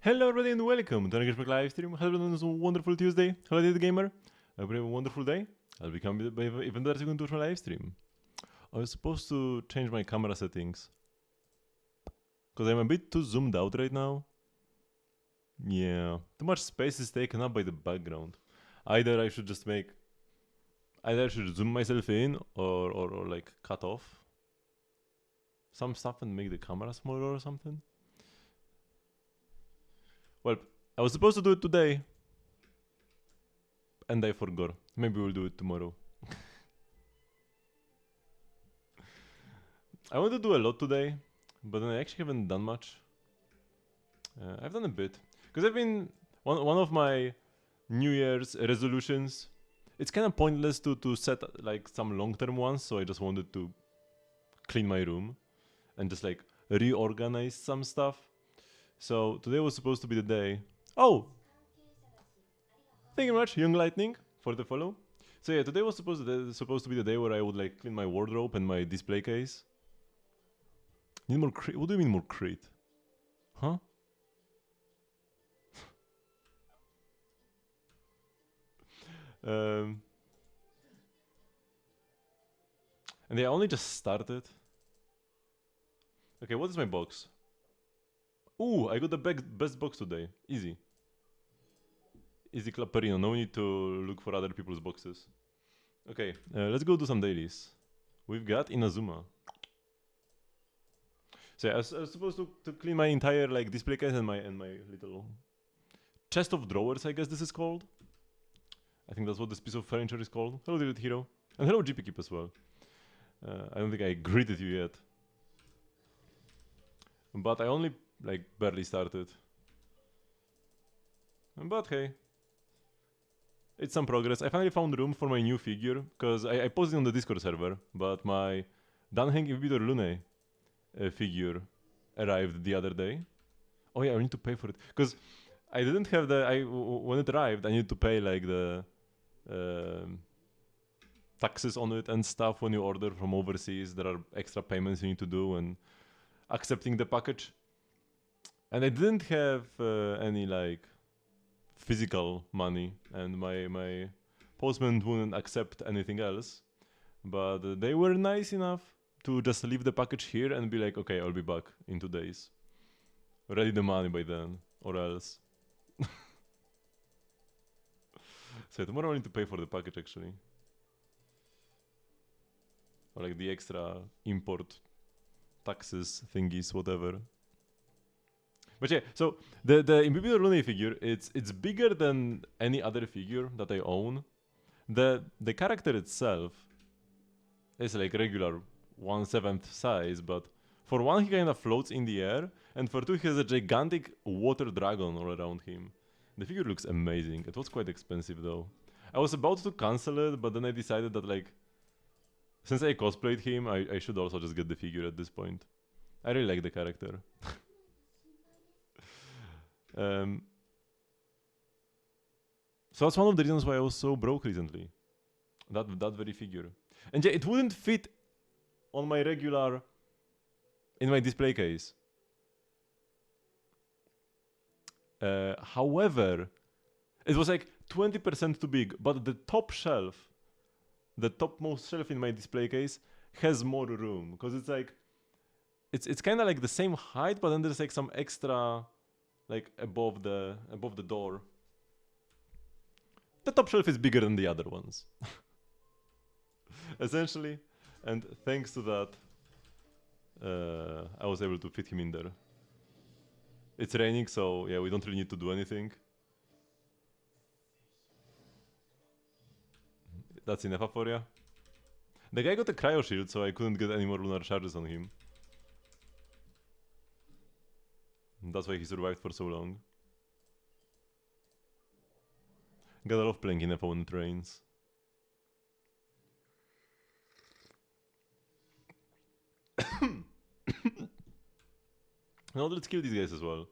Hello everybody and welcome to an Genshin live stream. Hello everyone on this wonderful Tuesday. Hello the gamer. I hope you have a wonderful day. I'll become even better soon to my live stream. I was supposed to change my camera settings. Because I'm a bit too zoomed out right now. Yeah, too much space is taken up by the background. Either I should zoom myself in or like cut off some stuff and make the camera smaller or something. Well, I was supposed to do it today, and I forgot. Maybe we'll do it tomorrow. I want to do a lot today, but then I actually haven't done much. I've done a bit. Because I've been... One of my New Year's resolutions, it's kind of pointless to set like some long-term ones, so I just wanted to clean my room and just like reorganize some stuff. So today was supposed to be the day. Oh! Thank you very much, Young Lightning, for the follow. So yeah, today was supposed to be the day where I would like clean my wardrobe and my display case. Need more crate? What do you mean more crate? Huh? And yeah, I only just started. Okay, what is my box? Ooh, I got the best box today. Easy. Easy Clapperino, no need to look for other people's boxes. Okay, let's go do some dailies. We've got Inazuma. So yeah, I was supposed to clean my entire like display case and my little chest of drawers, I guess this is called. I think that's what this piece of furniture is called. Hello, David Hero. And hello, GP Keep as well. I don't think I greeted you yet. But I only like barely started. But hey, it's some progress. I finally found room for my new figure, because I posted on the Discord server, but my Danheng Inhibitor Lune figure arrived the other day. Oh yeah, I need to pay for it, because I didn't have when it arrived, I needed to pay like the taxes on it and stuff when you order from overseas. There are extra payments you need to do and accepting the package. And I didn't have any like physical money, and my postman wouldn't accept anything else. But they were nice enough to just leave the package here and be like, okay, I'll be back in 2 days. Ready the money by then, or else. So tomorrow I need to pay for the package actually. Or like the extra import taxes thingies, whatever. But yeah, so the Imbibitor Lune figure, it's bigger than any other figure that I own. The character itself is like regular 1/7 size, but for one he kind of floats in the air, and for two he has a gigantic water dragon all around him. The figure looks amazing. It was quite expensive though. I was about to cancel it, but then I decided that like, since I cosplayed him, I should also just get the figure at this point. I really like the character. So that's one of the reasons why I was so broke recently. That very figure. And yeah, it wouldn't fit on my regular... in my display case. However, it was like 20% too big, but the top shelf, the topmost shelf in my display case, has more room. Because it's like... It's kind of like the same height, but then there's like some extra... like above the door. The top shelf is bigger than the other ones. Essentially. And thanks to that, I was able to fit him in there. It's raining, so yeah, we don't really need to do anything. That's enough for ya. The guy got a cryo shield, so I couldn't get any more lunar charges on him. That's why he survived for so long. Gotta love playing in F1 when it rains. Now let's kill these guys as well.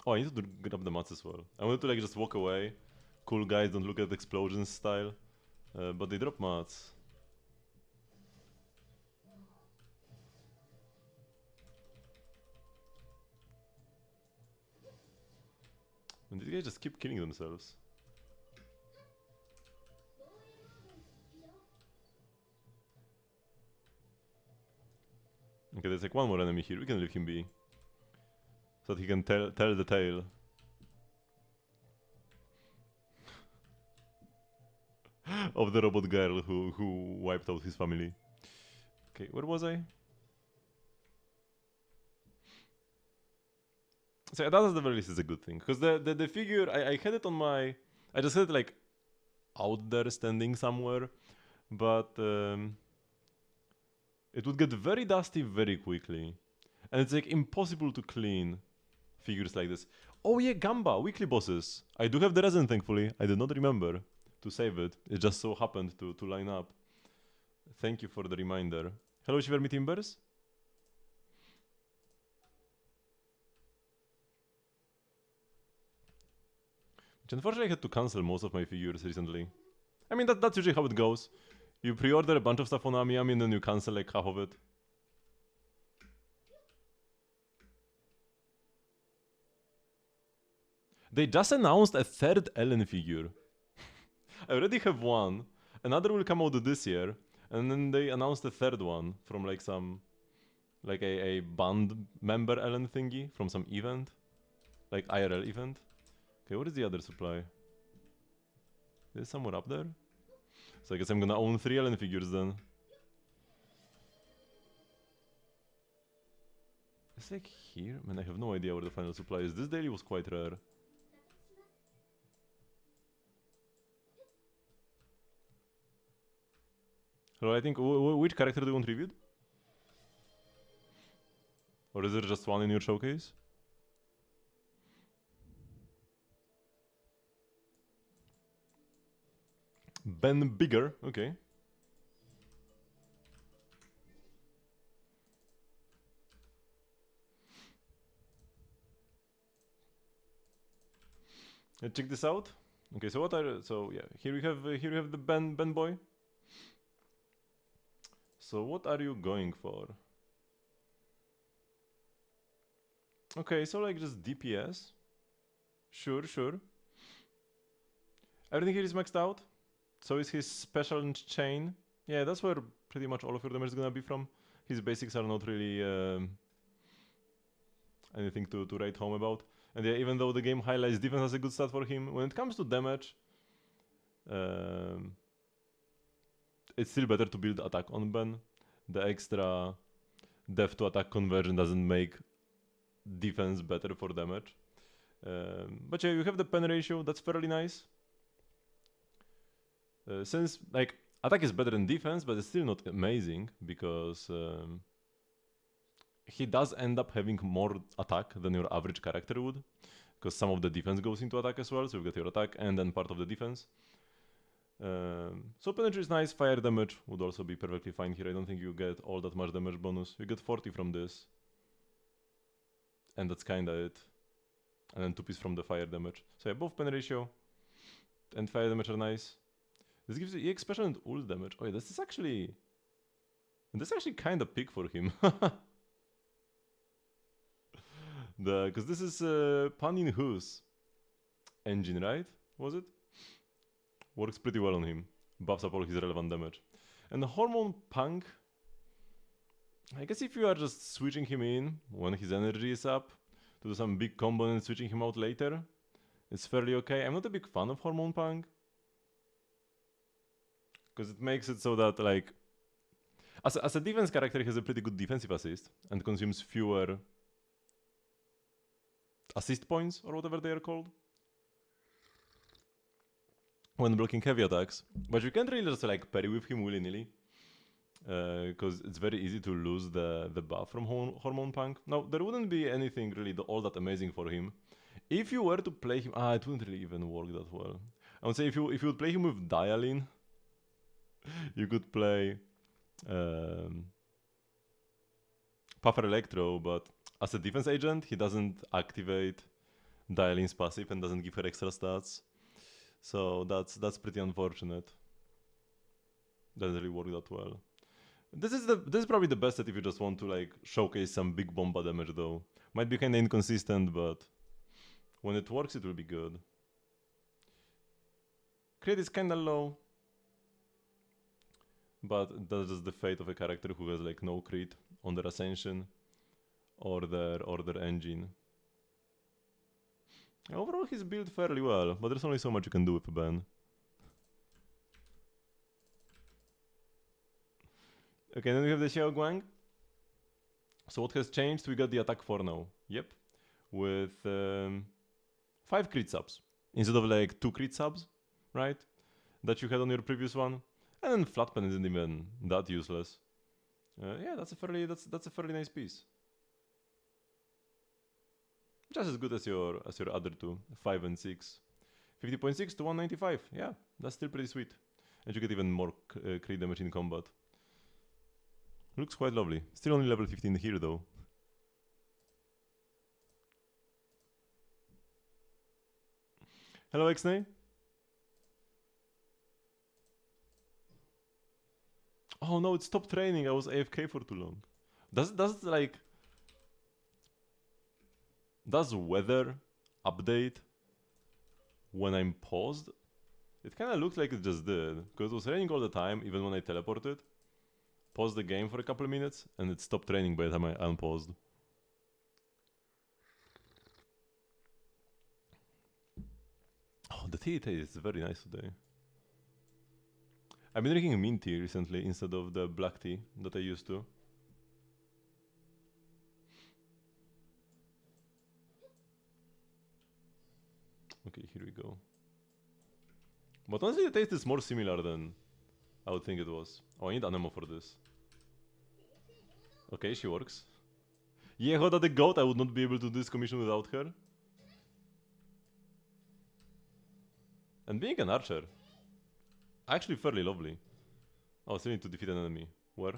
Oh, I need to grab the mats as well. I wanted to like just walk away cool guys don't look at explosions style, but they drop mats. And these guys just keep killing themselves. Okay, there's like one more enemy here. We can leave him be, so that he can tell the tale. Of the robot girl who wiped out his family. Okay, where was I? So that at the very least is a good thing, because the figure I had it on my, I just had it like out there standing somewhere, but it would get very dusty very quickly, and it's like impossible to clean figures like this. Oh yeah, Gamba weekly bosses. I do have the resin, thankfully. I did not remember to save it. It just so happened to line up. Thank you for the reminder. Hello, Shivermy Timbers. Which unfortunately I had to cancel most of my figures recently. I mean, that's usually how it goes. You pre-order a bunch of stuff on AmiAmi and then you cancel like half of it. They just announced a third Ellen figure. I already have one. Another will come out this year. And then they announced a third one from like some... like a band member Ellen thingy from some event. Like IRL event. Okay, what is the other supply? Is it somewhere up there? So I guess I'm gonna own 3 Ellen figures then. It's like here? Man, I have no idea where the final supply is. This daily was quite rare. Hello, I think... which character do you want reviewed? Or is there just one in your showcase? Ben Bigger, okay. Check this out. Okay, so what are... so yeah, here you have the Ben boy. So what are you going for? Okay, so like just DPS. Sure. Everything here is maxed out. So is his special chain. Yeah, that's where pretty much all of your damage is gonna be from. His basics are not really anything to write home about. And yeah, even though the game highlights defense as a good stat for him, when it comes to damage, it's still better to build attack on Ben. The extra def to attack conversion doesn't make defense better for damage. But yeah, you have the pen ratio, that's fairly nice. Since like attack is better than defense, but it's still not amazing because he does end up having more attack than your average character would, because some of the defense goes into attack as well, so you get your attack and then part of the defense. So penetration is nice, fire damage would also be perfectly fine here. I don't think you get all that much damage bonus. You get 40 from this. And that's kinda it. And then 2 piece from the fire damage. So yeah, both pen ratio and fire damage are nice. This gives you EX special and ult damage. Oh yeah, this is actually kinda big for him. Because this is Panin Hu's engine, right? Was it? Works pretty well on him. Buffs up all his relevant damage. And the Hormone Punk, I guess if you are just switching him in when his energy is up to do some big combo and switching him out later, it's fairly okay. I'm not a big fan of Hormone Punk, because it makes it so that like as a defense character he has a pretty good defensive assist and consumes fewer assist points or whatever they are called when blocking heavy attacks. But you can't really just like parry with him willy-nilly, because it's very easy to lose the buff from Hormone Punk. Now, there wouldn't be anything really all that amazing for him. If you were to play him... it wouldn't really even work that well. I would say if you would play him with Dialing, you could play Puffer Electro, but as a defense agent, he doesn't activate Dialing's passive and doesn't give her extra stats. So that's pretty unfortunate. Doesn't really work that well. This is probably the best set if you just want to like showcase some big bomba damage though. Might be kinda inconsistent, but when it works it will be good. Crit is kinda low. But that's just the fate of a character who has like no crit on their ascension or their engine. Overall he's built fairly well, but there's only so much you can do with a ban. Okay, then we have the Xiao Guang. So what has changed? We got the attack 4 now. Yep. With 5 crit subs. Instead of like 2 crit subs, right? That you had on your previous one. And then flat pen isn't even that useless. Yeah, that's a fairly nice piece. Just as good as your other two, 5 and 6. 50.6 to 195. Yeah, that's still pretty sweet. And you get even more crit damage in combat. Looks quite lovely. Still only level 15 here though. Hello Xnay. Oh no, it stopped training. I was AFK for too long. Does weather update when I'm paused? It kinda looked like it just did, because it was raining all the time, even when I teleported. Paused the game for a couple of minutes, and it stopped training by the time I unpaused. Oh, the tea tastes very nice today. I've been drinking mint tea recently instead of the black tea that I used to. Okay, here we go. But honestly, the taste is more similar than I would think it was. Oh, I need Anemo for this. Okay, she works. Yehoda the goat, I would not be able to do this commission without her. And being an archer, actually fairly lovely. Oh, still need to defeat an enemy. Where?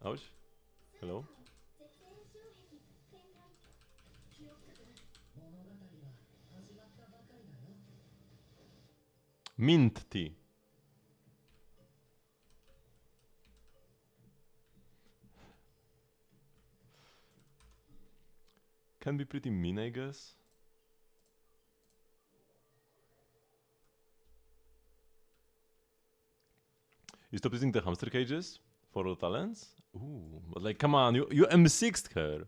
Ouch. Hello? Mint tea. Can be pretty mean, I guess. You stopped using the hamster cages for the talents? Ooh, but like, come on, you M6'd her.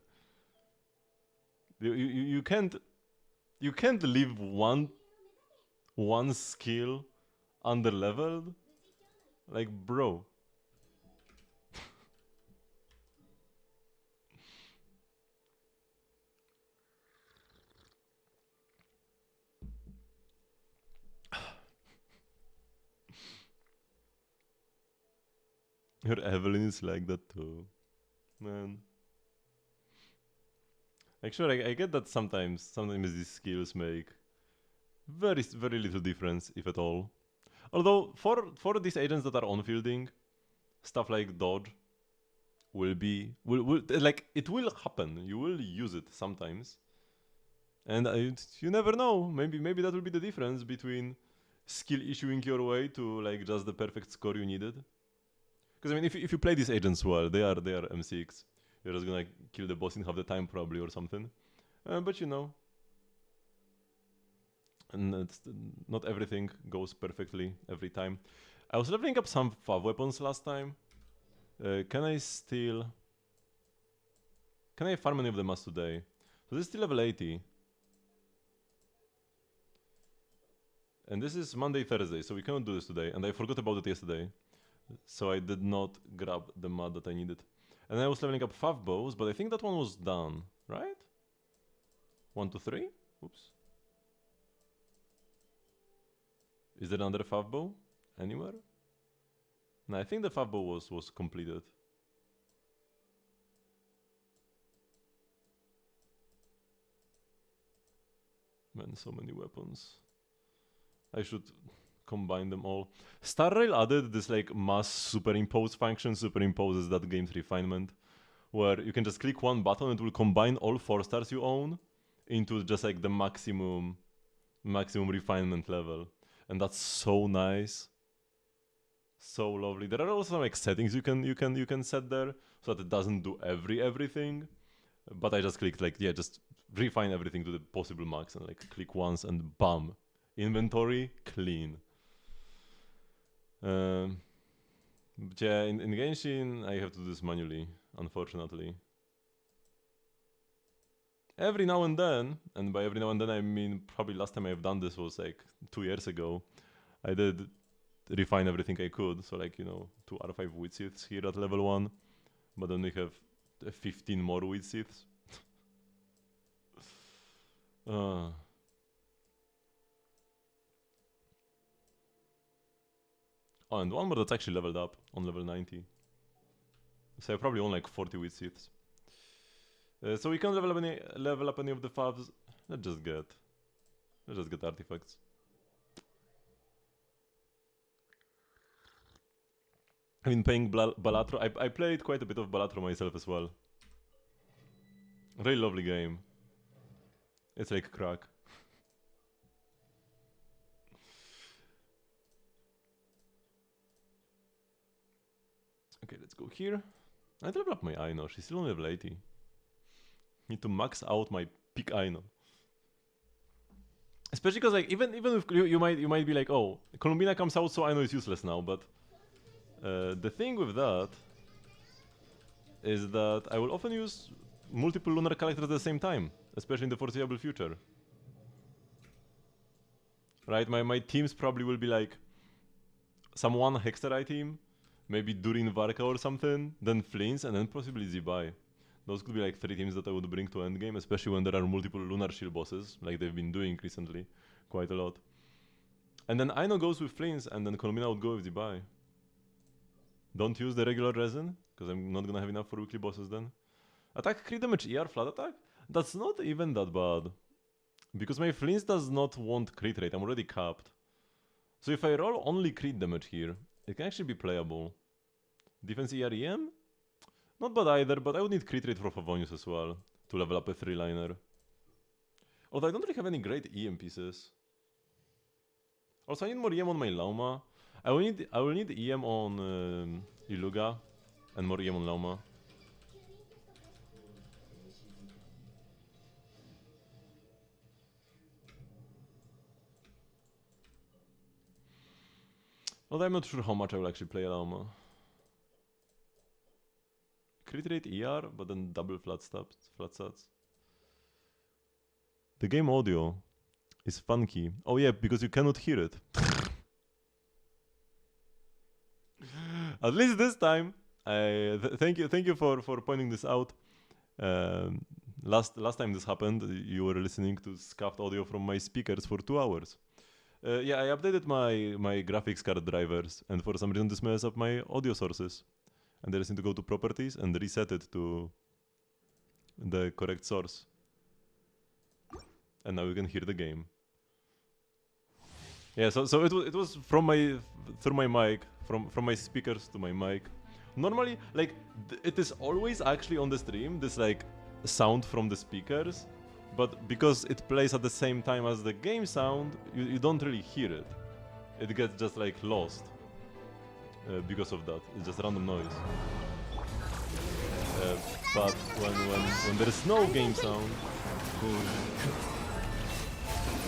You can't leave one skill under leveled. Like, bro. Her Evelyn is like that too, man. Like, sure, I get that sometimes these skills make very little difference, if at all. Although for these agents that are on fielding, stuff like dodge will like it will happen. You will use it sometimes, and you never know. Maybe that will be the difference between skill issuing your way to like just the perfect score you needed. Because I mean, if you play these agents well, they are M6. You're just gonna kill the boss in half the time probably or something. But you know, and not everything goes perfectly every time. I was leveling up some fav weapons last time. Can I farm any of them as today? So this is still level 80. And this is Monday, Thursday, so we cannot do this today. And I forgot about it yesterday. So I did not grab the mud that I needed. And I was leveling up 5 bows, but I think that one was done, right? 1, 2, 3? Oops. Is there another 5 bow anywhere? No, I think the 5 bow was completed. Man, so many weapons. I should combine them all. Star Rail added this like mass superimpose function, superimposes that game's refinement, where you can just click one button and it will combine all 4 stars you own into just like the maximum refinement level, and that's so nice, so lovely. There are also some like settings you can set there so that it doesn't do everything, but I just clicked like, yeah, just refine everything to the possible max, and like click once and bam, inventory clean. But yeah, in Genshin I have to do this manually, unfortunately. Every now and then, and by every now and then I mean probably last time I've done this was like 2 years ago, I did refine everything I could. So like, you know, 2 R5 wheat seeds here at level 1, but then we have 15 more wheat seeds. Oh, and one more that's actually leveled up on level 90. So I probably own like 40 wheat seeds. So we can't level up any of the favs. Let's just get artifacts. I've been playing Balatro. I played quite a bit of Balatro myself as well. Really lovely game. It's like crack. Okay, let's go here. I leveled up my Aino. She's still on level 80. Need to max out my peak Aino. Especially because like even if you might be like, oh, Columbina comes out, so Aino is useless now. But the thing with that is that I will often use multiple lunar characters at the same time, especially in the foreseeable future. Right, my teams probably will be like some one Hexterai team, maybe Durin Varka or something, then Flins, and then possibly Zibai. Those could be like 3 teams that I would bring to endgame, especially when there are multiple Lunar Shield bosses, like they've been doing recently, quite a lot. And then Aino goes with Flins, and then Columbina would go with Zibai. Don't use the regular resin, because I'm not gonna have enough for weekly bosses then. Attack crit damage ER flat attack? That's not even that bad. Because my Flins does not want crit rate, I'm already capped. So if I roll only crit damage here, it can actually be playable. Defense EREM? Not bad either, but I would need crit rate for Favonius as well to level up a 3-liner. Although I don't really have any great EM pieces. Also, I need more EM on my Lauma. I will need EM on Iluga and more EM on Lauma. Although I'm not sure how much I will actually play Lauma. Crit rate ER, but then double flat stats. The game audio is funky. Oh yeah, because you cannot hear it. At least this time. Thank you for pointing this out. Last time this happened, you were listening to scuffed audio from my speakers for 2 hours. Yeah, I updated my graphics card drivers, and for some reason this messes up my audio sources. And I just need to go to properties and reset it to the correct source. And now you can hear the game. Yeah, so it was from through my mic, from my speakers to my mic. Normally, like it is always actually on the stream, this like sound from the speakers, but because it plays at the same time as the game sound, you don't really hear it. It gets just like lost because of that. It's just random noise. But when there is no game sound,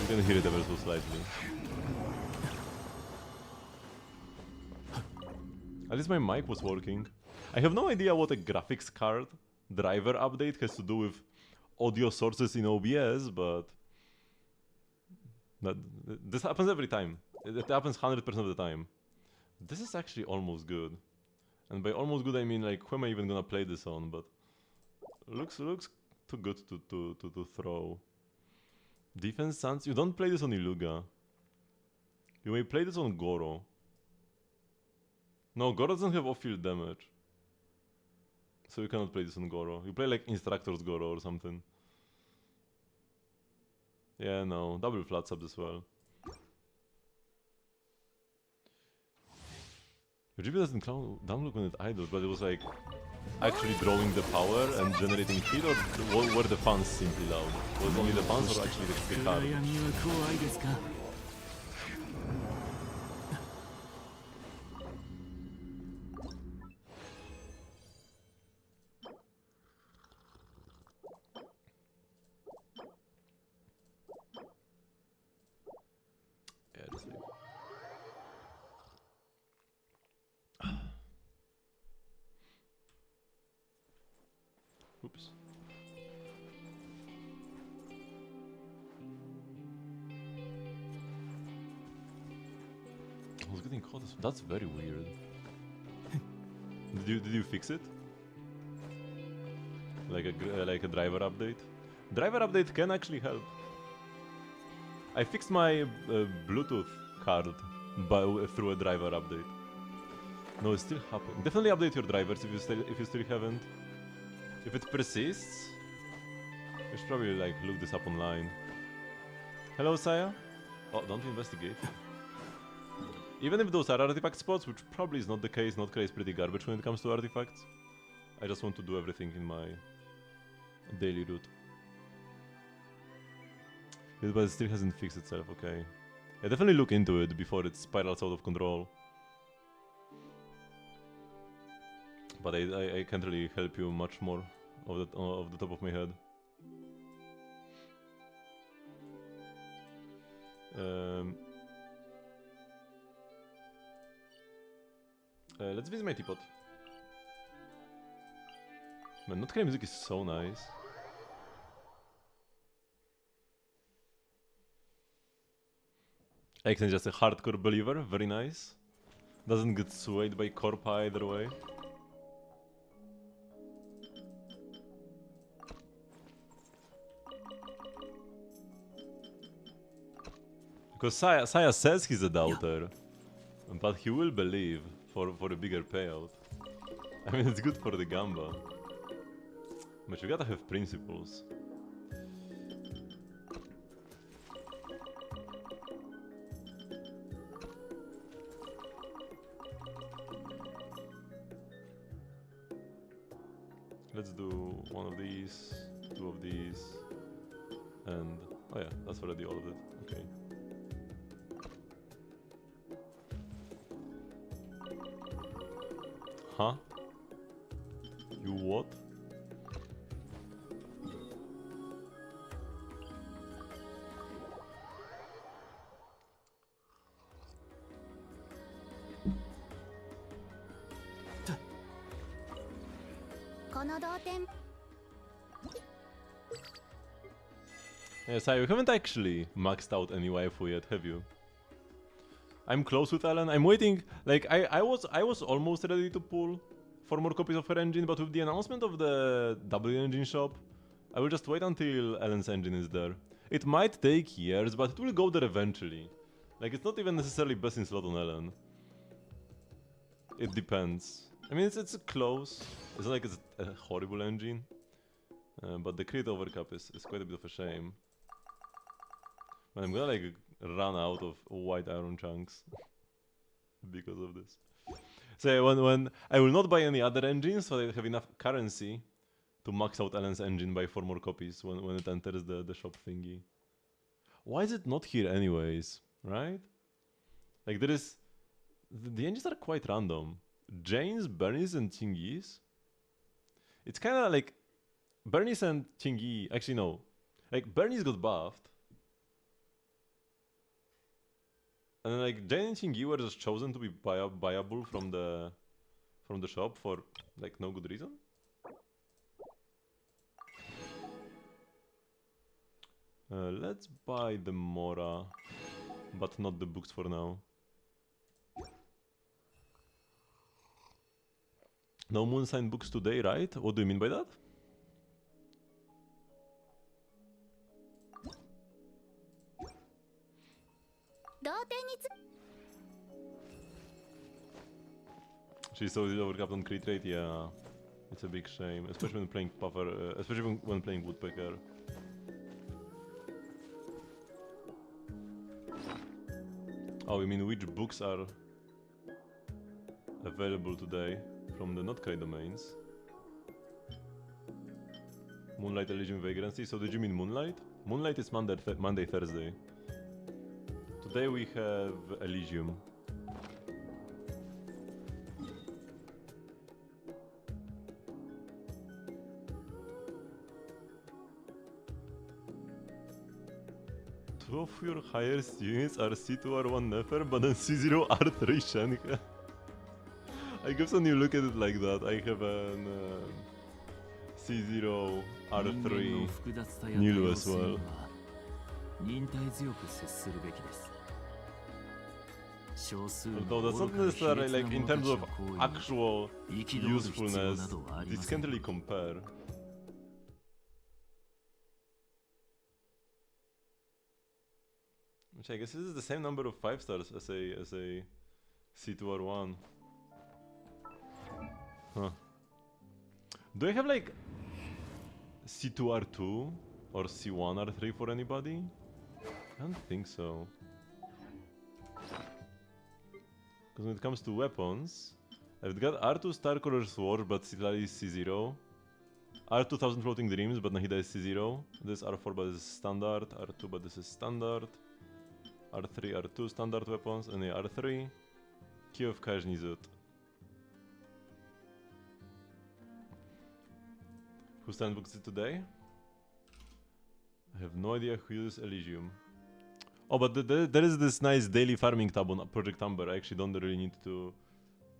you can hear it ever so slightly. At least my mic was working. I have no idea what a graphics card driver update has to do with audio sources in OBS, but this happens every time. It happens 100% of the time. This is actually almost good. And by almost good I mean like, who am I even gonna play this on, but looks too good to throw. Defense Sans, you don't play this on Iluga. You may play this on Goro. No, Goro doesn't have off-field damage. So you cannot play this on Goro. You play like Instructor's Goro or something. Yeah, no, double flat subs as well. Your GP doesn't download when it idle, but it was like actually drawing the power and generating heat, or were the fans simply loud? Was only the fans or actually the card? Yeah, just leave. Oops. I was getting caught. That's very weird. Did you fix it? Like a driver update? Driver update can actually help. I fixed my Bluetooth card through a driver update. No, it's still happening. Definitely update your drivers if you still haven't. If it persists, you should probably like look this up online. Hello, Saya. Oh, don't investigate. Even if those are artifact spots, which probably is not the case, Notcra is pretty garbage when it comes to artifacts. I just want to do everything in my daily route. Yeah, but it still hasn't fixed itself, okay. Yeah, definitely look into it before it spirals out of control. But I can't really help you much more off the top of my head. Let's visit my teapot. Man, Notcra music is so nice. Exen just a hardcore believer, very nice. Doesn't get swayed by Corpa either way. Because Saya says he's a doubter, but he will believe for a bigger payout. I mean, it's good for the gamba. But you gotta have principles. Let's do one of these, two of these, and... oh yeah, that's already all of it, okay. Huh? You what? Yes, you haven't actually maxed out any waifu yet, have you? I'm close with Ellen. I'm waiting. Like I was almost ready to pull for more copies of her engine, but with the announcement of the W engine shop, I will just wait until Ellen's engine is there. It might take years, but it will go there eventually. Like it's not even necessarily best in slot on Ellen. It depends. I mean, it's close. It's not like it's a horrible engine, but the crit overcap is quite a bit of a shame. But I'm gonna like run out of white iron chunks because of this. So when I will not buy any other engines, so I have enough currency to max out Ellen's engine by 4 more copies when it enters the shop thingy. Why is it not here anyways, right? Like there is... the engines are quite random. Jane's, Bernie's and Chingy's. It's kinda like... Bernie's and Chingy... actually no. Like Bernie's got buffed. And then like Jane and Chingy were just chosen to be buyable from the shop for like no good reason. Let's buy the Mora, but not the books for now. No Moonsign books today, right? What do you mean by that? She's so overcapped on crit rate, yeah. It's a big shame, especially when playing Puffer, especially when playing Woodpecker. Oh, you mean which books are available today from the Notcra domains? Moonlight, Elysium, Vagrancy. So did you mean Moonlight? Moonlight is Monday, Thursday. Today we have Elysium. Two of your highest units are C2R1 Nefer, but then C0 R3 Shenhe. I guess when you look at it like that, I have an C0 R3 Nilu as well. Although that's not necessarily like in terms of actual usefulness, this can't really compare. Which I guess this is the same number of 5 stars as a C2R1. Huh. Do I have like C2R2 or C1R3 for anybody? I don't think so. Because when it comes to weapons, I've got R2 Starcaller Sword, but Citlali is C0. R2 Thousand Floating Dreams, but Nahida is C0. This R4, but this is standard. R2, but this is standard. R3, R2 standard weapons, and R3. Key of Kajnizut. Who sandboxed it today? I have no idea who uses Elysium. Oh, but there is this nice daily farming tab on Project Amber. I actually don't really need to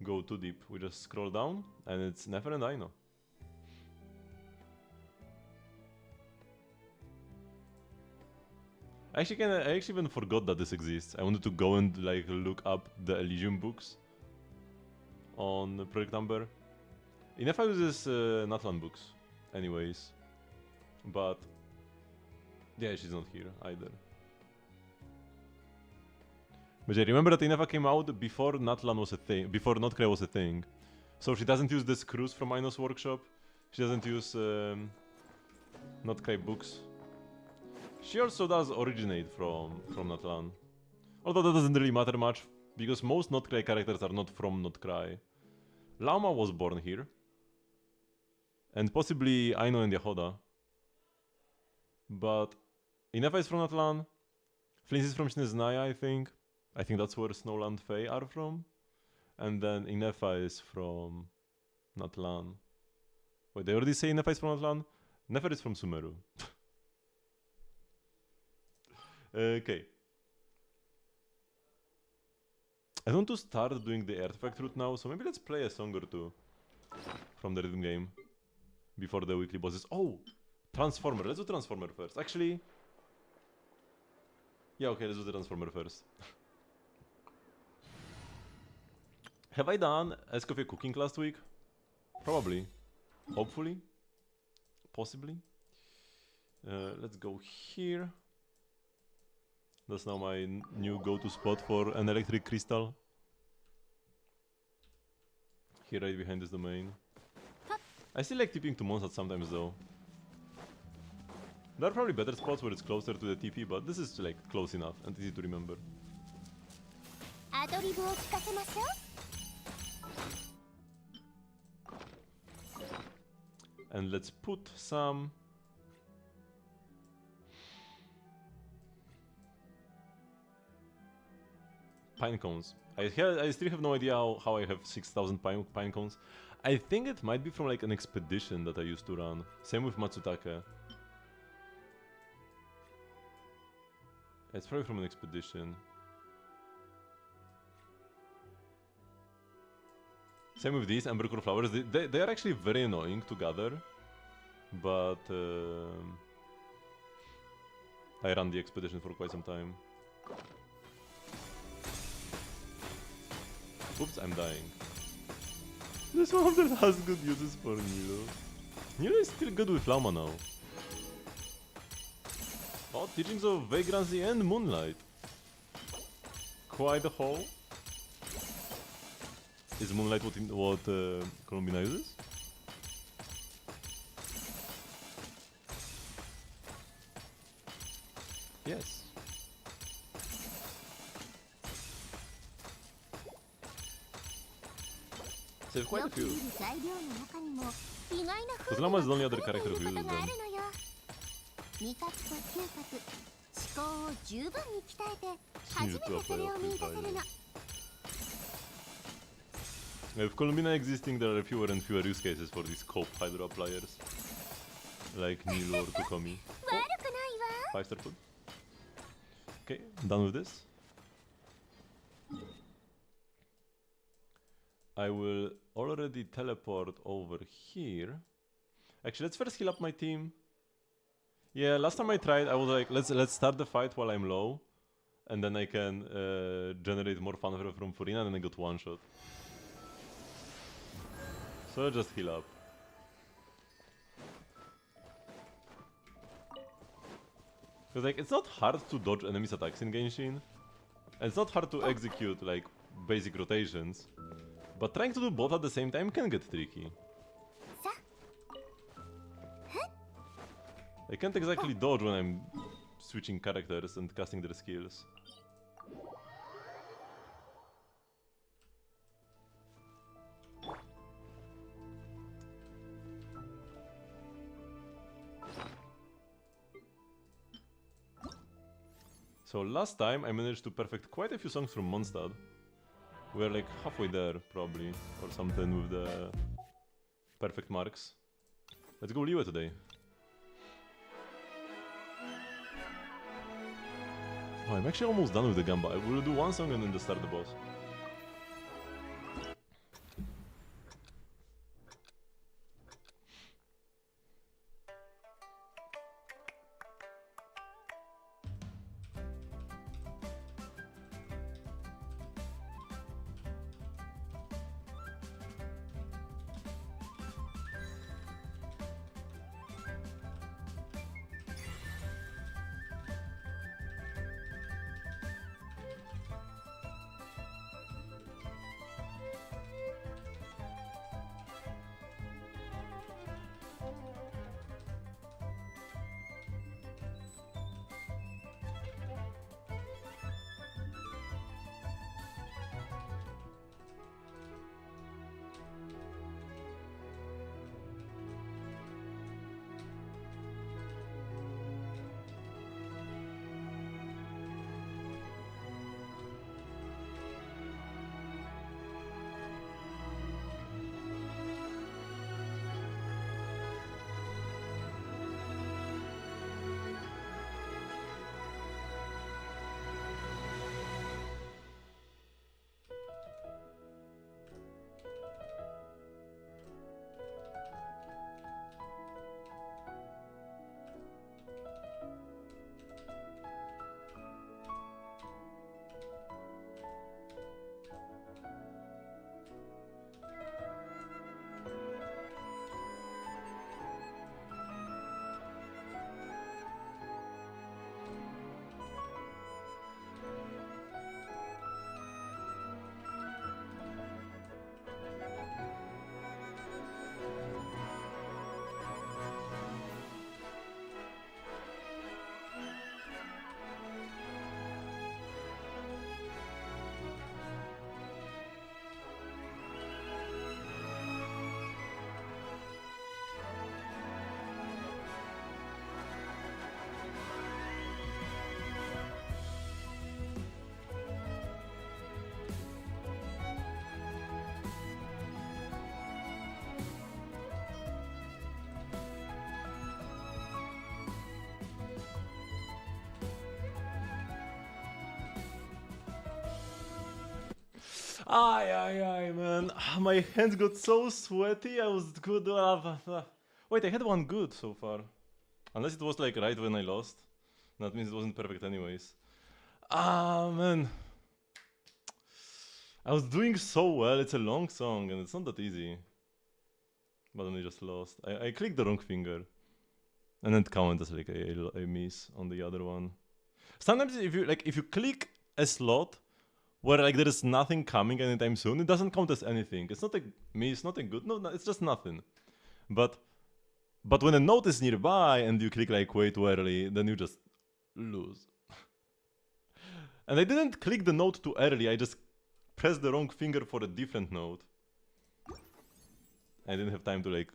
go too deep. We just scroll down, and it's Nefer and Aino. I actually even forgot that this exists. I wanted to go and like look up the Elysium books on Project Amber. Inefa uses Natlan books, anyways. But yeah, she's not here either. But yeah, remember that Inefa came out before Natlan was a thing, before Notcry was a thing. So she doesn't use the screws from Aino's workshop. She doesn't use Notcry books. She also does originate from Natlan. Although that doesn't really matter much, because most Notcry characters are not from Notcry. Lauma was born here. And possibly Aino and Yahoda. But Inefa is from Natlan. Flins is from Shneznaya, I think. I think that's where Snowland Fae are from. And then Inefa is from Natlan. Wait, they already say Inefa is from Natlan? Nefer is from Sumeru. Okay. I want to start doing the artifact route now, so maybe let's play a song or two from the rhythm game before the weekly bosses. Oh! Transformer. Let's do Transformer first. Actually... yeah, okay, let's do the Transformer first. Have I done Escoffier cooking last week? Probably. Hopefully. Possibly. Let's go here. That's now my new go-to spot for an electric crystal. Here right behind this domain. I still like TPing to Monsat sometimes though. There are probably better spots where it's closer to the TP, but this is like close enough and easy to remember. And let's put some... pine cones. I still have no idea how I have 6,000 pine cones. I think it might be from like an expedition that I used to run. Same with Matsutake. It's probably from an expedition. Same with these Embercore flowers. They are actually very annoying to gather. But I ran the expedition for quite some time. Oops, I'm dying. This one of the last good uses for Nilo. Nilo is still good with Lauma now. Oh, teachings of Vagrancy and Moonlight. Quite a haul. Is Moonlight what Colombina uses? Yes. So quite a few. Because Lauma is the only other character who uses them. 味覚と嗅覚、思考を十分に鍛えて初めてそれを見出せるの。 With Columbina existing, there are fewer and fewer use cases for these cope Hydra players. Like Nilo or Tokomi. Oh, 5-star food. Okay, done with this. I will already teleport over here. Actually, let's first heal up my team. Yeah, last time I tried, I was like, let's start the fight while I'm low, and then I can generate more fanfare from Furina, and then I got one shot. So let's just heal up. Because like, it's not hard to dodge enemies' attacks in Genshin, and it's not hard to execute like basic rotations, but trying to do both at the same time can get tricky. I can't exactly dodge when I'm switching characters and casting their skills. So last time I managed to perfect quite a few songs from Mondstadt. We're like halfway there, probably, or something with the perfect marks. Let's go Liwe today. Oh, I'm actually almost done with the Gamba. I will do one song and then just start the boss. Ay, man. My hands got so sweaty, I was good. Wait, I had one good so far. Unless it was like right when I lost. That means it wasn't perfect anyways. Ah, man. I was doing so well. It's a long song and it's not that easy. But then I just lost. I clicked the wrong finger. And then it counted as like a miss on the other one. Sometimes if you click a slot where like there is nothing coming anytime soon, it doesn't count as anything. It's not a miss, not a good. No, it's just nothing. But when a note is nearby and you click like way too early, then you just lose. And I didn't click the note too early. I just pressed the wrong finger for a different note. I didn't have time to like...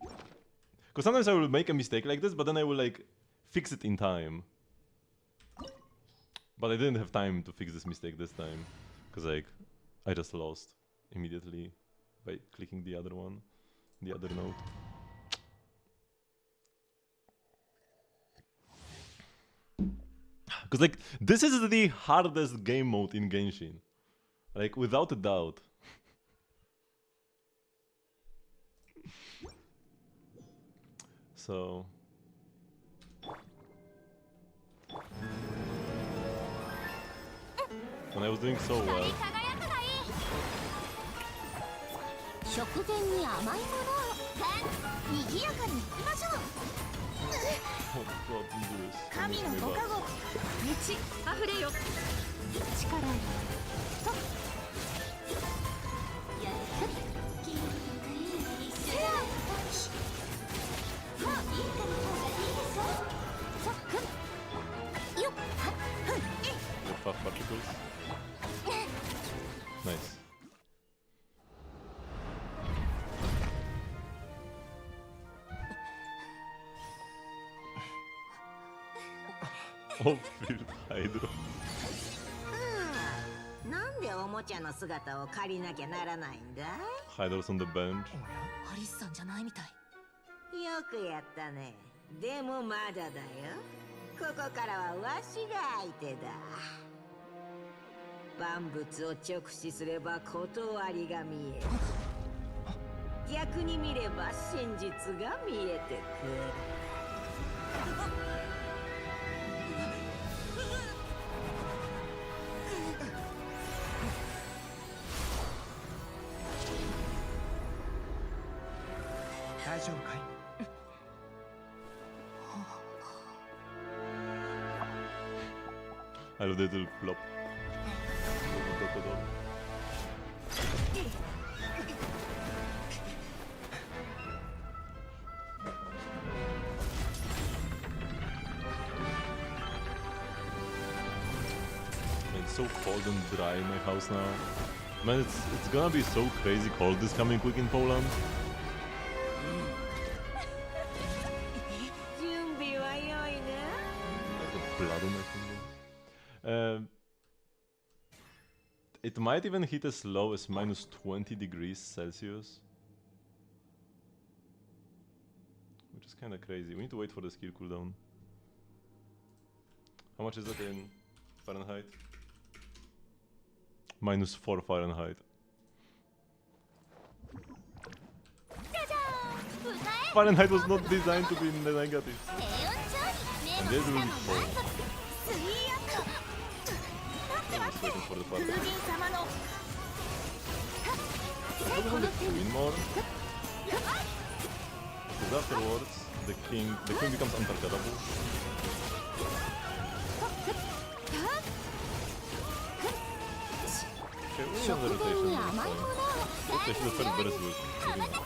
Because sometimes I will make a mistake like this, but then I will like fix it in time. But I didn't have time to fix this mistake this time, because like I just lost immediately by clicking the other one, the other note. Because like this is the hardest game mode in Genshin, like without a doubt. So when I was doing so well. 食前に甘いものを賑やかにいきましょう。 Oh God, don't do this. 神のご加護、満ち溢れよ。力をとやるきせやもういいから方がいいですよ。そっくんよっはっふんえ The puff particles. Nice. Oh, field hydro. なんでおもちゃの姿を借りなきゃならないんだい？ Hydros on the bench. ハリスさんじゃないみたい。よくやったね。でもまだだよ。ここからはわしが相手だ。万物を直視すれば断りが見える。逆に見れば真実が見えてくる。大丈夫かい？ I love the little plop. It's so cold and dry in my house now. Man, it's gonna be so crazy cold this coming week in Poland. 準備は良いな。 Blood on my fingers. It might even hit as low as minus 20 degrees Celsius. Which is kinda crazy. We need to wait for the skill cooldown. How much is that in Fahrenheit? Minus 4 Fahrenheit. Fahrenheit was not designed to be in the negative. And this will be cold. I was waiting for the part. I wanted to win more. Because afterwards, the king becomes untargetable. Okay, we're in the rotation next time. Let's actually the first burst was pretty much.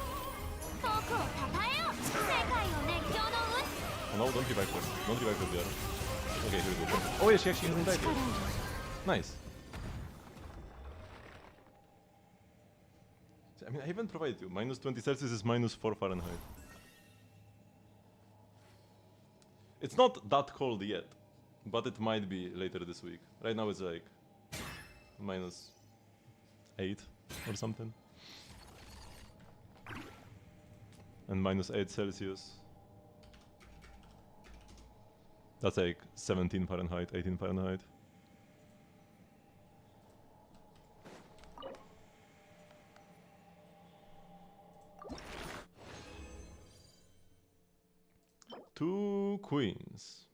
Oh no, don't revive her. Don't revive her there. Okay, here we go. Oh yeah, she actually hasn't died yet. Nice. I mean, I haven't provided you. Minus 20 Celsius is minus 4 Fahrenheit. It's not that cold yet, but it might be later this week. Right now it's like minus 8 or something. And minus 8 Celsius. That's like 17 Fahrenheit, 18 Fahrenheit. Two queens.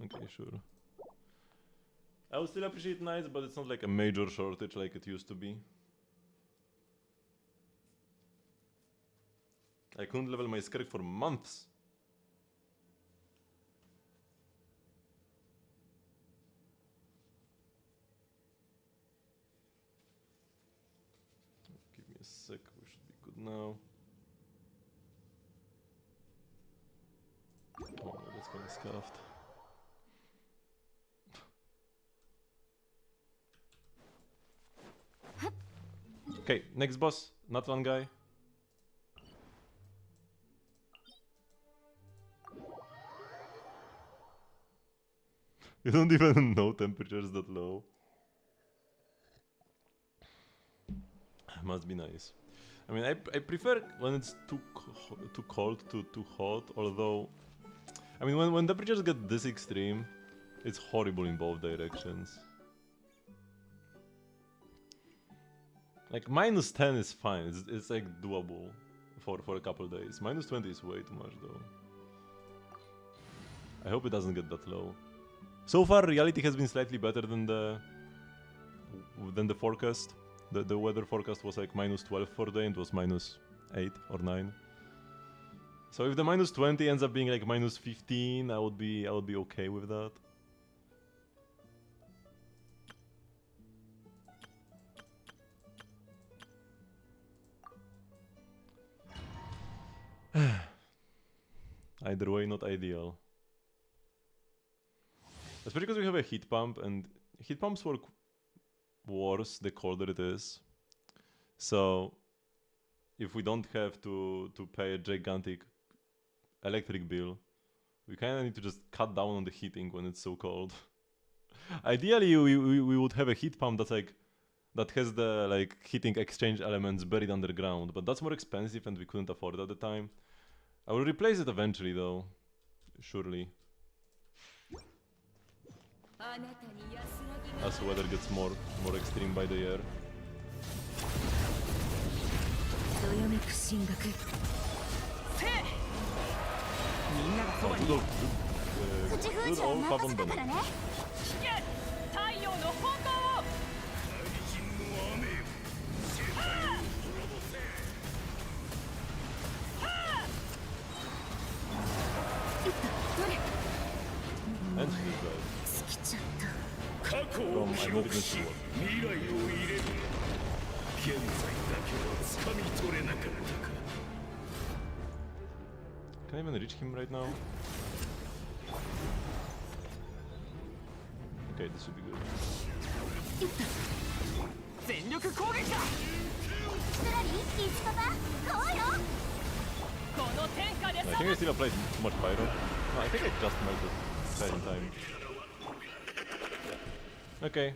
Okay, sure. I would still appreciate knights, but it's not like a major shortage like it used to be. I couldn't level my Skirk for months. Give me a sec, we should be good now. Oh no, that's gonna scuffed. Okay, next boss, not one guy. You don't even know temperatures that low. Must be nice. I mean, I prefer when it's too cold to too hot, although... I mean, when temperatures get this extreme, it's horrible in both directions. Like, -10 is fine, it's like doable for a couple days. -20 is way too much though. I hope it doesn't get that low. So far, reality has been slightly better than the forecast. The weather forecast was like -12 for the day and it was -8 or 9. So if the -20 ends up being like -15, I would be okay with that. Either way, not ideal. Especially because we have a heat pump, and heat pumps work worse the colder it is. So if we don't have to pay a gigantic electric bill, we kind of need to just cut down on the heating when it's so cold. Ideally, we would have a heat pump that's like that has the like heating exchange elements buried underground, but that's more expensive and we couldn't afford it at the time. I will replace it eventually though, surely. As the weather gets more extreme by the year. Good old Pavon Bennett. And he's dead. From I'm not even sure. Can I even reach him right now? Okay, this should be good. I think I still applied too much pyro. No, I think I just melted right in time. Okay.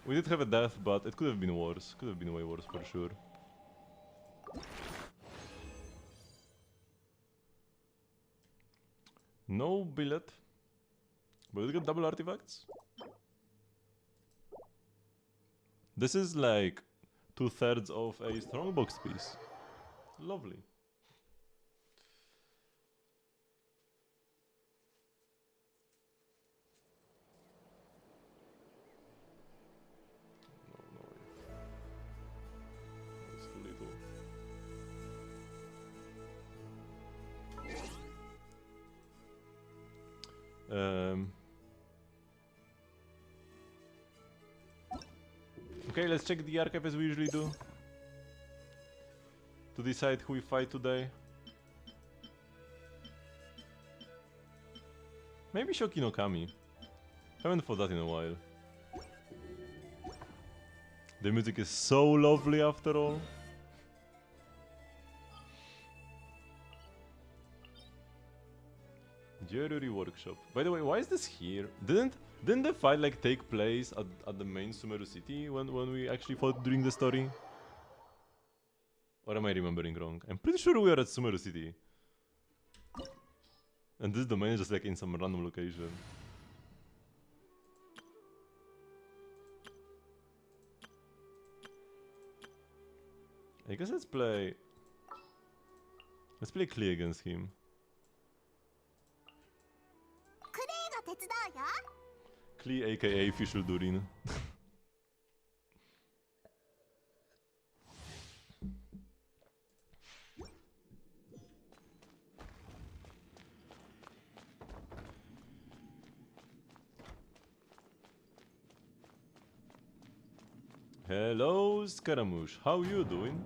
We did have a death, but it could have been worse. Could have been way worse for sure. No billet. But we got double artifacts. This is like 2/3 of a strongbox piece. Lovely. Okay, let's check the archive as we usually do to decide who we fight today. Maybe Shoki no Kami. Haven't fought that in a while. The music is so lovely after all. Jewelry workshop. By the way, why is this here? Didn't the fight like take place at the main Sumeru city when we actually fought during the story? Or am I remembering wrong? I'm pretty sure we are at Sumeru city. And this domain is just like in some random location. I guess let's play Klee against him. Klee aka Fischl Durin. Hello Scaramouche, how you doing?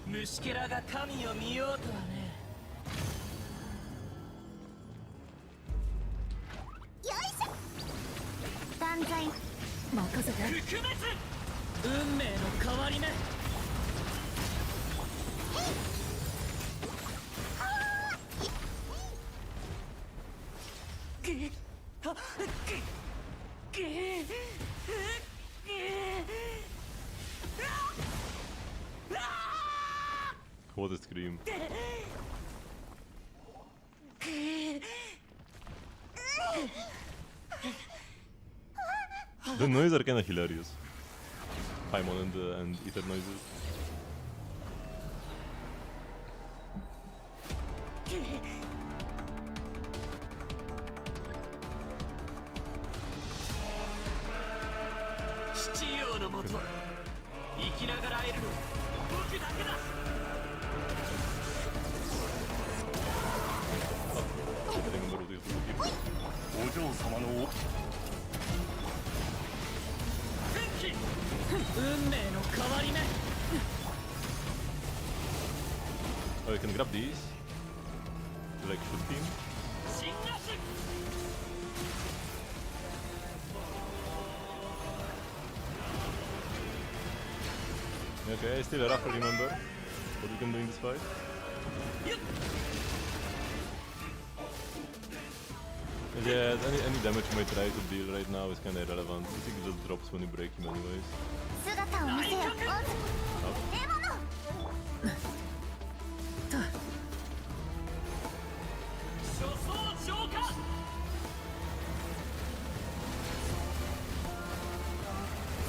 虫けらが神を見ようとはね。断罪任せて。特別運命の変わり目。What a scream. The noises are kinda hilarious. Paimon and Ether noises. Oh, you can grab these to like shoot him. Okay, still a raffle, remember what we can do in this fight. Yeah, any damage you might try to deal right now is kinda irrelevant. I think it just drops when you break him anyways. 姿を見せよ、オズ。獲物。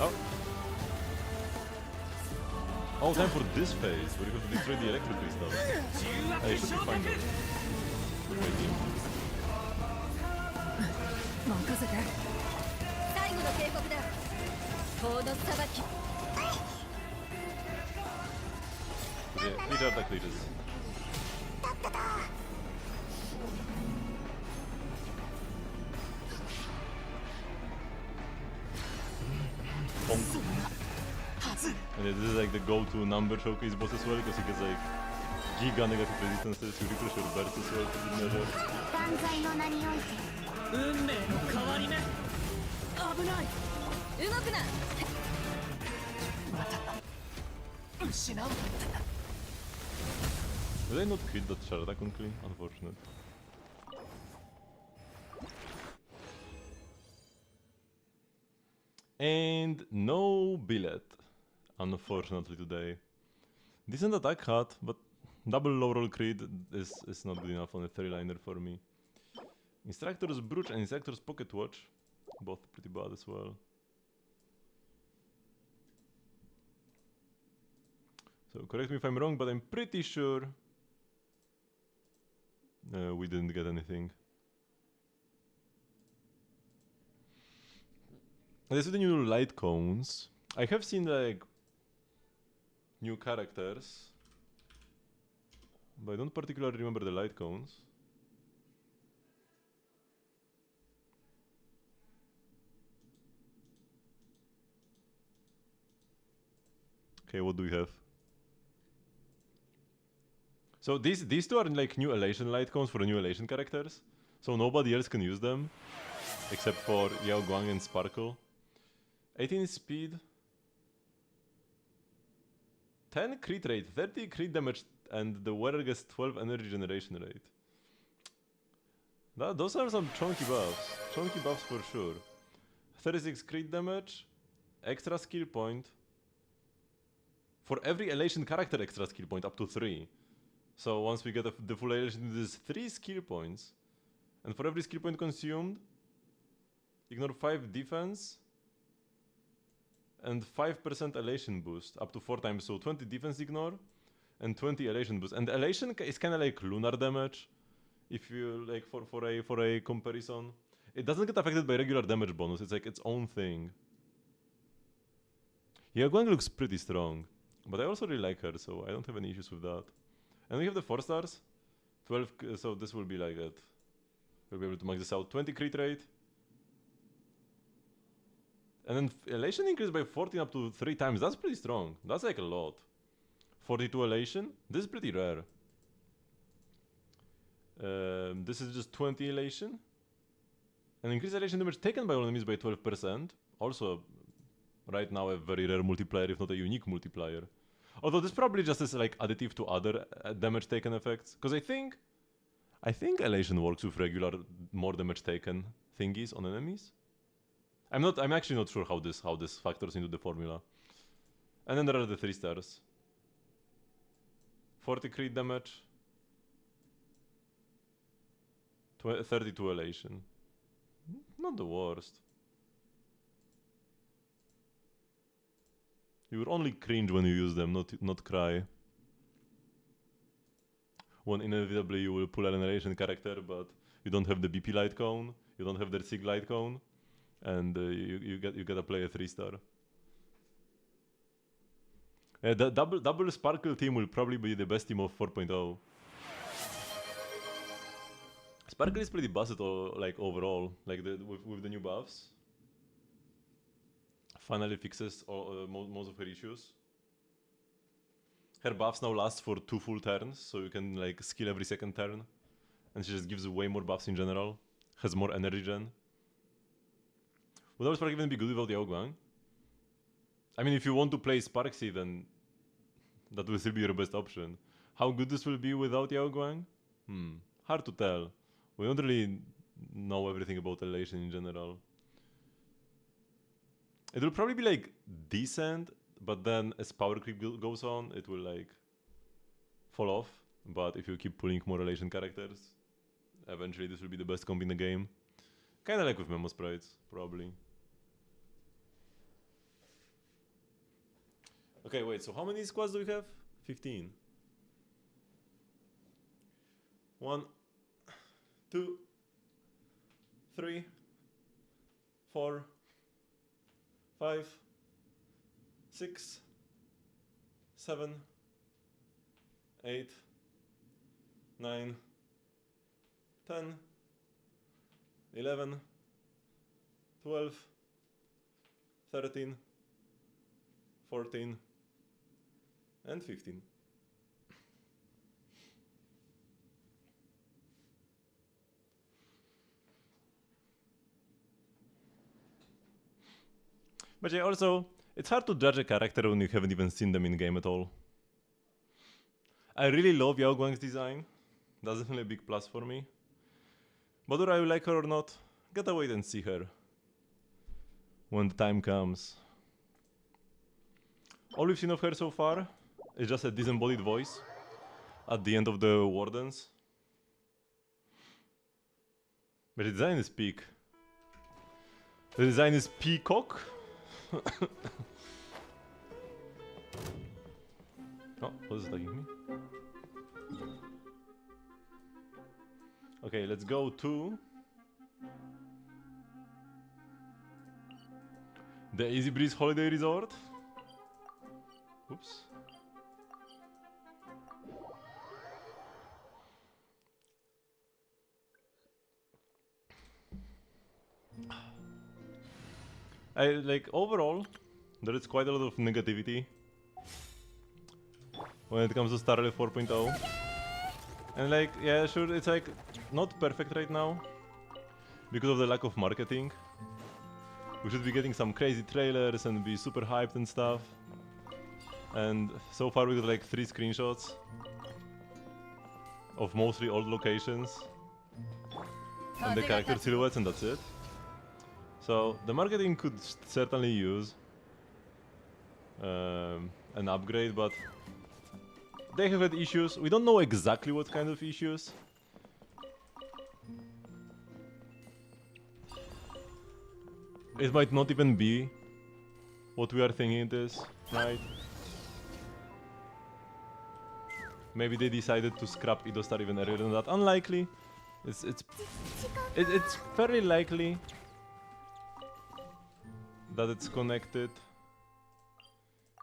Oh. Oh, time for this phase, where you have to destroy the electro crystal. Hey, should be fine though. With my team. 任せて。最後の警告だ。法の裁き。 Okay, leader attack leaders. Bonk. And this is like the go-to number showcase boss as well, because he gets like giga negative resistances to refresh your burst as well for the nether. 断罪の名において。運命の変わり目。危ない。動くな。また失う。 Did I not hit that shard attack on clean? Unfortunate. And no billet, unfortunately today. Decent attack hat, but double low roll crit is not good enough on a 3-liner for me. Instructor's Brooch and Instructor's Pocket Watch, both pretty bad as well. So correct me if I'm wrong, but I'm pretty sure we didn't get anything. There's the new light cones. I have seen like new characters, but I don't particularly remember the light cones. Okay, what do we have? So these two are like new elation light cones for new elation characters. So nobody else can use them except for Yao Guang and Sparkle. 18 speed, 10 crit rate, 30 crit damage, and the wearer gets 12 energy generation rate. Those are some chunky buffs. Chunky buffs for sure. 36 crit damage, extra skill point. For every elation character, extra skill point, up to 3. So once we get the full elation, this is 3 skill points. And for every skill point consumed, ignore 5 defense and 5% elation boost, up to 4 times. So 20 defense ignore and 20 elation boost. And elation is kind of like lunar damage, if you like for a comparison. It doesn't get affected by regular damage bonus. It's like its own thing. Yeah, Guang looks pretty strong, but I also really like her, so I don't have any issues with that. And we have the 4 stars, 12. So this will be like that. We'll be able to max this out. 20 crit rate. And then elation increased by 14 up to 3 times. That's pretty strong. That's like a lot. 42 elation. This is pretty rare. This is just 20 elation. And increased elation damage taken by all enemies by 12%. Also, right now a very rare multiplier, if not a unique multiplier. Although this probably just is like additive to other damage taken effects. Because I think elation works with regular more damage taken thingies on enemies. I'm actually not sure how this factors into the formula. And then there are the 3 stars. 40 crit damage. 32 elation. Not the worst. You will only cringe when you use them, not cry. When inevitably you will pull an elation character, but you don't have the BP light cone, you don't have the SIG light cone, and you gotta play a 3 star. The double Sparkle team will probably be the best team of 4.0. Sparkle is pretty busted, like overall, like with the new buffs. Finally fixes most of her issues. Her buffs now last for 2 full turns, so you can like skill every second turn, and she just gives way more buffs in general. Has more energy gen. Would our Spark even be good without Yao Guang? I mean, if you want to play Sparksy, then that will still be your best option. How good this will be without Yao Guang? Hard to tell. We don't really know everything about elation in general. It will probably be like decent, but then as power creep goes on, it will like fall off. But if you keep pulling more elation characters, eventually this will be the best comp in the game. Kinda like with Memo Sprites, probably. Okay, wait, so how many squads do we have? 15. 1, 2, 3, 4, 5, 6, 7, 8, 9, 10, 11, 12, 13, 14, and 15. But yeah, also, it's hard to judge a character when you haven't even seen them in game at all. I really love Yao Guang's design. That's definitely a big plus for me. But whether I like her or not, gotta wait and see her when the time comes. All we've seen of her so far is just a disembodied voice at the end of the Wardens. But the design is peak. The design is peacock. Oh, what is attacking me? Okay, let's go to the Easy Breeze Holiday Resort. Oops. Overall, there is quite a lot of negativity when it comes to Star Rail 4.0. And like, yeah, sure, it's like not perfect right now because of the lack of marketing. We should be getting some crazy trailers and be super hyped and stuff. And so far we got like 3 screenshots of mostly old locations and the character silhouettes, and that's it. So the marketing could certainly use an upgrade, but they have had issues. We don't know exactly what kind of issues. It might not even be what we are thinking it is, right? Maybe they decided to scrap Idostar even earlier than that. Unlikely. It's fairly likely that it's connected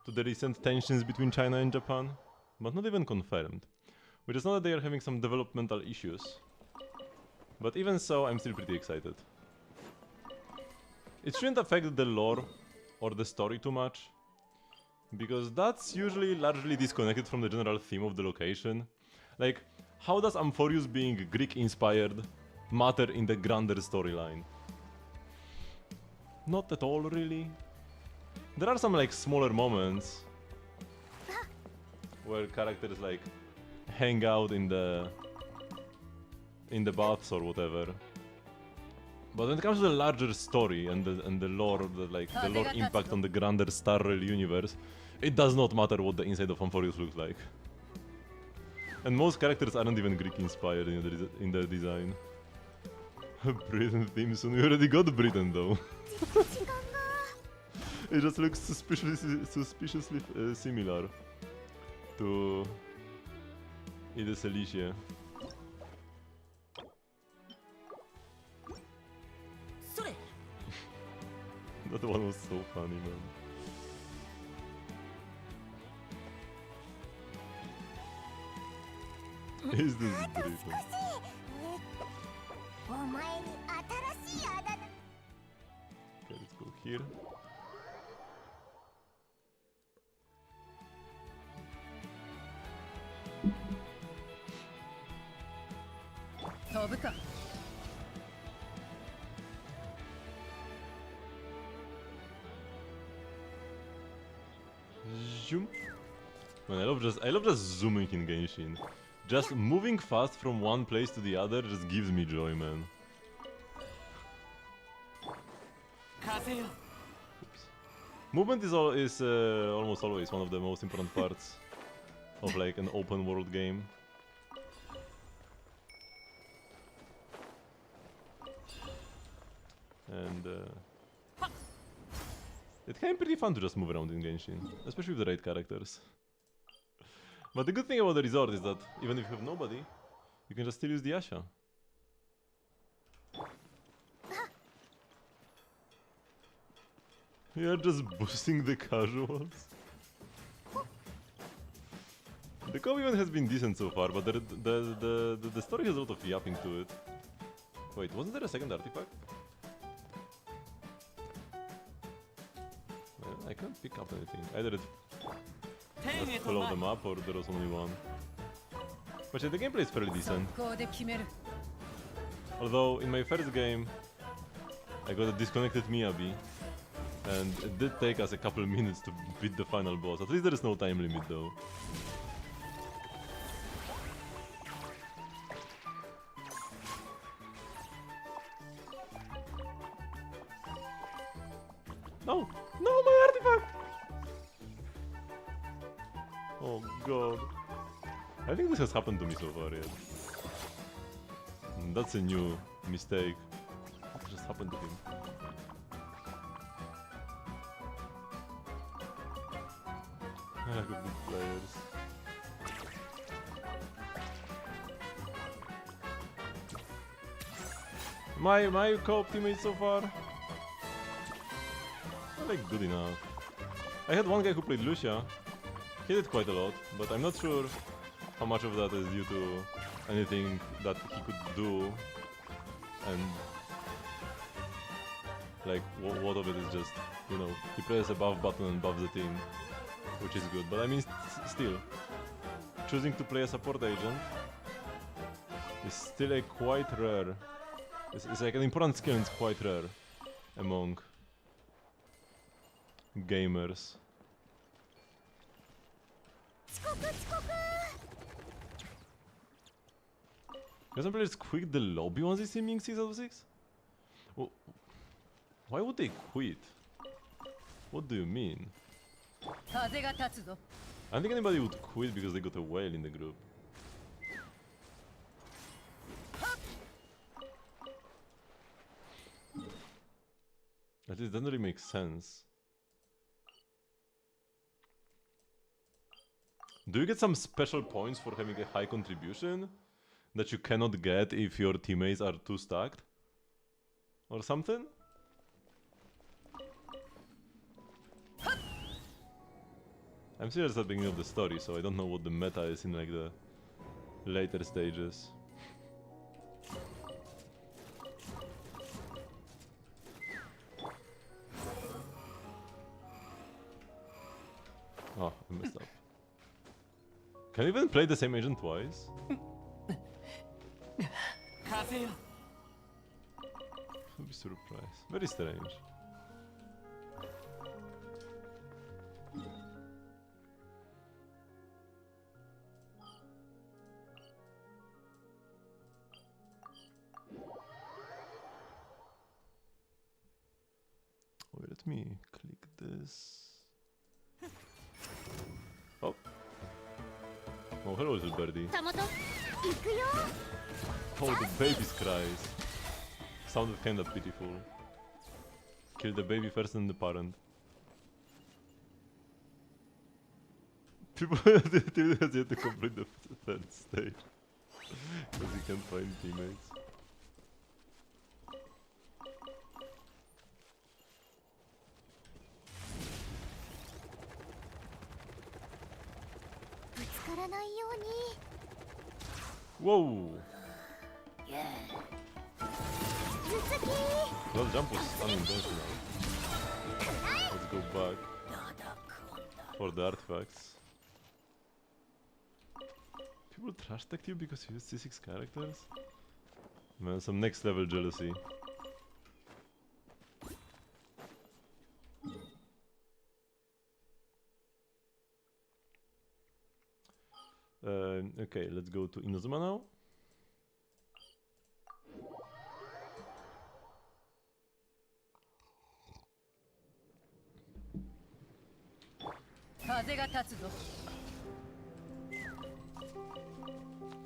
to the recent tensions between China and Japan, but not even confirmed. We just know that they are having some developmental issues. But even so, I'm still pretty excited. It shouldn't affect the lore or the story too much, because that's usually largely disconnected from the general theme of the location. Like, how does Amphorius being Greek-inspired matter in the grander storyline? Not at all, really. There are some like smaller moments where characters like hang out in the baths or whatever. But when it comes to the larger story and the lore, the lore impact on the grander Star Rail universe, it does not matter what the inside of Amphorius looks like. And most characters aren't even Greek inspired in their design. Britain theme soon. We already got Britain though. It just looks suspiciously similar to Ida Alicia. That one was so funny, man. Is this Britain? Okay, let's go here. Zoom. Man, I love just zooming in Genshin. Just moving fast from one place to the other just gives me joy, man. Oops. Movement is almost always one of the most important parts of like an open world game. And it can be pretty fun to just move around in Genshin, especially with the right characters. But the good thing about the resort is that even if you have nobody, you can just still use the Asha. We are just boosting the casuals. The co even has been decent so far, but the story has a lot of yapping to it. Wait, wasn't there a second artifact? Well, I can't pick up anything. Either it just follow the map or there was only one. But yeah, the gameplay is fairly decent. Although in my first game, I got a disconnected Miyabi. And it did take us a couple minutes to beat the final boss. At least there is no time limit though. No! No, my artifact! Oh god. I think this has happened to me so far yet. That's a new mistake. What just happened to him? Good players. My co-op teammates so far are like good enough. I had one guy who played Lucia. He did quite a lot, but I'm not sure how much of that is due to anything that he could do, and like what of it is just, you know, he presses a buff button and buffs the team, which is good. But I mean, still, choosing to play a support agent is still a quite rare. It's like an important skill, and it's quite rare among gamers. Can some players quit the lobby once they see Ming 6 out of 6? Well, why would they quit? What do you mean? I don't think anybody would quit because they got a whale in the group. At least it doesn't really make sense. Do you get some special points for having a high contribution that you cannot get if your teammates are too stacked? Or something? I'm serious at the beginning of the story, so I don't know what the meta is in like the later stages. Oh, I messed up. Can you even play the same agent twice? I'd be surprised. Very strange. Wait, let me click this. Oh. Oh, hello, little birdie. たもと行くよ Oh, the baby's cries. Sounded kinda pitiful. Kill the baby first and the parent. People has yet to complete the third stage. Because he can't find teammates. Whoa! Well, jump was unintentional. Let's go back for the artifacts. People trash talked you because you used C6 characters? Man, some next level jealousy. Okay, let's go to Inazuma now.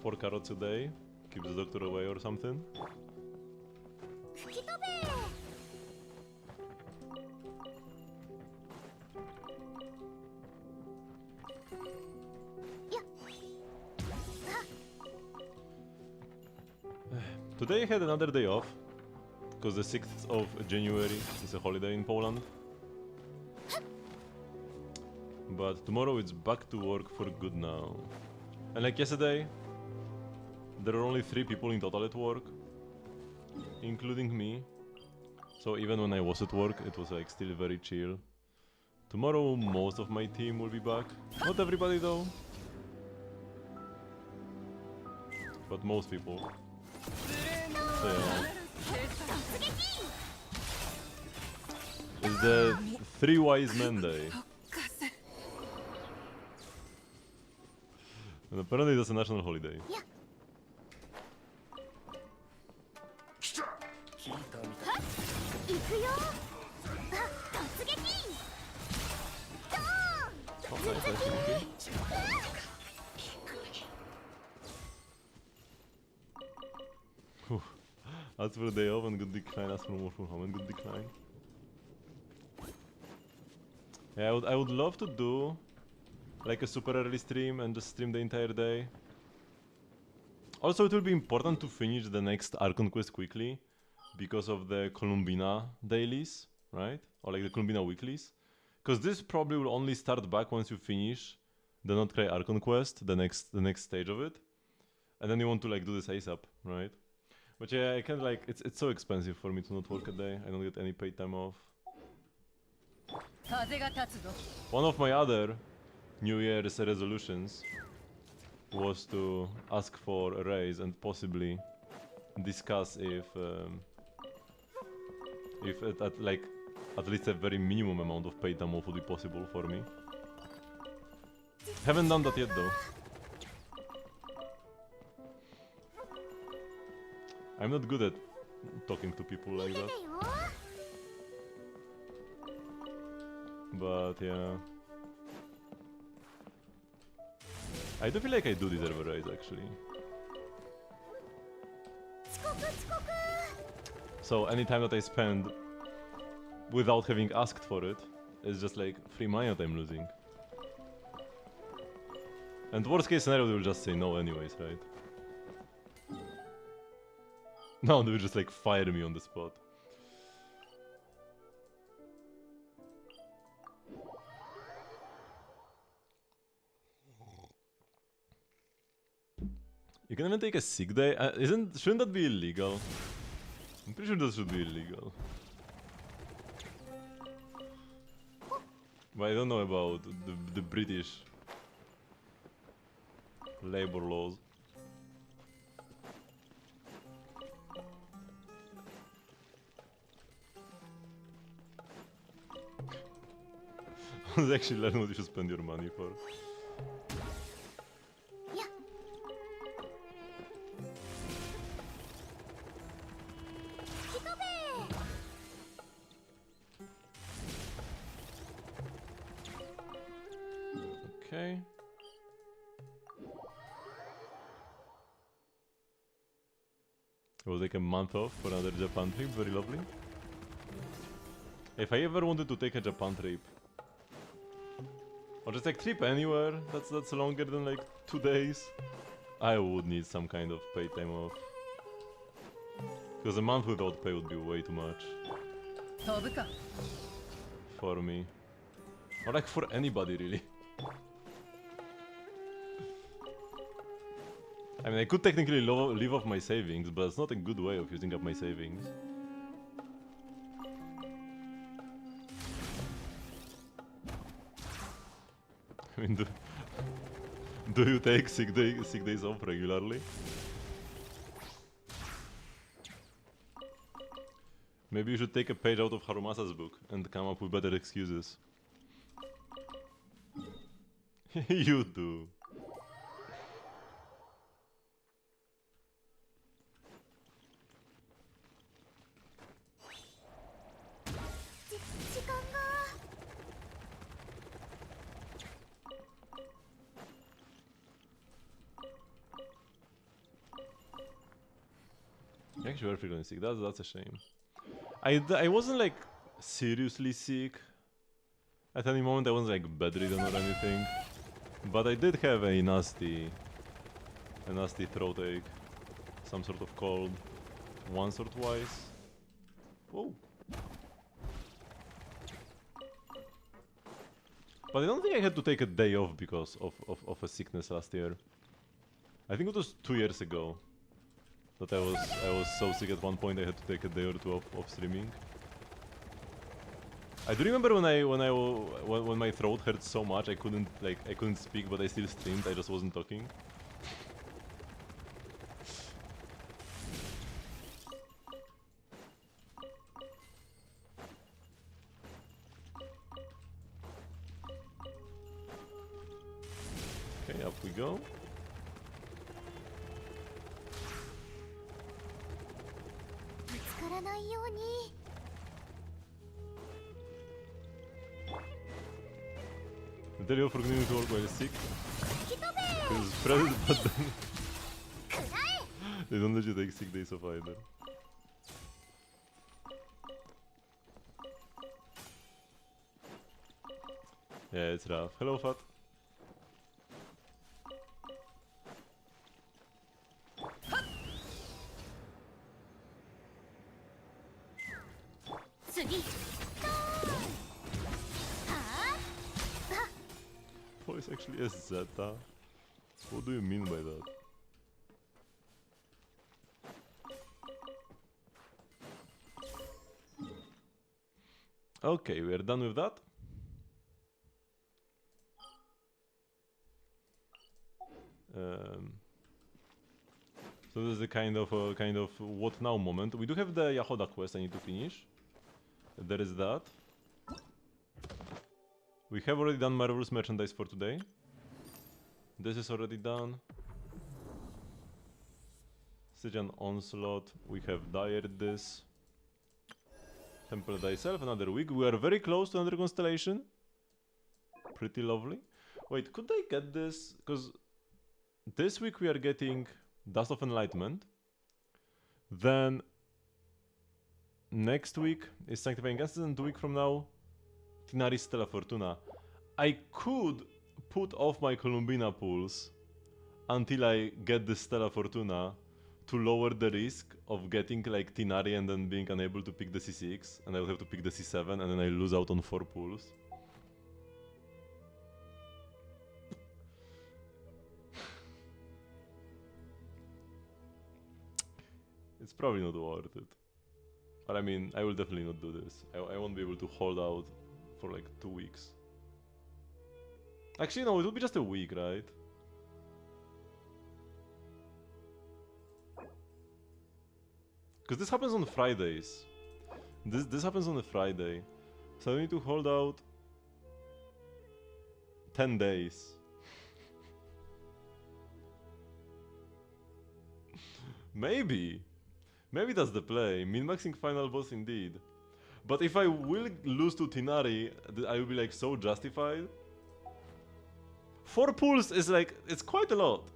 Four carrots a day, keep the doctor away or something. 吹き飛べ Today I had another day off, because the 6th of January is a holiday in Poland. But tomorrow it's back to work for good now. And like yesterday, there are only 3 people in total at work, including me. So even when I was at work, it was like still very chill. Tomorrow most of my team will be back. Not everybody though. But most people. So yeah. It's the 3 Wise Men Day. And apparently that's a national holiday. 行くよ突撃 Oh, nice, okay. Whew. Ask for a day off and good decline, ask for more from home and good decline. Yeah, I would love to do like a super early stream and just stream the entire day. Also, it will be important to finish the next Archon quest quickly because of the Columbina dailies, right? Or like the Columbina weeklies. Because this probably will only start back once you finish the Not Cry Archon quest, the next stage of it. And then you want to like do this ASAP, right? But yeah, I can't like, it's so expensive for me to not work a day. I don't get any paid time off. One of my other New Year's resolutions was to ask for a raise and possibly discuss if at least a very minimum amount of paid time off would be possible for me. Haven't done that yet though. I'm not good at talking to people like that. But yeah. I do feel like I do deserve a raise actually. So any time that I spend without having asked for it is just like free money that I'm losing. And worst case scenario, they will just say no anyways, right? No, they will just like fire me on the spot. You can even take a sick day. Shouldn't that be illegal? I'm pretty sure that should be illegal. But I don't know about the British labor laws. Let's actually learn what you should spend your money for. Okay. It will take a month off for another Japan trip, very lovely. If I ever wanted to take a Japan trip, or just like trip anywhere that's longer than like 2 days, I would need some kind of paid time off. Because a month without pay would be way too much. For me. Or like for anybody really. I mean, I could technically live off my savings, but it's not a good way of using up my savings. I mean, do you take sick days off regularly? Maybe you should take a page out of Harumasa's book and come up with better excuses. You do. Actually, we're feeling sick. That's a shame. I wasn't like seriously sick at any moment. I wasn't like bedridden or anything, but I did have a nasty throat ache, some sort of cold, once or twice. Whoa. But I don't think I had to take a day off because of a sickness last year. I think it was 2 years ago that I was so sick at one point I had to take a day or two off streaming. I do remember when my throat hurt so much I couldn't speak, but I still streamed. I just wasn't talking. Okay, up we go. Tell you for continuing to work while sick. Because press the button. They don't let you take sick days off either. Yeah, it's rough. Hello, Fat. Oh, it's actually a Zeta. What do you mean by that? Okay, we are done with that. So this is a kind of what now moment. We do have the Yahoda quest I need to finish. There is that. We have already done Marvelous merchandise for today. This is already done. Stygian Onslaught. We have diared this. Temple thyself, another week. We are very close to another constellation. Pretty lovely. Wait, could I get this? Because this week we are getting Dust of Enlightenment. Then next week is Sanctifying Gases, and 2 weeks from now Tinari Stella Fortuna. I could put off my Columbina pools until I get the Stella Fortuna to lower the risk of getting like Tinari and then being unable to pick the C6, and I will have to pick the C7 and then I lose out on 4 pools. It's probably not worth it. But I mean, I will definitely not do this. I won't be able to hold out for like 2 weeks. Actually, no, it will be just a week, right? Because this happens on Fridays. This happens on a Friday. So I need to hold out 10 days. Maybe. Maybe that's the play. Min-maxing final boss indeed. But if I will lose to Tinari, I will be like so justified. 4 pulls is like, it's quite a lot.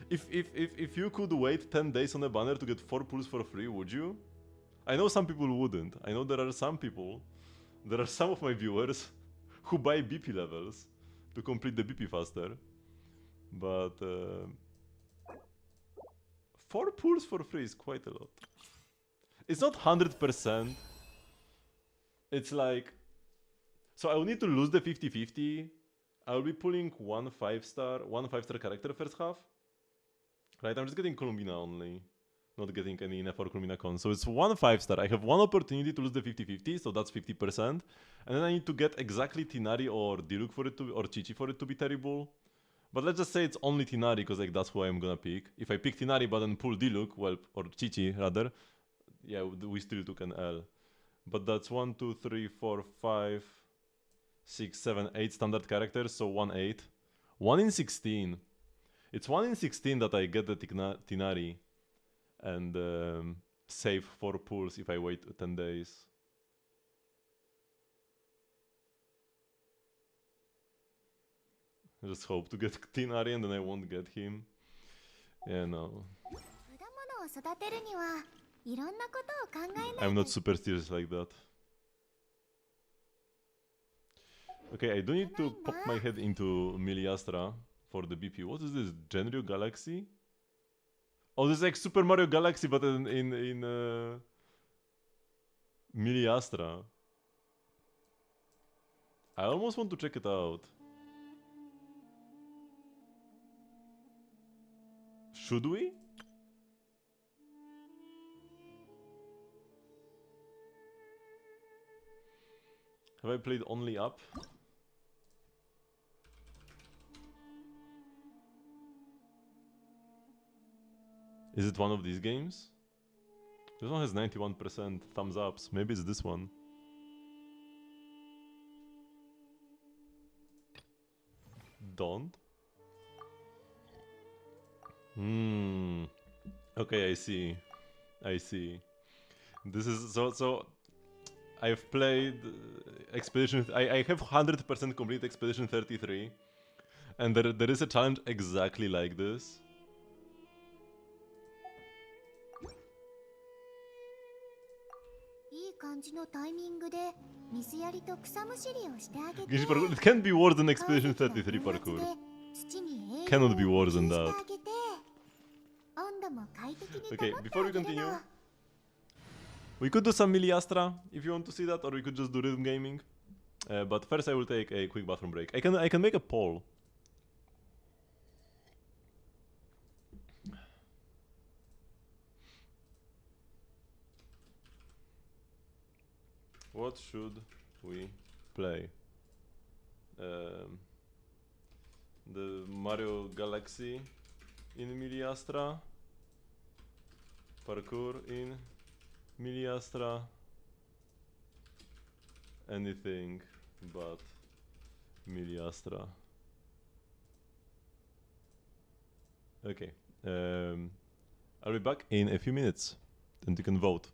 If you could wait 10 days on a banner to get 4 pulls for free, would you? I know some people wouldn't. I know there are some people, there are some of my viewers who buy BP levels to complete the BP faster. But 4 pulls for free is quite a lot. It's not 100%. It's like, so I will need to lose the 50-50. I will be pulling one 5-star character first half. Right, I'm just getting Columbina only. Not getting any Nefer Columbina con. So it's one 5-star. I have one opportunity to lose the 50-50, so that's 50%. And then I need to get exactly Tinari or Diluc for it to, or Chichi for it to be terrible. But let's just say it's only Tinari, because like that's who I'm gonna pick. If I pick Tinari but then pull Diluc, well, or Chichi rather, yeah, we still took an L. But that's 1, 2, 3, 4, 5, 6, 7, 8 standard characters, so 1, 8. 1 in 16. It's 1 in 16 that I get the Tinari and save 4 pulls if I wait 10 days. I just hope to get Tinari and then I won't get him. Yeah, no. I'm not superstitious like that. Okay, I do need to pop my head into Miliastra for the BP. What is this? Genryo Galaxy? Oh, this is like Super Mario Galaxy, but in Miliastra. I almost want to check it out. Should we? Have I played only up? Is it one of these games? This one has 91% thumbs ups. Maybe it's this one. Don't? Okay, I see. I see. This is so I've played Expedition. I have 100% complete Expedition 33, and there is a challenge exactly like this. Genshin parkour. It can't be worse than Expedition 33 parkour. Cannot be worse than that. Okay, before we continue, we could do some Miliastra if you want to see that, or we could just do rhythm gaming. But first, I will take a quick bathroom break. I can make a poll. What should we play? The Mario Galaxy in Miliastra, parkour in Miliastra, anything but Miliastra. Okay, I'll be back in a few minutes, and you can vote.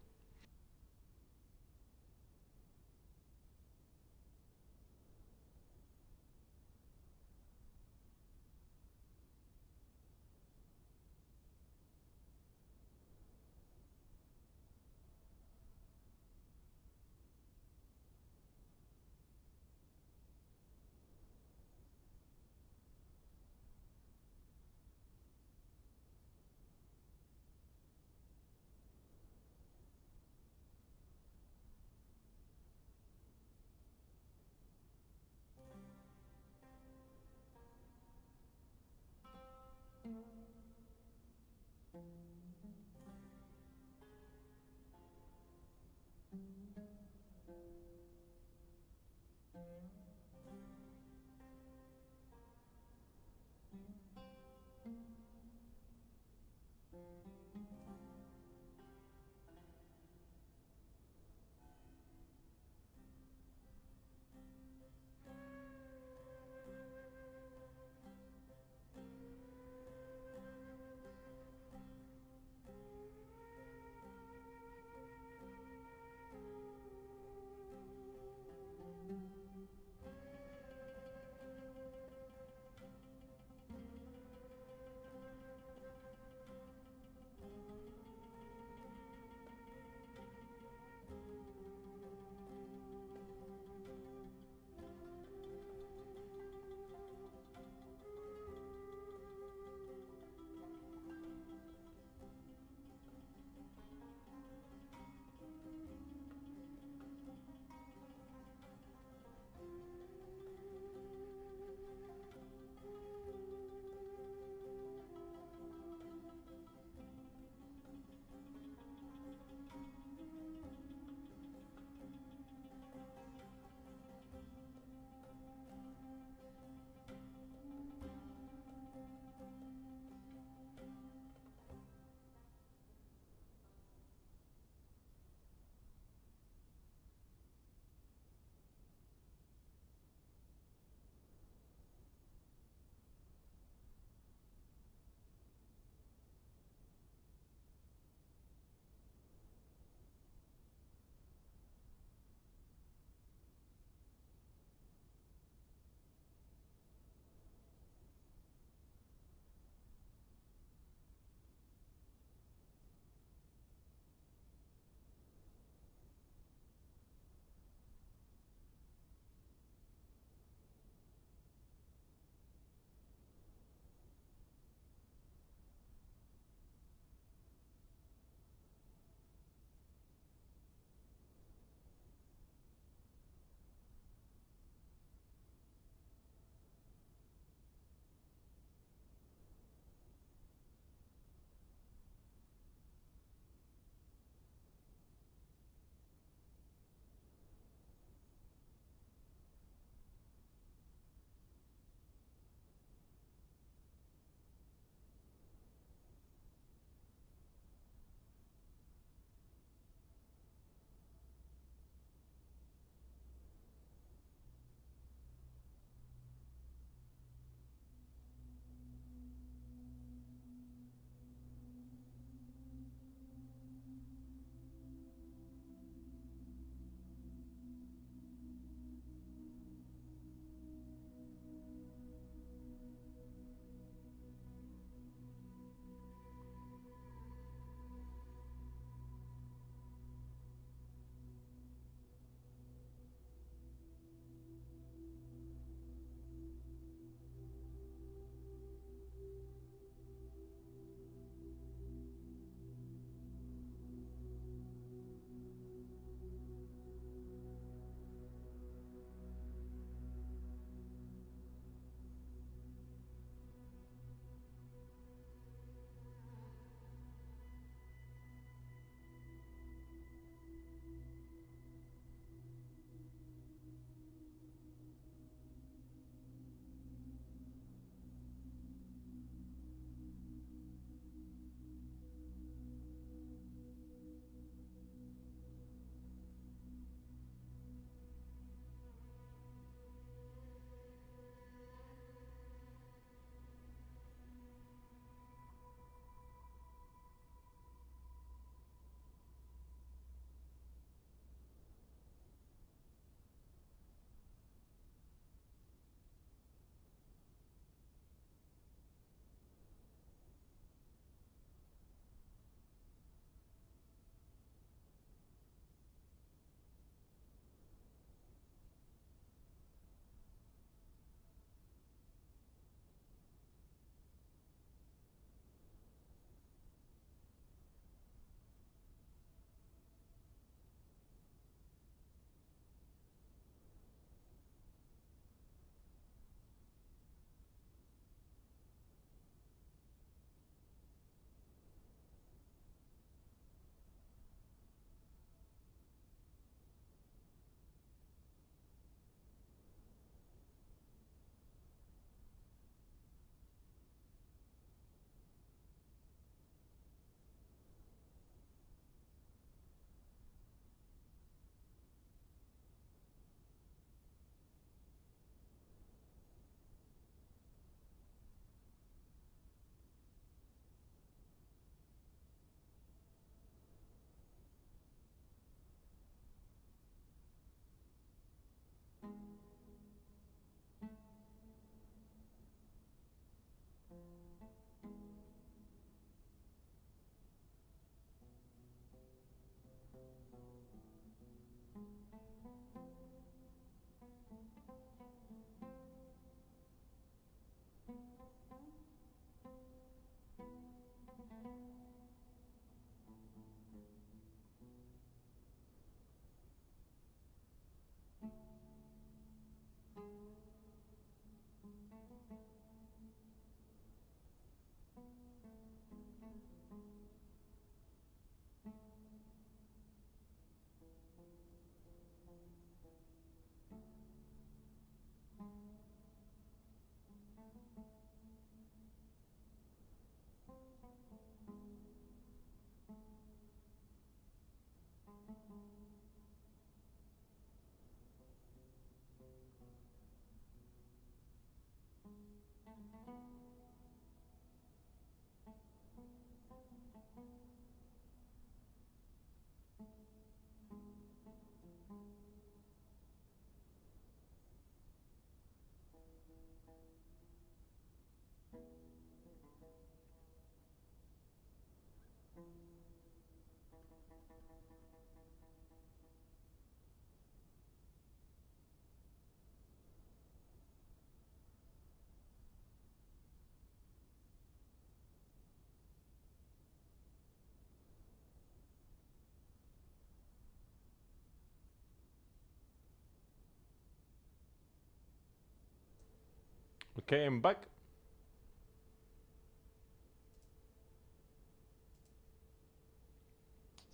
Okay, I'm back.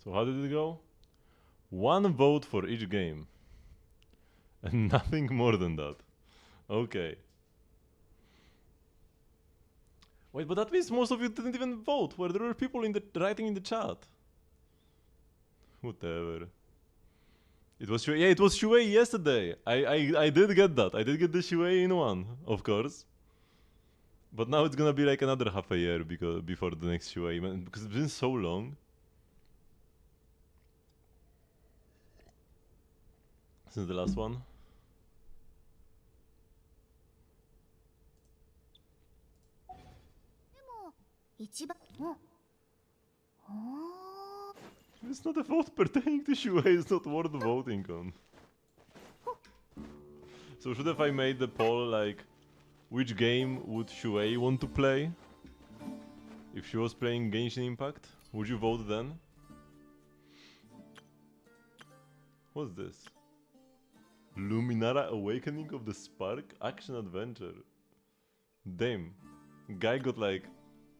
So how did it go? 1 vote for each game. And nothing more than that. Okay. Wait, but that means most of you didn't even vote, where there were people in the writing in the chat. Whatever. It was Shuei. Yeah, it was Shuei yesterday. I did get that. I did get the Shuei in one, of course. But now it's gonna be like another half a year because before the next Shuei, man, because it's been so long since the last one. 一番お It's not a vote pertaining to Shuei, it's not worth voting on. So should have I made the poll like, which game would Shuei want to play? If she was playing Genshin Impact, would you vote then? What's this? Luminara Awakening of the Spark Action Adventure. Damn, guy got like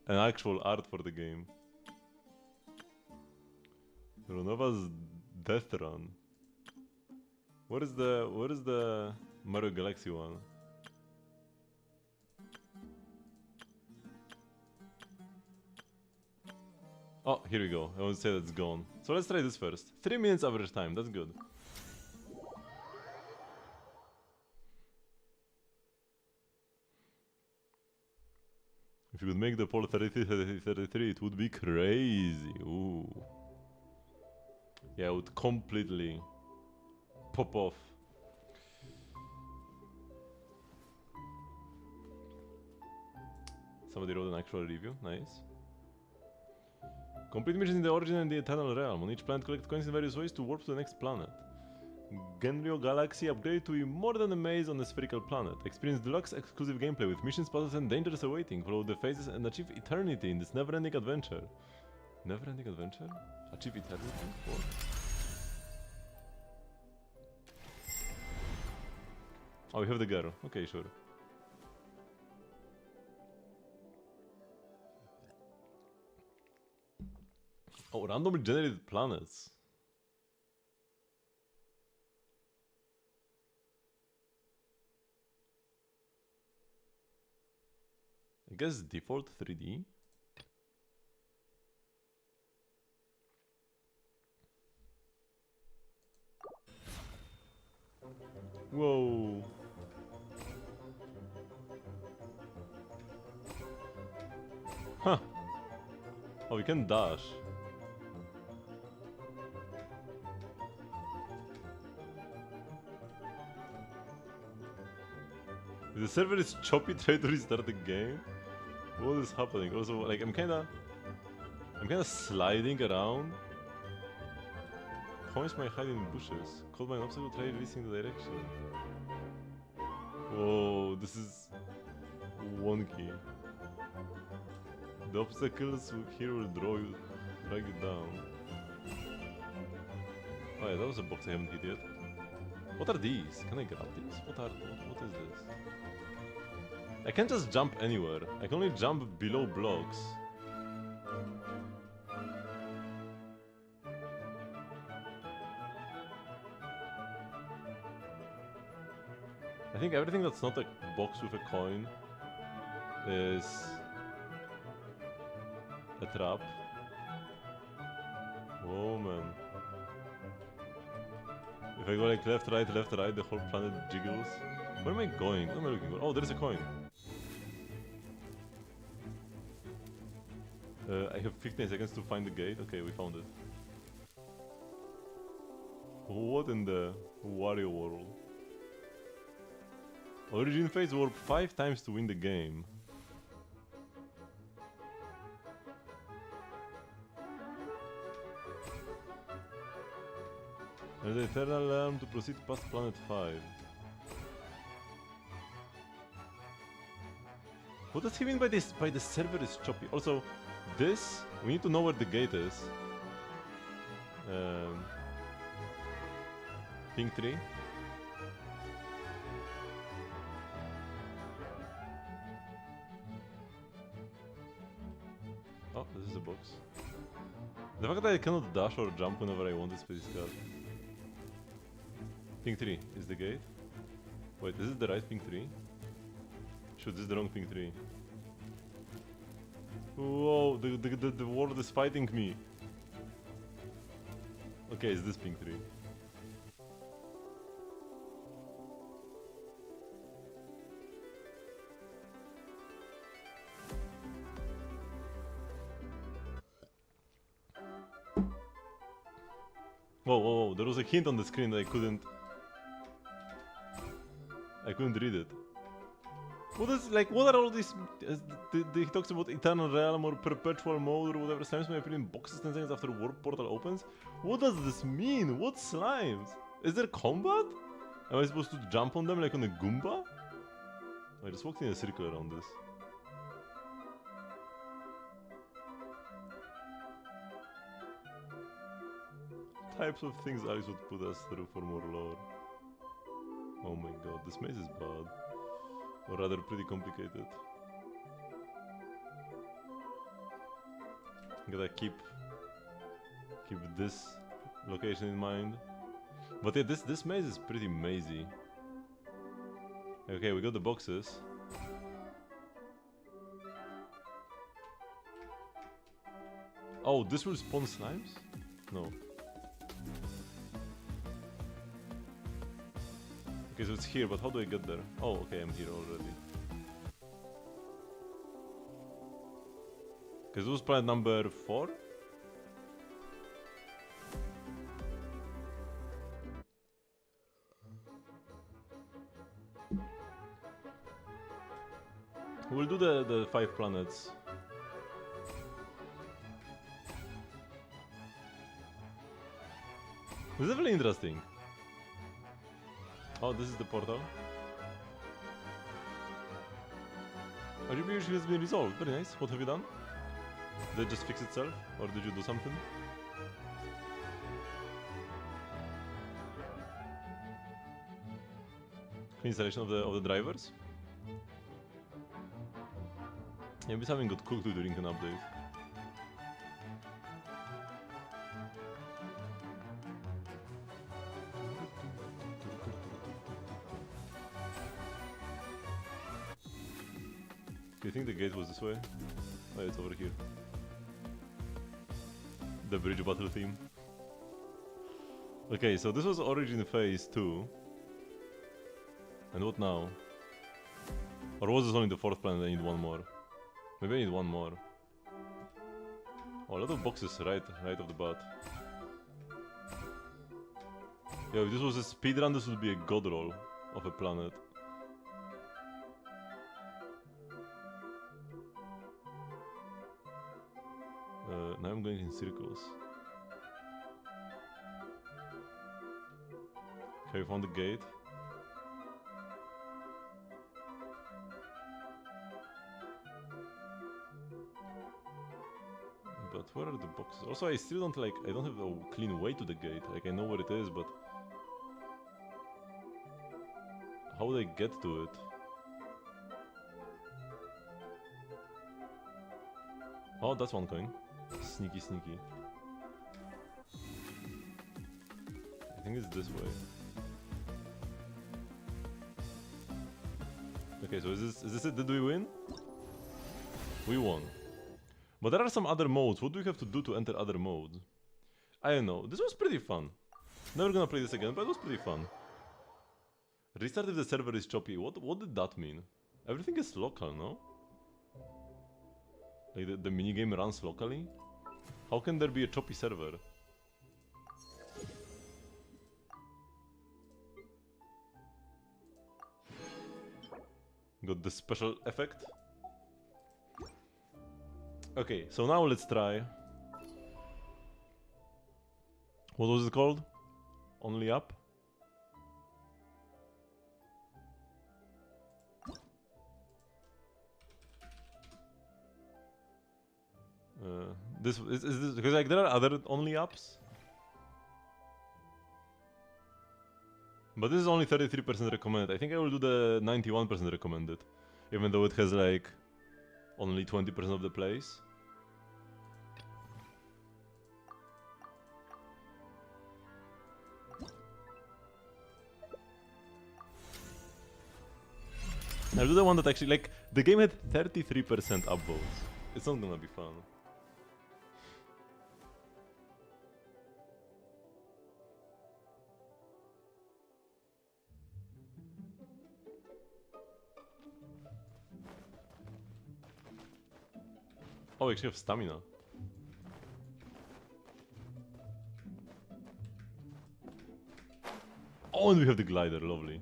an actual art for the game. Ronova's Death Run. What is the Mario Galaxy one? Oh, here we go. I want to say that's gone. So let's try this first. 3 minutes average time, that's good. If you could make the poll 33, it would be crazy. Ooh. Yeah, it would completely pop off. Somebody wrote an actual review, nice. Complete missions in the Origin and the Eternal Realm. On each planet collect coins in various ways to warp to the next planet. Genryo Galaxy upgraded to be more than a maze on a spherical planet. Experience deluxe exclusive gameplay with missions, puzzles and dangers awaiting. Follow the phases and achieve eternity in this never-ending adventure. Never-ending adventure? Achieve eternity? What? Oh, we have the girl. Okay, sure. Oh, randomly generated planets. I guess default 3D. Whoa. Huh. Oh, we can dash. If the server is choppy, try to restart the game. What is happening? Also, like I'm kinda sliding around. How is my hiding in bushes? Called by an obstacle, try releasing the direction. Whoa, this is wonky. The obstacles here will drag you down. Oh yeah, that was a box I haven't hit yet. What are these? Can I grab these? What is this? I can't just jump anywhere. I can only jump below blocks. I think everything that's not a box with a coin is a trap. Oh man. If I go like left, right, the whole planet jiggles. Where am I going? What am I looking for? Oh, there's a coin. I have 15 seconds to find the gate. Okay, we found it. What in the Wario world? Origin phase warp 5 times to win the game. There's an eternal alarm to proceed past planet 5. What does he mean by this? By the server is choppy. Also, this, we need to know where the gate is. Ping 3. Oh, this is a box. The fact that I cannot dash or jump whenever I want is pretty scary. Ping 3 is the gate. Wait, is it the right ping 3? Shoot, this is the wrong ping 3. Whoa, the world is fighting me. Okay, it's this ping 3. Whoa, there was a hint on the screen that I couldn't read it. What is, like, what are all these, he talks about eternal realm or perpetual mode or whatever, slimes may appear in boxes 10 seconds after warp portal opens? What does this mean? What slimes? Is there combat? Am I supposed to jump on them like on a Goomba? I just walked in a circle around this. Types of things Alice would put us through for more lore. Oh my god, this maze is bad. Or rather, pretty complicated. Gotta keep this location in mind. But yeah, this maze is pretty mazy. Okay, we got the boxes. Oh, this will spawn slimes? No. Okay, so it's here, but how do I get there? Oh, okay, I'm here already. Okay, this was planet number 4? We'll do the 5 planets. This is really interesting. Oh, this is the portal. RGB issue has been resolved. Very nice. What have you done? Did it just fix itself? Or did you do something? Installation of the drivers? Yeah, maybe something got cooked during an update. Do you think the gate was this way? Oh, it's over here. The bridge battle theme. Okay, so this was Origin Phase 2. And what now? Or was this only the 4th planet? I need one more. Maybe I need one more. Oh, a lot of boxes right off the bat. Yeah, if this was a speedrun, this would be a god roll of a planet. Now I'm going in circles. Okay, we found the gate. But where are the boxes? Also, I still don't I don't have a clean way to the gate. Like, I know where it is, but how would I get to it? Oh, that's one coin. Sneaky, sneaky. I think it's this way. Okay, so is this it? Did we win? We won. But there are some other modes. What do we have to do to enter other modes? I don't know. This was pretty fun. Never gonna play this again, but it was pretty fun. Restart if the server is choppy. What did that mean? Everything is local, no? Like the minigame runs locally? How can there be a choppy server? Got the special effect. Okay, so now let's try. What was it called? Only up? This is this because like there are other only ups, but this is only 33% recommended. I think I will do the 91% recommended, even though it has like only 20% of the plays. I'll do the one that actually, like, the game had 33% upvotes. It's not gonna be fun. Oh, I actually have stamina. Oh, and we have the glider, lovely.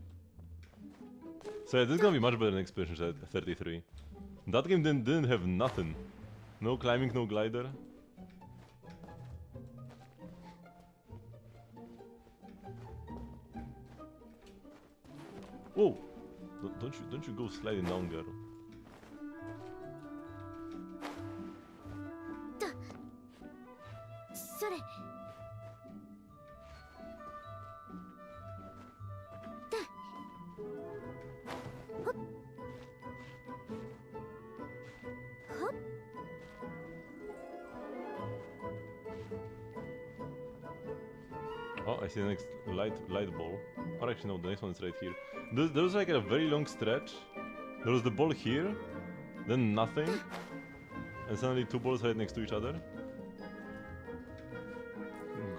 So yeah, this is gonna be much better than Expedition 33. That game didn't have nothing. No climbing, no glider. Whoa! Don't you go sliding down, girl. Oh, I see the next light ball. Or actually no, the next one is right here. There was like a very long stretch. There was the ball here, then nothing, and suddenly two balls right next to each other.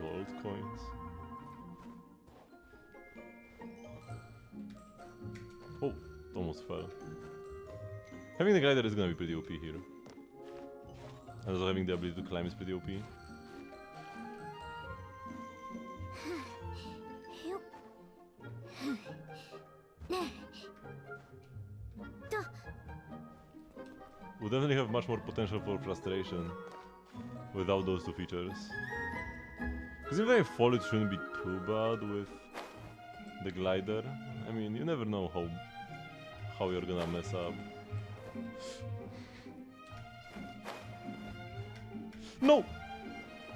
Gold coins. Oh, it almost fell. Having the glider is gonna be pretty OP here. And also having the ability to climb is pretty OP. We'll definitely have much more potential for frustration without those two features. Because if I fall, it shouldn't be too bad with the glider. I mean, you never know how you're gonna mess up. No!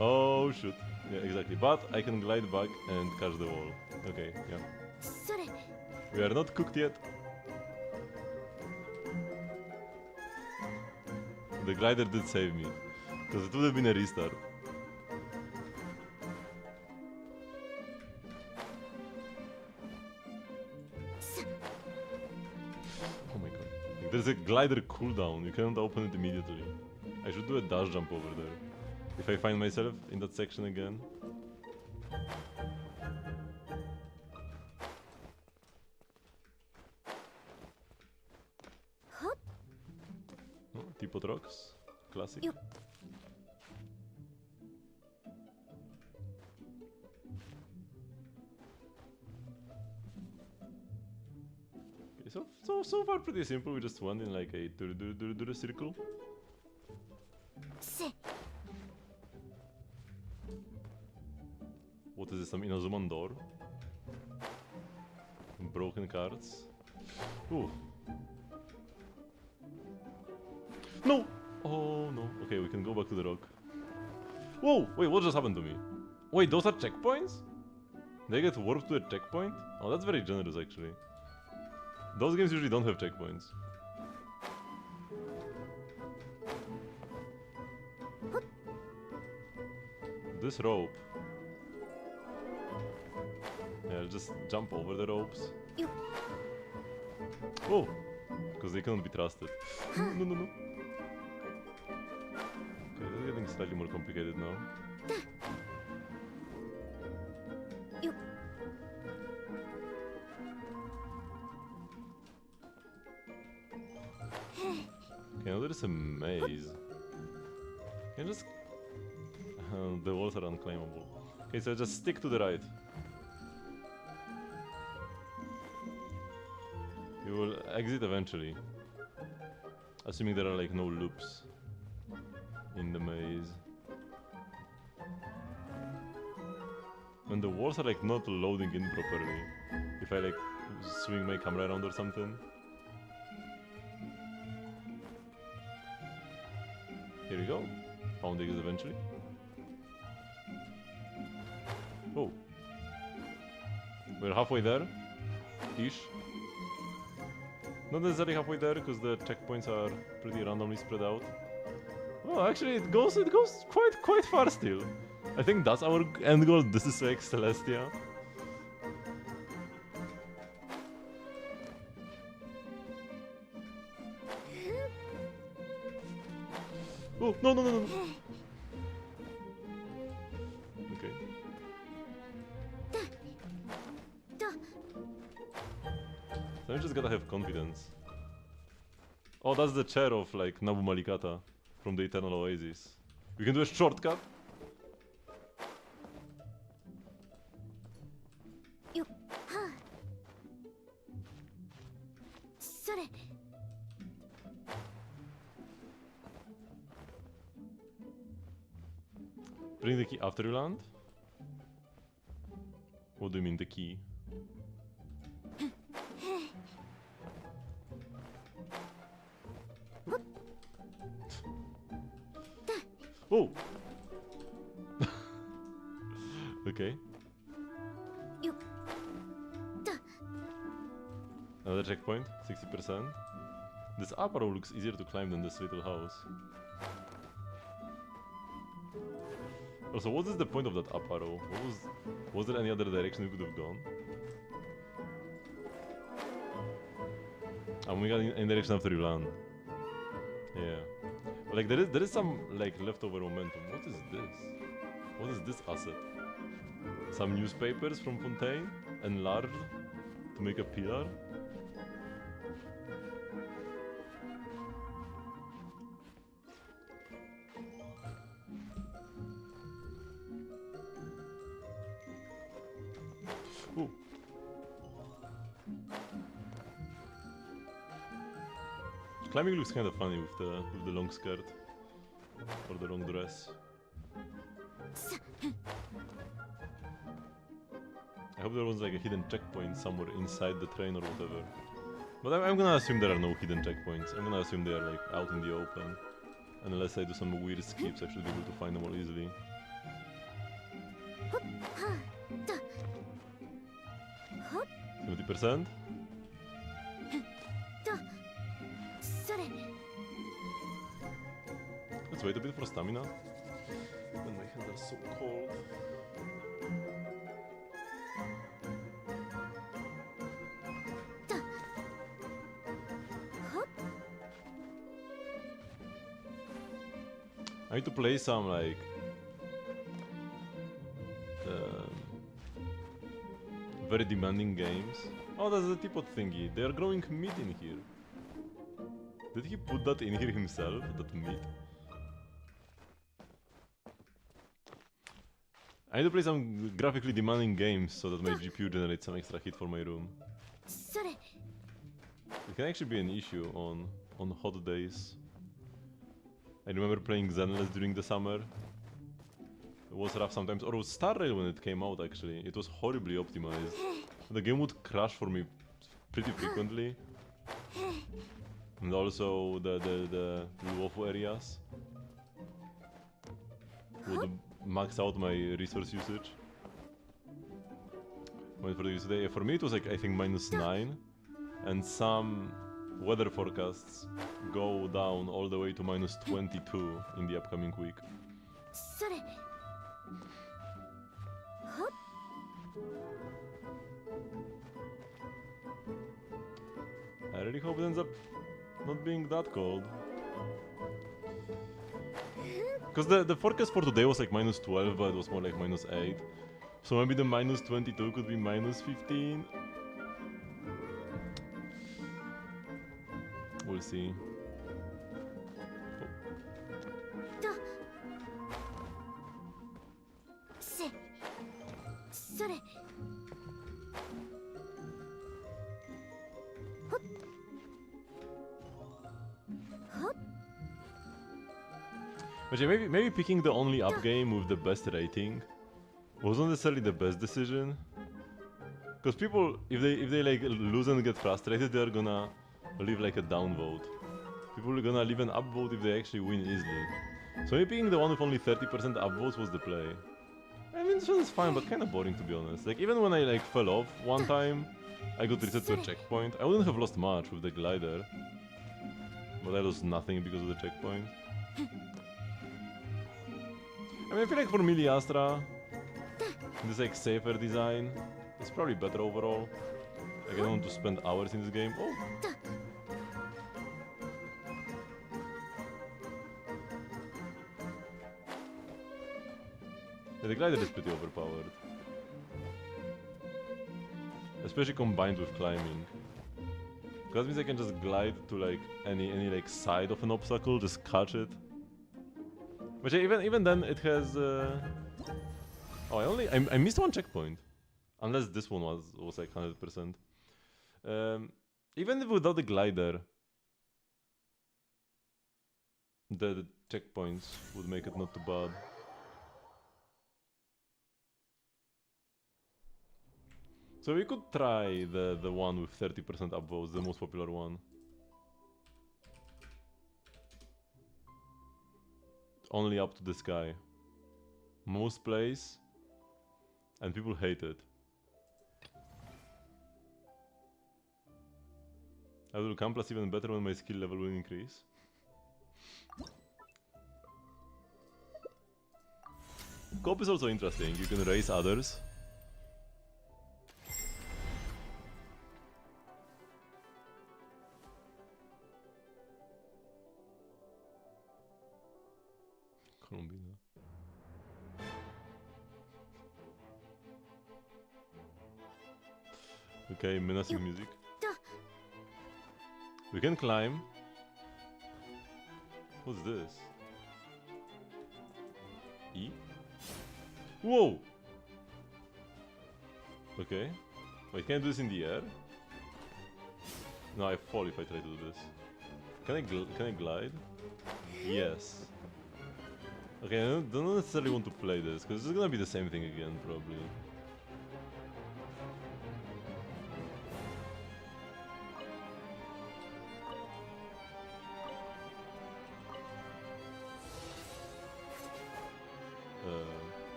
Oh shoot. Yeah, exactly. But I can glide back and catch the wall. Okay, yeah. We are not cooked yet. The glider did save me, because it would have been a restart. Oh my god. Like, there's a glider cooldown, you cannot open it immediately. I should do a dash jump over there. If I find myself in that section again. Oh, Teapot Rocks. Classic. Okay, so far pretty simple. We just went in like a do the circle. What is this? Some Inazuman door? Broken cards. Ooh. No! Oh no. Okay, we can go back to the rock. Whoa! Wait, what just happened to me? Wait, those are checkpoints? They get warped to a checkpoint? Oh, that's very generous actually. Those games usually don't have checkpoints. This rope. Yeah, I'll just jump over the ropes. Oh! Because they cannot be trusted. No, no, no. Okay, that's getting slightly more complicated now. Okay, now there is a maze. Can I just... the walls are unclimbable. Okay, so just stick to the right. You will exit eventually. Assuming there are like no loops in the maze. And the walls are like not loading in properly. If I like swing my camera around or something. Here we go. Found the exit eventually. Oh. We're halfway there. Ish. Not necessarily halfway there because the checkpoints are pretty randomly spread out. Oh, actually it goes quite far still. I think that's our end goal. This is like Celestia. Oh, no. Okay. So I just gotta have confidence. Oh, that's the chair of like Nabu Malikata from the Eternal Oasis. We can do a shortcut. Bring the key after you land? What do you mean the key? Oh! Okay. Another checkpoint, 60%. This up arrow looks easier to climb than this little house. Also, what is the point of that up arrow? Was there any other direction we could have gone? I'm going in any direction after you land. Yeah. But like there is some like leftover momentum. What is this? What is this asset? Some newspapers from Fontaine enlarged to make a pillar? Ooh. Climbing looks kind of funny with the long skirt or the long dress. I hope there was like a hidden checkpoint somewhere inside the train or whatever. But I'm gonna assume there are no hidden checkpoints. I'm gonna assume they are like out in the open. And unless I do some weird skips, I should be able to find them more easily. 70%? Let's wait a bit for stamina. When my hands are so cold. I need to play some like very demanding games. Oh, that's the teapot thingy. They are growing meat in here. Did he put that in here himself? That meat? I need to play some graphically demanding games so that my GPU generates some extra heat for my room. It can actually be an issue on hot days. I remember playing Zenless during the summer. It was rough sometimes, or it was Star Rail when it came out actually. It was horribly optimized. The game would crash for me pretty frequently. And also the Luofu areas would max out my resource usage. Wait for the use today. For me it was like I think -9, and some weather forecasts go down all the way to -22 in the upcoming week. I really hope it ends up not being that cold. Because the forecast for today was like -12, but it was more like -8. So maybe the -22 could be -15. We'll see. But yeah, maybe picking the only up game with the best rating wasn't necessarily the best decision. Because people, if they like lose and get frustrated, they're gonna leave like a downvote. People are gonna leave an upvote if they actually win easily. So maybe picking the one with only 30% upvotes was the play. I mean, this one is fine, but kind of boring to be honest. Like even when I like fell off one time, I got reset to a checkpoint. I wouldn't have lost much with the glider, but I lost nothing because of the checkpoint. I mean, I feel like for Mili Astra, this like safer design is probably better overall. Like I don't want to spend hours in this game. Oh. Yeah, the glider is pretty overpowered. Especially combined with climbing. That means I can just glide to like any like side of an obstacle, just catch it. But yeah, even then it has oh, I missed one checkpoint. Unless this one was like 100%. Even if without the glider, the checkpoints would make it not too bad. So we could try the one with 30% upvotes, the most popular one. Only up to the sky. Most plays, and people hate it. I will come plus even better when my skill level will increase. Co-op is also interesting, you can race others. Colombina. Okay, menacing music. We can climb. What's this? E? Whoa! Okay. Wait, can I do this in the air? No, I fall if I try to do this. Can I glide? Yes. Okay, I don't necessarily want to play this, because it's gonna be the same thing again, probably.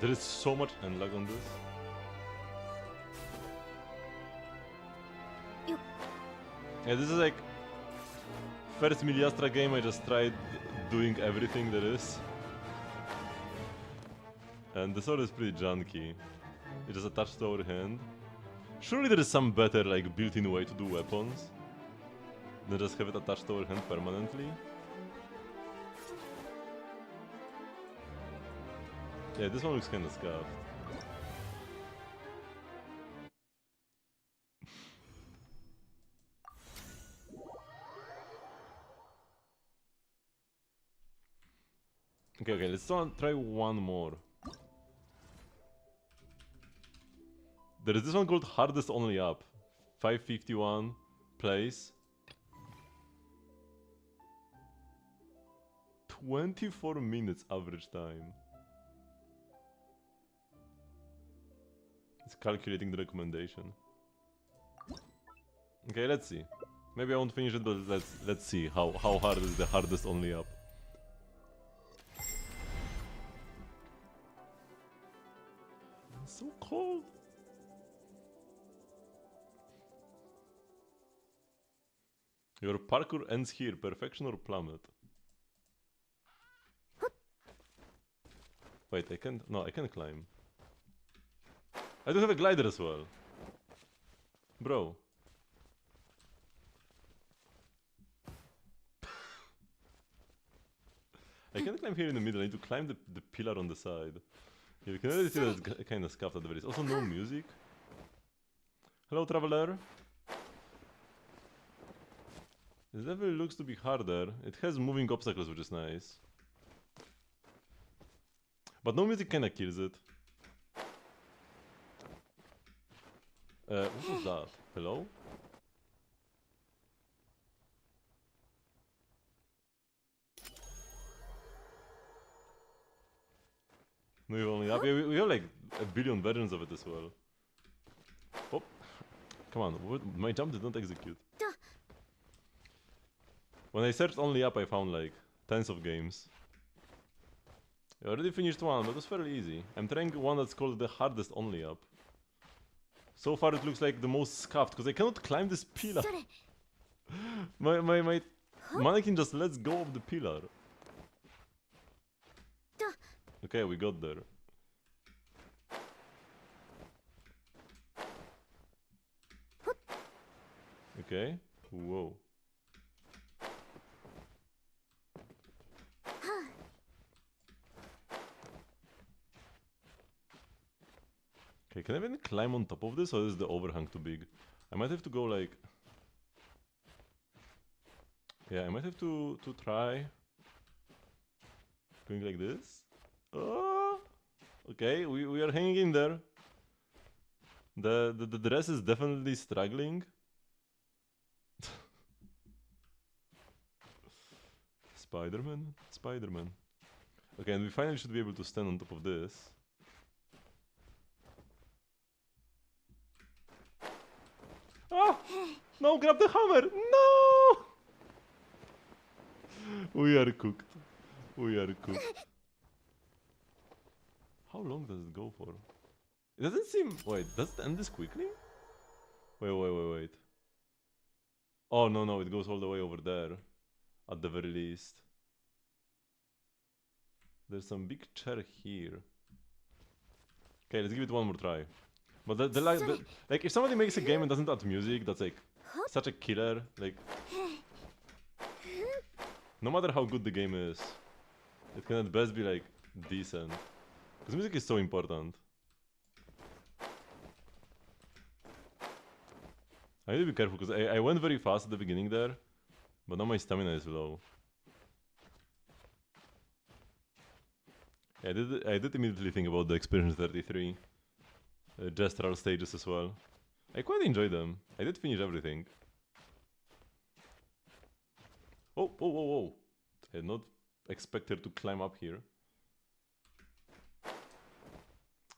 There is so much end lag on this. Yeah, this is like first Miliastra game. I just tried doing everything there is, and the sword is pretty junky. It is attached to our hand. Surely there is some better like built-in way to do weapons than just have it attached to our hand permanently. Yeah, this one looks kinda scuffed. Okay, let's try one more. There is this one called Hardest Only Up. 551 plays. 24 minutes average time. It's calculating the recommendation. Okay, let's see. Maybe I won't finish it, but let's see how hard is the hardest only up. It's so cold. Your parkour ends here. Perfection or plummet? Wait, I can't. No, I can climb. I do have a glider as well. Bro. I can't climb here in the middle. I need to climb the pillar on the side. Yeah, you can already see that it's kind of scuffed at the very least. Also, no music. Hello, traveler. This level looks to be harder. It has moving obstacles, which is nice. But no music kinda kills it. What was that? Hello? We've only up. Yeah, we have like a billion versions of it as well. Oh, come on! My jump did not execute. When I searched only up, I found like tens of games. I already finished one, but it was fairly easy. I'm trying one that's called the hardest only up. So far, it looks like the most scuffed because I cannot climb this pillar. my mannequin just lets go of the pillar. Okay, we got there. Okay. Whoa. Okay, can I even climb on top of this, or is the overhang too big? I might have to go like... Yeah, I might have to try going like this. Oh! Okay, we are hanging in there. The dress is definitely struggling. Spider-Man? Spider-Man. Okay, and we finally should be able to stand on top of this. Ah! No, grab the hammer! No! We are cooked. We are cooked. How long does it go for? It doesn't seem... Wait, does it end this quickly? Wait. Oh, no, it goes all the way over there. At the very least. There's some big chair here. Okay, let's give it one more try. But like, if somebody makes a game and doesn't add music, that's like such a killer. Like, no matter how good the game is, it can at best be like decent. Because music is so important. I need to be careful because I went very fast at the beginning there, but now my stamina is low. I did immediately think about the Experience 33 gestural stages as well. I quite enjoyed them. I did finish everything. Oh. I had not expected to climb up here.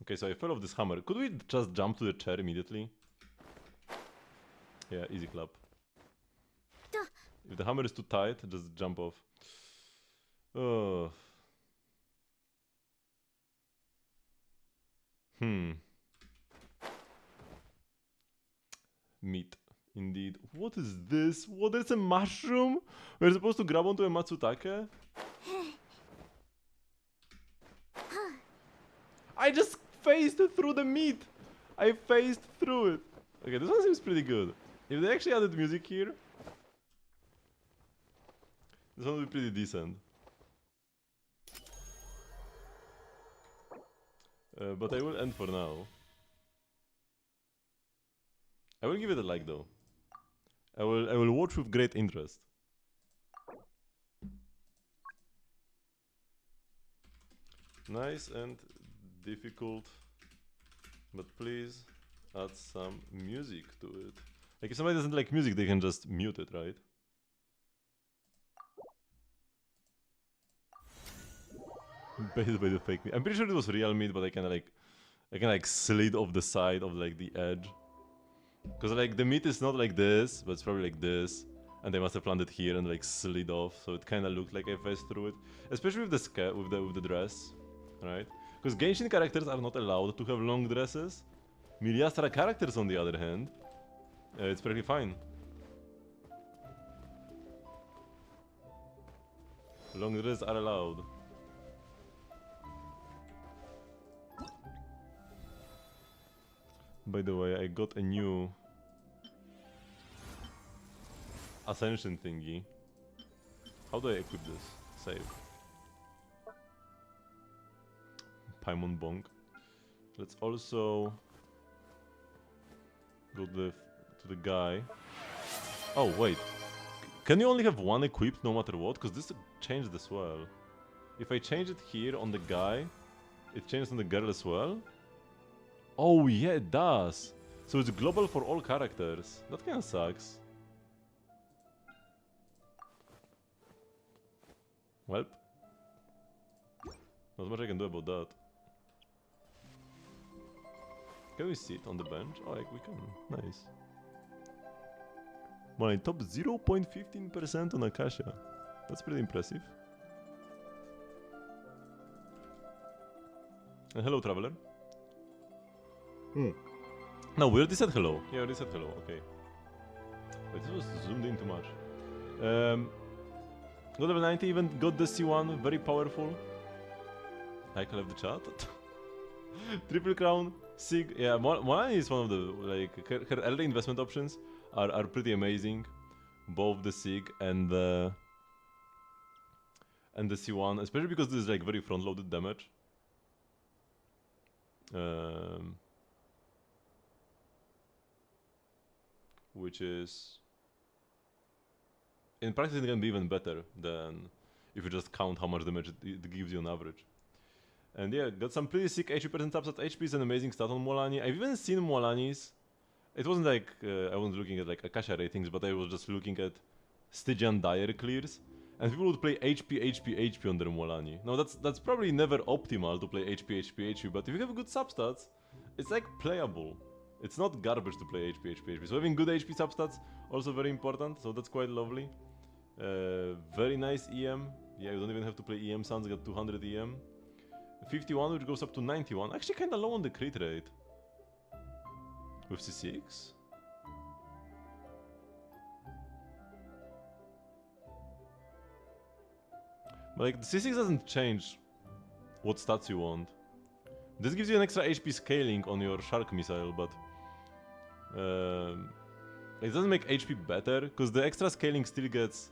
Okay, so I fell off this hammer. Could we just jump to the chair immediately? Yeah, easy clap. If the hammer is too tight, just jump off. Oh. Meat. Indeed. What is this? What is a mushroom? We're supposed to grab onto a Matsutake? I just phased through the meat! I phased through it! Okay, this one seems pretty good. If they actually added music here, this one would be pretty decent. But I will end for now. I will give it a like though. I will watch with great interest. Nice and difficult, but please add some music to it. Like if somebody doesn't like music, they can just mute it, right? Baited by the fake meat. I'm pretty sure it was real meat, but I kind of slid off the side of like the edge. Because like the meat is not like this, but it's probably like this. And they must have landed here and like slid off, so it kind of looked like I phased through it. Especially with the dress, right? Because Genshin characters are not allowed to have long dresses. Miriastra characters, on the other hand, it's pretty fine. Long dresses are allowed. By the way, I got a new ascension thingy. How do I equip this? Save. Paimon Bonk. Let's also go to the guy. Oh wait, can you only have one equipped no matter what? Because this changed as well. If I change it here on the guy, it changes on the girl as well. Oh yeah, it does. So it's global for all characters. That kinda sucks. Well, not much I can do about that. Can we sit on the bench? Oh, like we can. Nice. My top 0.15% on Akasha. That's pretty impressive. And hello, traveler. No, we already said hello. Yeah, we already said hello. Okay. Wait, this was zoomed in too much. Got level 90, even got the C1, very powerful. I can have the chat. Triple Crown, Sig. Yeah, Molani is one of the, like, her early investment options are pretty amazing. Both the Sig and the C1, especially because this is like very front-loaded damage. Which is in practice it can be even better than if you just count how much damage it gives you on average. And yeah, got some pretty sick 80% substat. HP is an amazing stat on Molani. I've even seen Molani's. It wasn't like I wasn't looking at like Akasha ratings, but I was just looking at Stygian Dire clears. And people would play HP on their Molani. Now that's probably never optimal to play HP, but if you have good substats, it's like playable. It's not garbage to play HP. So having good HP substats also very important, so that's quite lovely. Very nice EM. Yeah, you don't even have to play EM sounds, got 200 EM. 51, which goes up to 91. Actually kinda low on the crit rate. With C6? But like, the C6 doesn't change what stats you want. This gives you an extra HP scaling on your Shark Missile, but it doesn't make HP better, because the extra scaling still gets...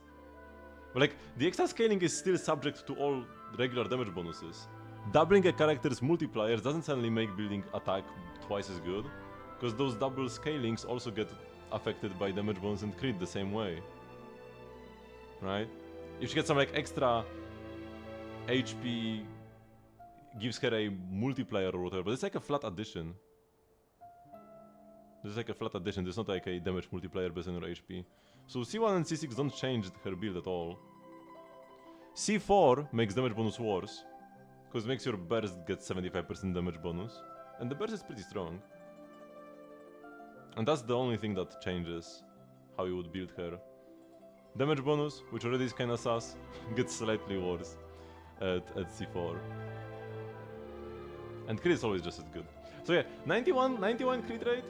But like, the extra scaling is still subject to all regular damage bonuses. Doubling a character's multipliers doesn't suddenly make building attack twice as good, because those double scalings also get affected by damage bonus and crit the same way. Right? If she gets some like extra HP, gives her a multiplier or whatever, but it's like a flat addition. There's like a flat addition, there's not like a damage multiplier based on your HP. So C1 and C6 don't change her build at all. C4 makes damage bonus worse, because it makes your burst get 75% damage bonus, and the burst is pretty strong. And that's the only thing that changes how you would build her. Damage bonus, which already is kinda sus, gets slightly worse at C4. And crit is always just as good. So yeah, 91 crit rate,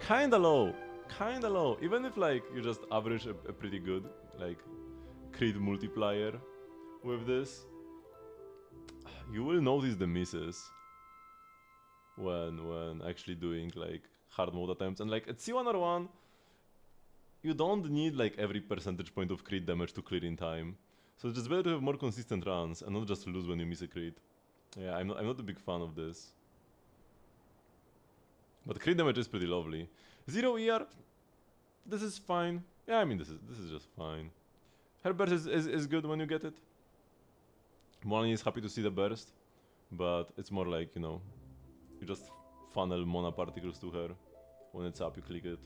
kinda low. Even if like you just average a pretty good like crit multiplier with this, you will notice the misses when actually doing like hard mode attempts. And like at C1R1, you don't need like every percentage point of crit damage to clear in time. So it's just better to have more consistent runs and not just lose when you miss a crit. Yeah, I'm not a big fan of this. But crit damage is pretty lovely. 0 ER, this is fine. Yeah, I mean this is just fine. Her burst is good when you get it. Molani is happy to see the burst, but it's more like, you know, you just funnel mana particles to her. When it's up, you click it.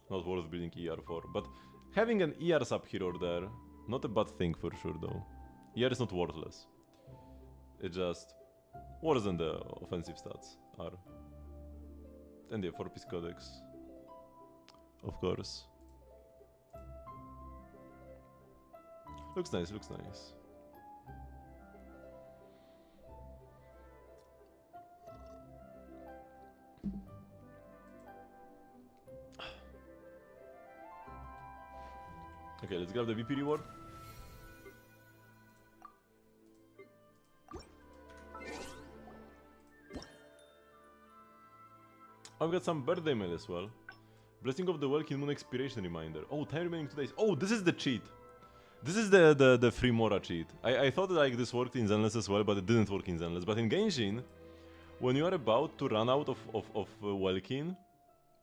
Not worth building ER for, but having an ER sub-hero there, not a bad thing for sure though. ER is not worthless. It just worse than the offensive stats are. And the 4-piece codex, of course. Looks nice. Okay, let's grab the VP reward. I've got some birthday mail as well. Blessing of the Welkin Moon expiration reminder. Oh, time remaining 2 days. Oh, this is the cheat. This is the free Mora cheat. I thought like this worked in Zenless as well, but it didn't work in Zenless. But in Genshin, when you are about to run out of Welkin,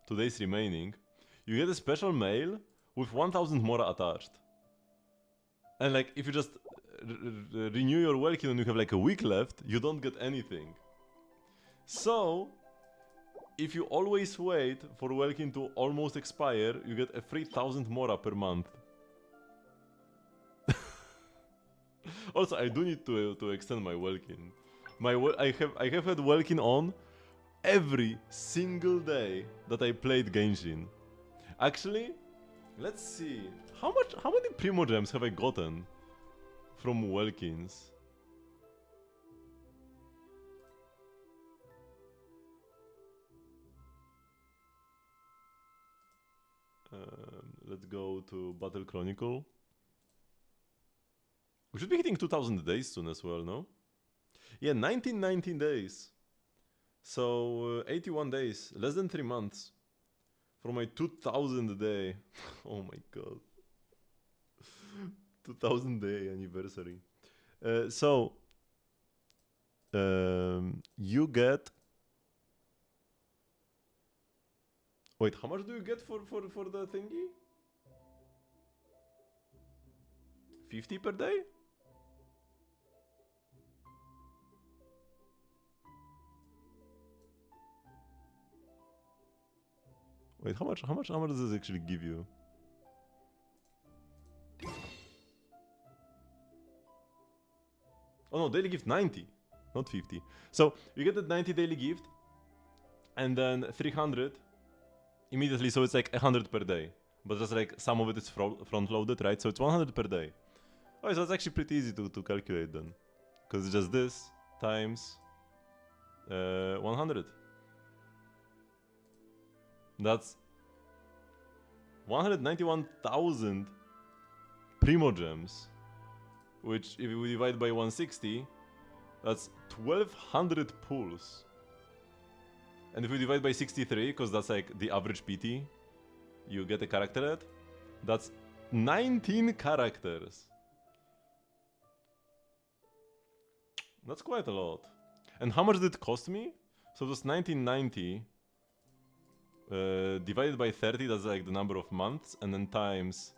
2 days remaining, you get a special mail with 1000 Mora attached. And like, if you just renew your Welkin and you have like a week left, you don't get anything. So, if you always wait for Welkin to almost expire, you get a 3000 Mora per month. Also, I do need to extend my Welkin. I have had Welkin on every single day that I played Genshin. Actually, let's see. How many Primo Gems have I gotten from Welkins? Let's go to Battle Chronicle. We should be hitting 2000 days soon as well, no? Yeah, 19 days. So 81 days, less than 3 months for my 2000 day. Oh my god. 2000 day anniversary. You get. Wait, how much do you get for the thingy? 50 per day? Wait, how much does this actually give you? Oh no, daily gift 90, not 50. So you get the 90 daily gift, and then 300 immediately. So it's like 100 per day, but just like some of it is front loaded, right? So it's 100 per day. Oh, so it's actually pretty easy to calculate then, because it's just this times 100. That's 191,000 Primo Gems, which if we divide by 160, that's 1200 pulls. And if we divide by 63, because that's like the average PT you get a character at, that's 19 characters. That's quite a lot. And how much did it cost me? So it was 1990 divided by 30, that's like the number of months, and then times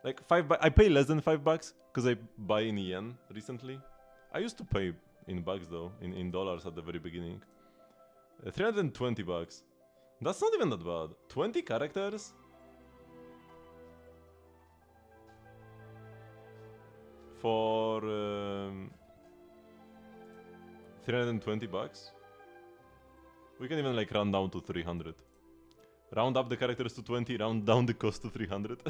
like I pay less than $5 because I buy in yen recently. I used to pay in bucks though, in dollars at the very beginning. 320 bucks. That's not even that bad. 20 characters? For 320 bucks? We can even like round down to 300. Round up the characters to 20, round down the cost to 300.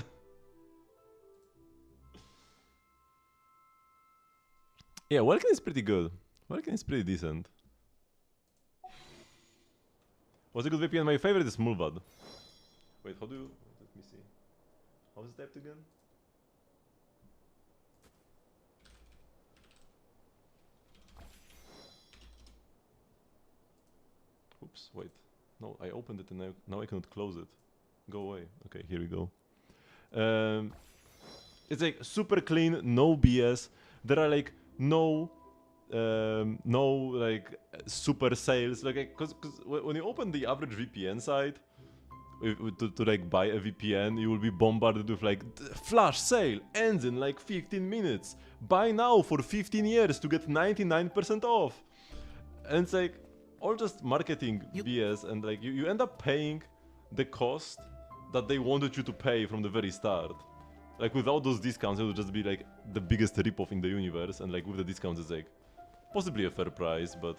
Yeah, Welkin is pretty good. Welkin is pretty decent. What's a good VPN? My favorite is Mulvad. Wait, how do you... Let me see. How is it typed again? Oops, wait. No, I opened it and now I cannot close it. Go away. Okay, here we go. It's like super clean, no BS. There are like no like super sales. Like, cause when you open the average VPN site to like buy a VPN, you will be bombarded with like flash sale ends in like 15 minutes. Buy now for 15 years to get 99% off. And it's like all just marketing BS, and like you end up paying the cost that they wanted you to pay from the very start. Like without those discounts, it would just be like the biggest ripoff in the universe, and like with the discounts, it's like possibly a fair price, but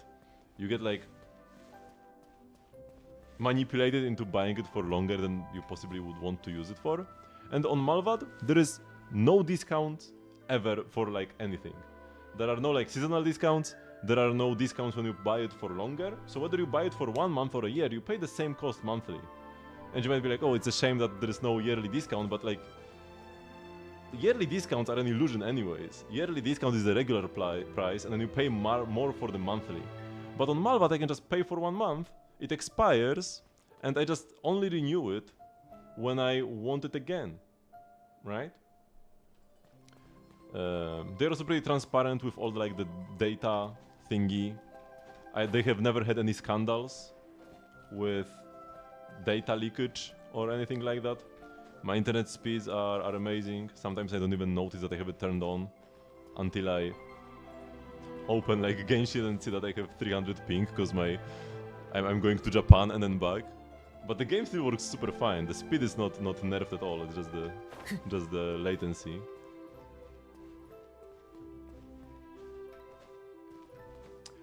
you get like manipulated into buying it for longer than you possibly would want to use it for. And on Malvad, there is no discount ever for like anything. There are no like seasonal discounts. There are no discounts when you buy it for longer. So whether you buy it for 1 month or a year, you pay the same cost monthly. And you might be like, oh, it's a shame that there is no yearly discount, but like yearly discounts are an illusion anyways. Yearly discount is the regular price, and then you pay more for the monthly. But on Malvat, I can just pay for 1 month, it expires, and I just only renew it when I want it again, right? They're also pretty transparent with all like the data thingy. They have never had any scandals with data leakage or anything like that. My internet speeds are amazing. Sometimes I don't even notice that I have it turned on until I open like Genshin and see that I have 300 ping because I'm going to Japan and then back. But the game still works super fine. The speed is not nerfed at all. It's just the latency.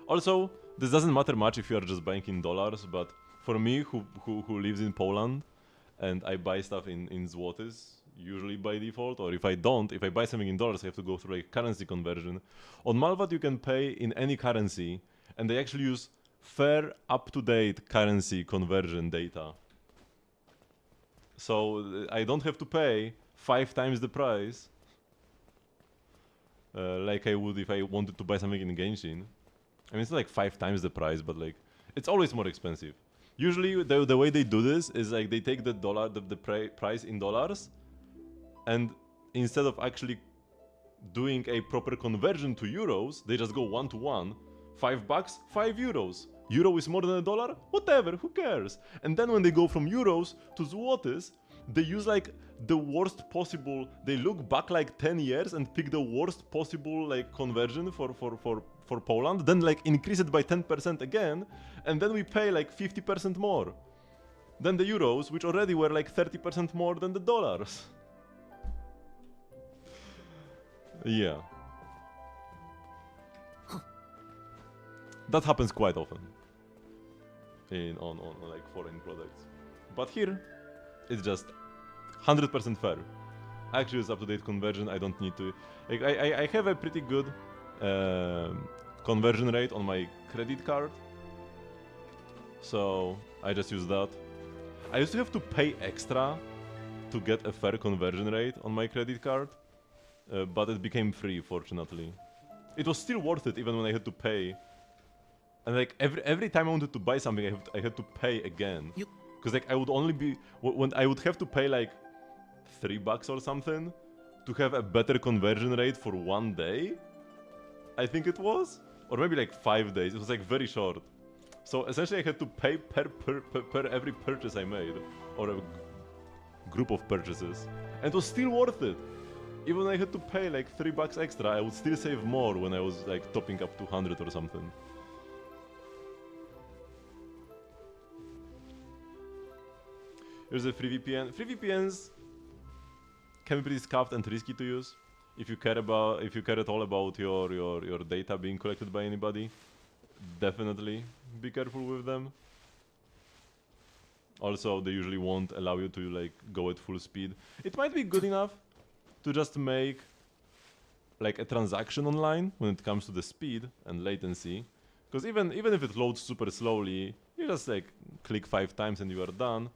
Also, this doesn't matter much if you are just buying in dollars, but for me, who lives in Poland, and I buy stuff in zlotys, usually by default, or if I don't, if I buy something in dollars, I have to go through like currency conversion. On Malvat, you can pay in any currency, and they actually use fair, up-to-date currency conversion data. So I don't have to pay 5 times the price like I would if I wanted to buy something in Genshin. I mean, it's not like 5 times the price, but like it's always more expensive. Usually, the way they do this is like they take the price in dollars, and instead of actually doing a proper conversion to euros, they just go 1-to-1. $5, €5. Euro is more than $1? Whatever, who cares? And then when they go from euros to zlotys, they use like the worst possible, they look back like 10 years and pick the worst possible like conversion for Poland, then like increase it by 10% again, and then we pay like 50% more than the euros, which already were like 30% more than the dollars. Yeah. That happens quite often on like foreign products. But here, it's just 100% fair. I actually use up-to-date conversion. I don't need to. Like I have a pretty good conversion rate on my credit card, so I just use that. I used to have to pay extra to get a fair conversion rate on my credit card, but it became free, fortunately. It was still worth it even when I had to pay. And like every time I wanted to buy something, I had to pay again. Because like I would only be when I would have to pay like $3 or something to have a better conversion rate for 1 day. I think it was, or maybe like 5 days. It was like very short. So essentially, I had to pay per every purchase I made, or a group of purchases, and it was still worth it. Even when I had to pay like $3 extra, I would still save more when I was like topping up 200 or something. Here's a free VPN. Free VPNs can be pretty scuffed and risky to use if you care at all about your data being collected by anybody. Definitely be careful with them. Also, they usually won't allow you to like go at full speed. It might be good enough to just make like a transaction online when it comes to the speed and latency, because even if it loads super slowly, you just like click 5 times and you are done.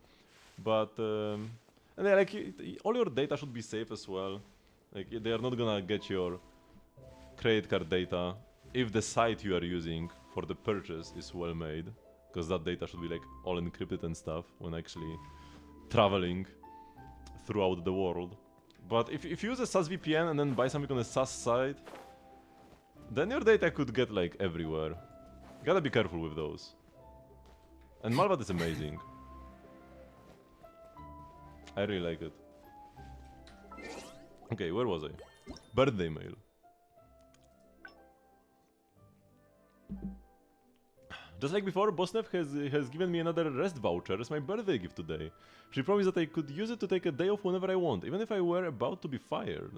But and yeah, like all your data should be safe as well. Like they are not gonna get your credit card data if the site you are using for the purchase is well made, because that data should be like all encrypted and stuff when actually traveling throughout the world. But if you use a SaaS VPN and then buy something on a SaaS site, then your data could get like everywhere. You gotta be careful with those. And Malvat is amazing. I really like it. Okay, where was I? Birthday mail. Just like before, Bosnev has given me another rest voucher as my birthday gift today. She promised that I could use it to take a day off whenever I want, even if I were about to be fired.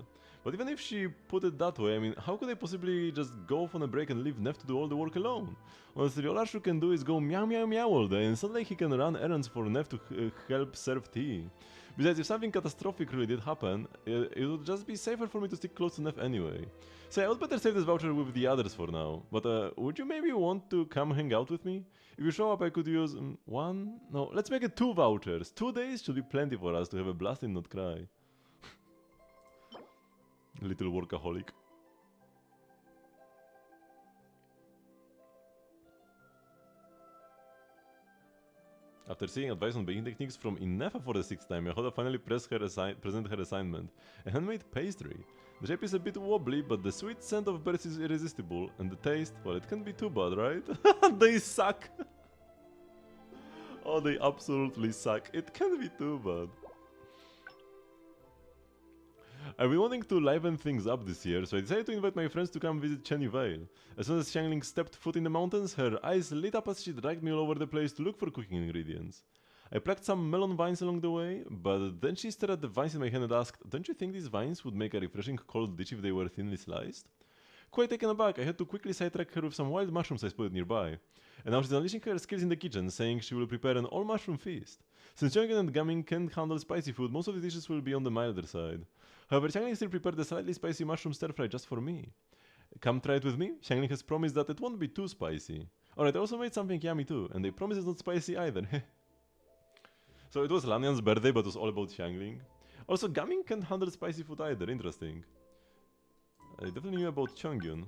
But even if she put it that way, I mean, how could I possibly just go off on a break and leave Nev to do all the work alone? Honestly, all Ashu can do is go meow meow meow all day, and suddenly he can run errands for Nev to help serve tea. Besides, if something catastrophic really did happen, it would just be safer for me to stick close to Nev anyway. So I would better save this voucher with the others for now. But would you maybe want to come hang out with me? If you show up, I could use one? No, let's make it 2 vouchers. 2 days should be plenty for us to have a blast and not cry. Little workaholic. After seeing advice on baking techniques from Inefa for the 6th time, Yahoda finally present her assignment, a handmade pastry. The shape is a bit wobbly, but the sweet scent of berries is irresistible, and the taste, well, it can't be too bad, right? They suck! Oh, they absolutely suck. It can't be too bad. I've been wanting to liven things up this year, so I decided to invite my friends to come visit Chenny Vale. As soon as Xiangling stepped foot in the mountains, her eyes lit up as she dragged me all over the place to look for cooking ingredients. I plucked some melon vines along the way, but then she stared at the vines in my hand and asked, "Don't you think these vines would make a refreshing cold dish if they were thinly sliced?" quite taken aback. I had to quickly sidetrack her with some wild mushrooms I spotted nearby. And now she's unleashing her skills in the kitchen, saying she will prepare an all-mushroom feast. Since Chang'an and Gaming can't handle spicy food, most of the dishes will be on the milder side. However, Xiangling still prepared a slightly spicy mushroom stir-fry just for me. Come try it with me? Xiangling has promised that it won't be too spicy. Alright, I also made something yummy too, and they promise it's not spicy either. So it was Lanyan's birthday, but it was all about Xiangling. Also, Gaming can't handle spicy food either, interesting. I definitely knew about Chongyun.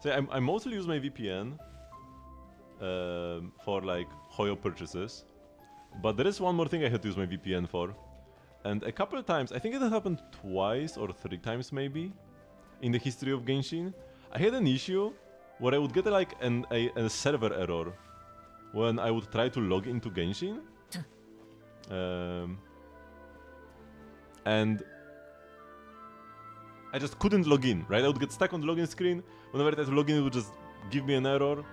So I mostly use my VPN for like Hoyo purchases. But there is one more thing I had to use my VPN for. And a couple of times, I think it had happened twice or 3 times maybe, in the history of Genshin, I had an issue where I would get like a server error when I would try to log into Genshin. And I just couldn't log in, right? I would get stuck on the login screen. Whenever I tried to log in, it would just give me an error,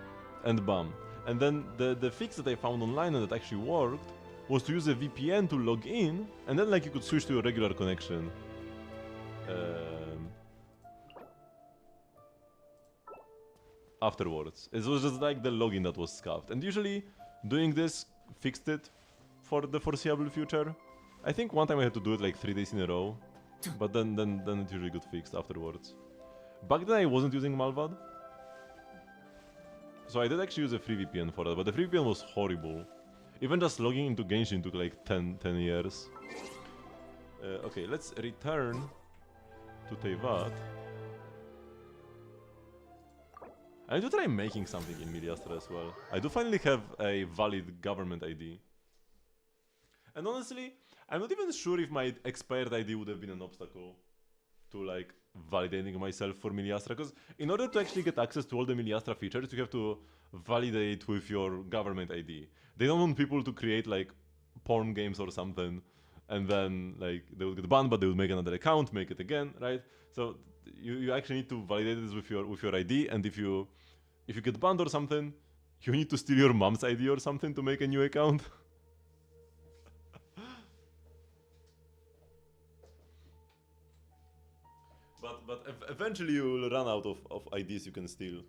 and bam. And then the fix that I found online and that actually worked was to use a VPN to log in, and then like you could switch to a regular connection. Afterwards. It was just like the login that was scuffed. And usually doing this fixed it for the foreseeable future. I think one time I had to do it like 3 days in a row. But then it usually got fixed afterwards. Back then I wasn't using Malvad. So I did actually use a free VPN for that, but the free VPN was horrible. Even just logging into Genshin took like 10 years. Okay, let's return to Teyvat. I need to try making something in Miliastra as well. I do finally have a valid government ID. And honestly, I'm not even sure if my expired ID would have been an obstacle to like validating myself for Miliastra, because in order to actually get access to all the Miliastra features, you have to validate with your government ID. They don't want people to create like porn games or something, and then like they would get banned, but they would make another account, make it again, right? So you actually need to validate this with your ID, and if you get banned or something, you need to steal your mom's ID or something to make a new account. But eventually you will run out of IDs you can steal.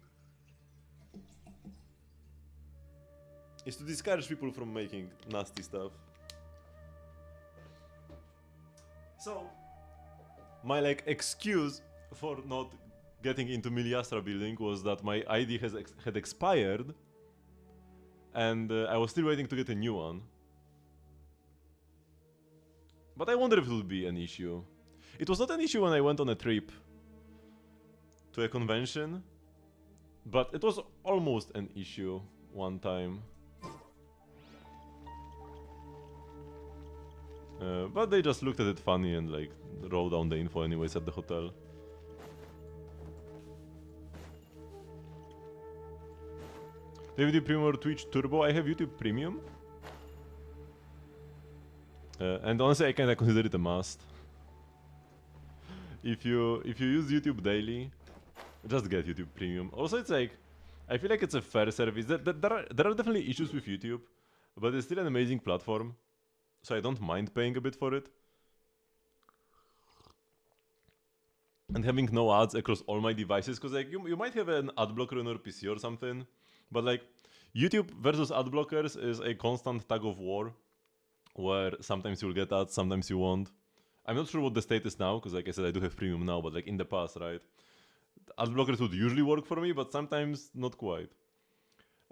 It's to discourage people from making nasty stuff. So, my like excuse for not getting into Miliastra building was that my ID had expired, and I was still waiting to get a new one. But I wonder if it would be an issue. It was not an issue when I went on a trip to a convention, but it was almost an issue one time. But they just looked at it funny and like wrote down the info anyways at the hotel. Do you have YouTube Premium or Twitch Turbo? I have YouTube Premium. And honestly, I kinda consider it a must. If you use YouTube daily, just get YouTube Premium. Also, it's like, I feel like it's a fair service. There are definitely issues with YouTube, but it's still an amazing platform, so I don't mind paying a bit for it. And having no ads across all my devices, because like you might have an ad blocker on your PC or something, but like YouTube versus ad blockers is a constant tug of war, where sometimes you'll get ads, sometimes you won't. I'm not sure what the state is now, because like I said, I do have Premium now, but like in the past, right? Ad blockers would usually work for me, but sometimes not quite.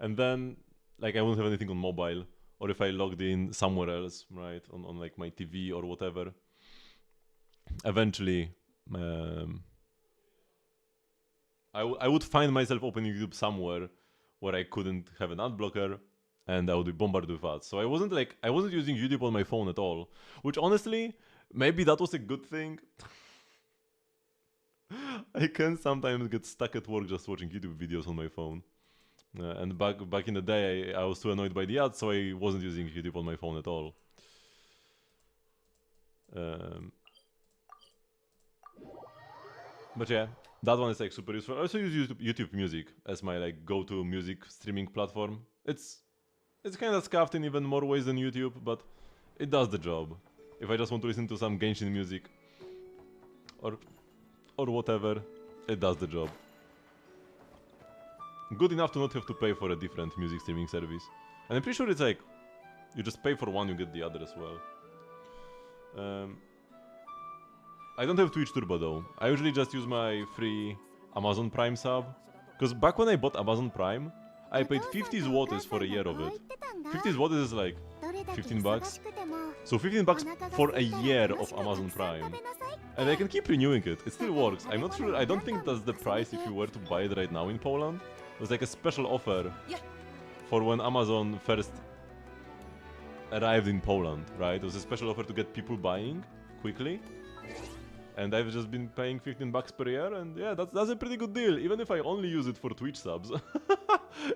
And then, like I won't have anything on mobile, or if I logged in somewhere else, right? On like my TV or whatever. Eventually, I would find myself opening YouTube somewhere where I couldn't have an ad blocker, and I would be bombarded with ads. So I wasn't using YouTube on my phone at all, which honestly, maybe that was a good thing. I can sometimes get stuck at work just watching YouTube videos on my phone. And back in the day, I was too annoyed by the ads, so I wasn't using YouTube on my phone at all. But yeah, that one is like super useful. I also use YouTube Music as my like go-to music streaming platform. It's It's kind of scuffed in even more ways than YouTube, but it does the job. If I just want to listen to some Genshin music or whatever, it does the job. Good enough to not have to pay for a different music streaming service. And I'm pretty sure it's like you just pay for one, you get the other as well. I don't have Twitch Turbo though. I usually just use my free Amazon Prime sub. Because back when I bought Amazon Prime, I paid 50 zlotys for a year of it. 50 zlotys is like 15 bucks. So 15 bucks for a year of Amazon Prime. And I can keep renewing it. It still works. I'm not sure. I don't think that's the price if you were to buy it right now in Poland. It was like a special offer for when Amazon first arrived in Poland, right? It was a special offer to get people buying quickly. And I've just been paying 15 bucks per year, and yeah, that's a pretty good deal. Even if I only use it for Twitch subs,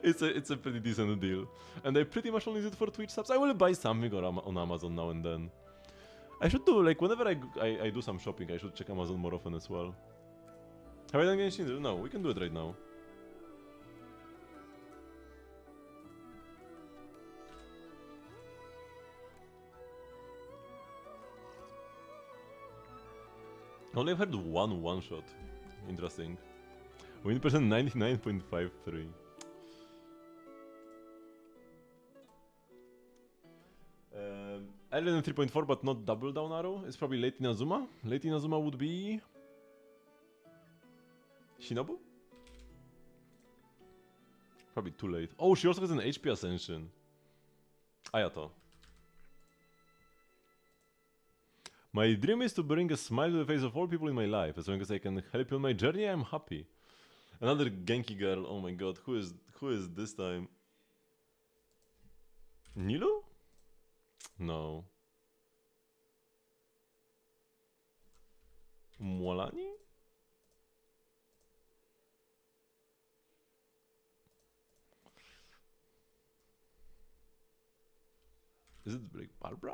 it's a pretty decent deal. And I pretty much only use it for Twitch subs. I will buy something on Amazon now and then. I should do, like, whenever I do some shopping, I should check Amazon more often as well. Have I done Genshin? No, we can do it right now. Only I've heard one shot. Interesting. Win percent 99.53. Earlier than 3.4, but not double down arrow. It's probably late Inazuma. Late Inazuma would be Shinobu? Probably too late. Oh, she also has an HP ascension. Ayato. My dream is to bring a smile to the face of all people in my life. As long as I can help you on my journey, I'm happy. Another Genki girl. Oh my god, who is this time? Nilu? No. Mwalani? Is it like Barbara?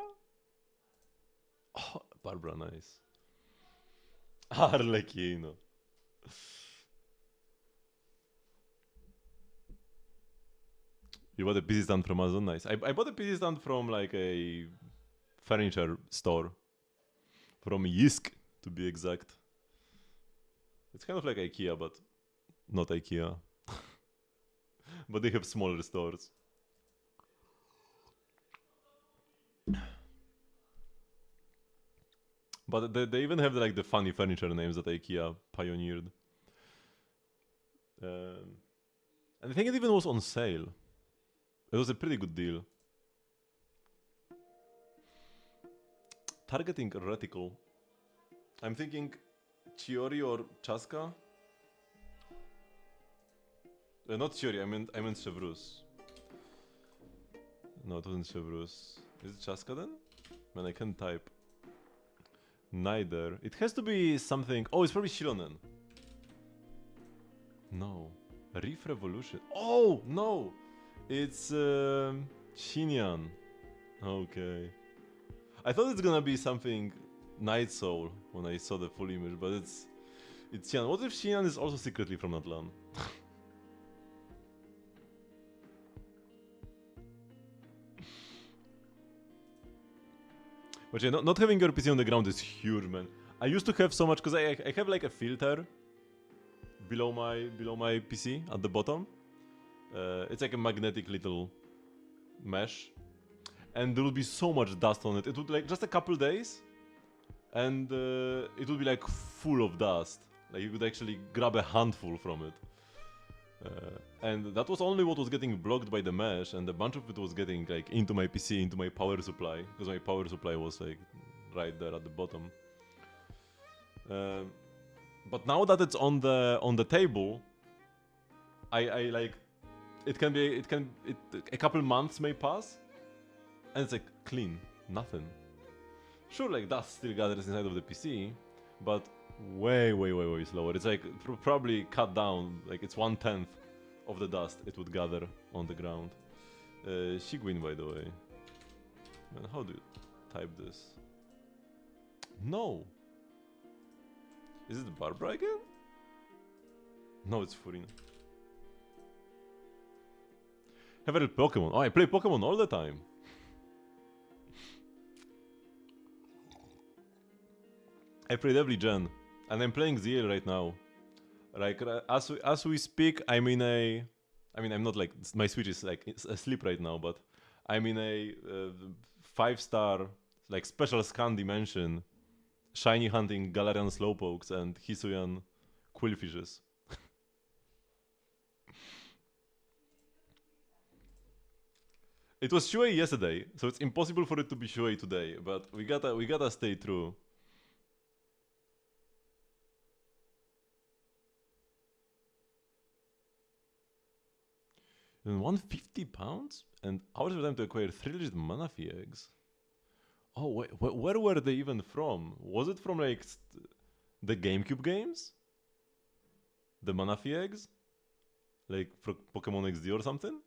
Oh, Barbara, nice. Arlecchino. You bought a PC stand from Amazon? Nice. I bought a PC stand from like a furniture store. From Yisk, to be exact. It's kind of like IKEA, but not IKEA. But they have smaller stores. But they even have like the funny furniture names that IKEA pioneered. And I think it even was on sale. It was a pretty good deal. Targeting reticle. I'm thinking Chiori or Chaska. Not Chiori, I meant Chevrus. No, it wasn't Chevrus. Is it Chaska then? Man, I can't type. Neither. It has to be something. Oh, it's probably Shironen. No. Reef Revolution. Oh, no! It's Shinyan. Okay. I thought it's gonna be something Night Soul when I saw the full image, but it's Shinyan. What if Shinyan is also secretly from Natlan? But yeah, not having your PC on the ground is huge, man. I used to have so much because I have like a filter below my PC at the bottom. It's like a magnetic little mesh, and there would be so much dust on it. It would like just a couple days, and it would be like full of dust. Like you could actually grab a handful from it. And that was only what was getting blocked by the mesh, and a bunch of it was getting like into my PC, into my power supply, because my power supply was like right there at the bottom. But now that it's on the table, I like a couple months may pass, and it's like clean, nothing. Sure, like dust still gathers inside of the PC, but way slower. It's like probably cut down, like it's 1/10 of the dust it would gather on the ground. Shigwin, by the way. Man, how do you type this? No! Is it Barbara again? No, it's Furina. Favorite Pokemon? Oh, I play Pokemon all the time. I played every gen, and I'm playing ZL right now. Like as we speak, I'm in a. I mean, I'm not like my Switch is like asleep right now, but I'm in a 5-star like special scan dimension, shiny hunting Galarian Slowpokes and Hisuian Quillfishes. It was Shuei yesterday, so it's impossible for it to be Shuei today. But we gotta stay true. Then 150 pounds and hours of time to acquire 3 legit Manaphy eggs. Oh wait, where were they even from? Was it from like the GameCube games? The Manaphy eggs, like for Pokemon XD or something?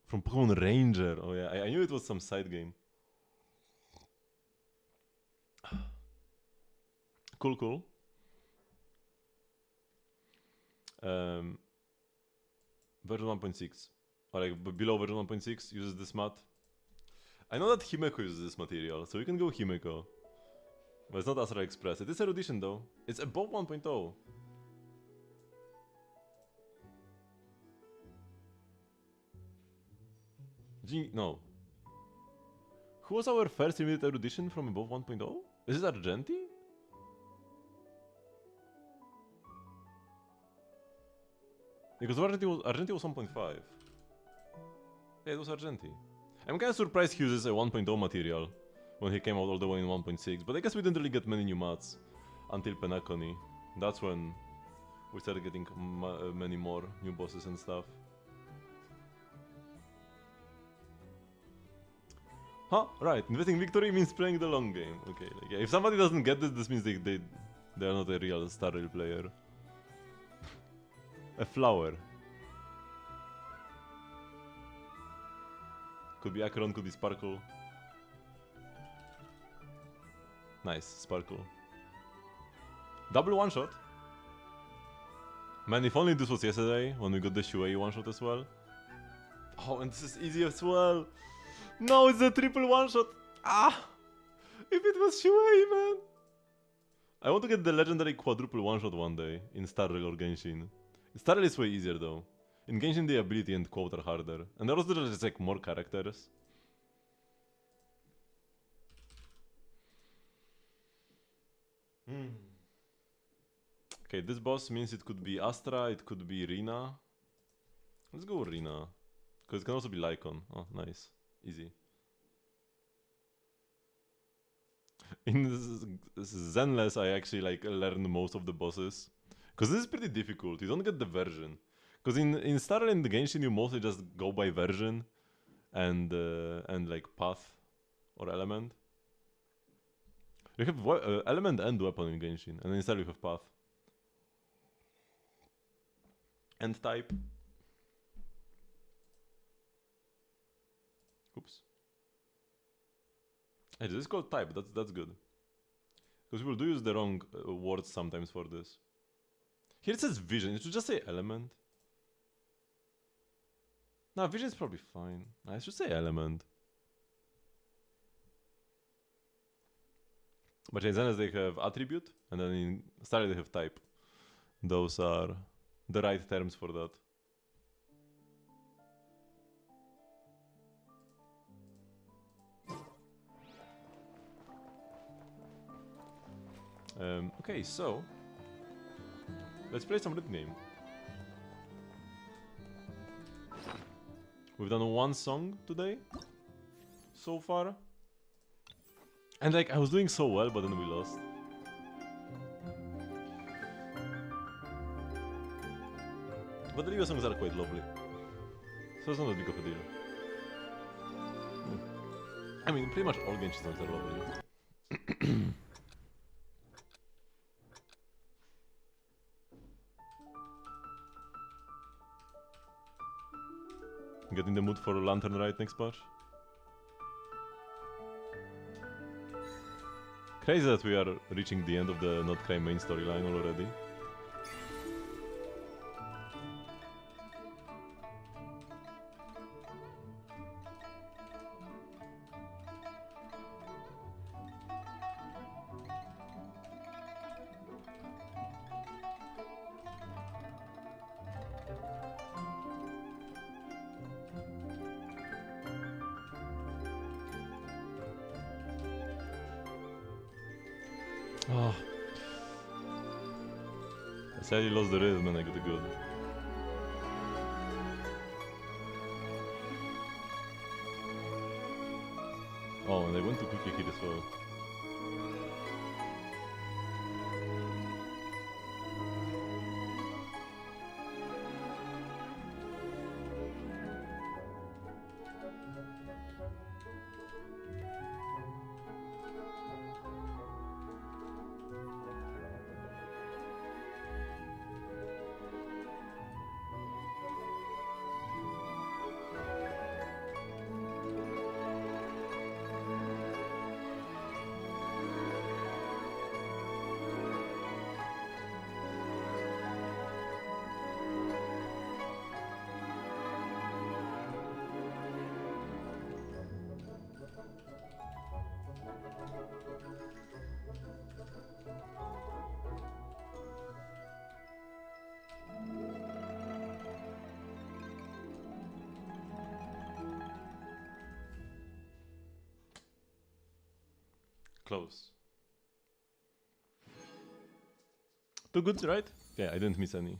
From Pokemon Ranger. Oh yeah, I knew it was some side game. Cool, cool. Version 1.6, or like below version 1.6 uses this mat. I know that Himeko uses this material, so we can go Himeko. But it's not Astra Express. It is Erudition though. It's above 1.0. No. Who was our first immediate Erudition from above 1.0? Is it Argenti? Because Argenti was 1.5. Yeah, it was Argenti. I'm kinda surprised he uses a 1.0 material when he came out all the way in 1.6, but I guess we didn't really get many new mats until Penacony. That's when we started getting many more new bosses and stuff. Huh, right, investing victory means playing the long game. Okay, like, yeah, if somebody doesn't get this, this means they're not a real Star Rail player. A flower. Could be Acheron, could be Sparkle. Nice, Sparkle. Double one-shot. Man, if only this was yesterday, when we got the Shuei one-shot as well. Oh, and this is easy as well. No, it's a triple one-shot. Ah! If it was Shuei, man! I want to get the legendary quadruple one-shot one day, in Star Rail or Genshin. Star Rail is way easier though. In Genshin the ability and quote are harder. And there also just like more characters. Okay, this boss means it could be Astra, it could be Rina. Let's go Rina. Because it can also be Lycon. Oh, nice. Easy. In Zenless I actually like learned most of the bosses. Because this is pretty difficult, you don't get the version. Because in Star Rail and the Genshin you mostly just go by version and like path or element. You have element and weapon in Genshin, and then in Star Rail you have path. And type. Oops. Hey, this is called type, that's good. Because people do use the wrong words sometimes for this. Here it says vision, it should just say element. No, vision is probably fine. I should say element. But in Zenless they have attribute, and then in Star Rail they have type. Those are the right terms for that. Okay, so let's play some rhythm game. We've done one song today, so far. And like, I was doing so well, but then we lost. But the Rio songs are quite lovely. So it's not a big of a deal. I mean, pretty much all Genshin songs are lovely. Get in the mood for Lantern Ride next patch. Crazy that we are reaching the end of the Not Cry main storyline already. Oh. I sadly lost the rhythm and I got the good. Oh, and I went too quickly here as well. Close. Two goods, right? Yeah, I didn't miss any.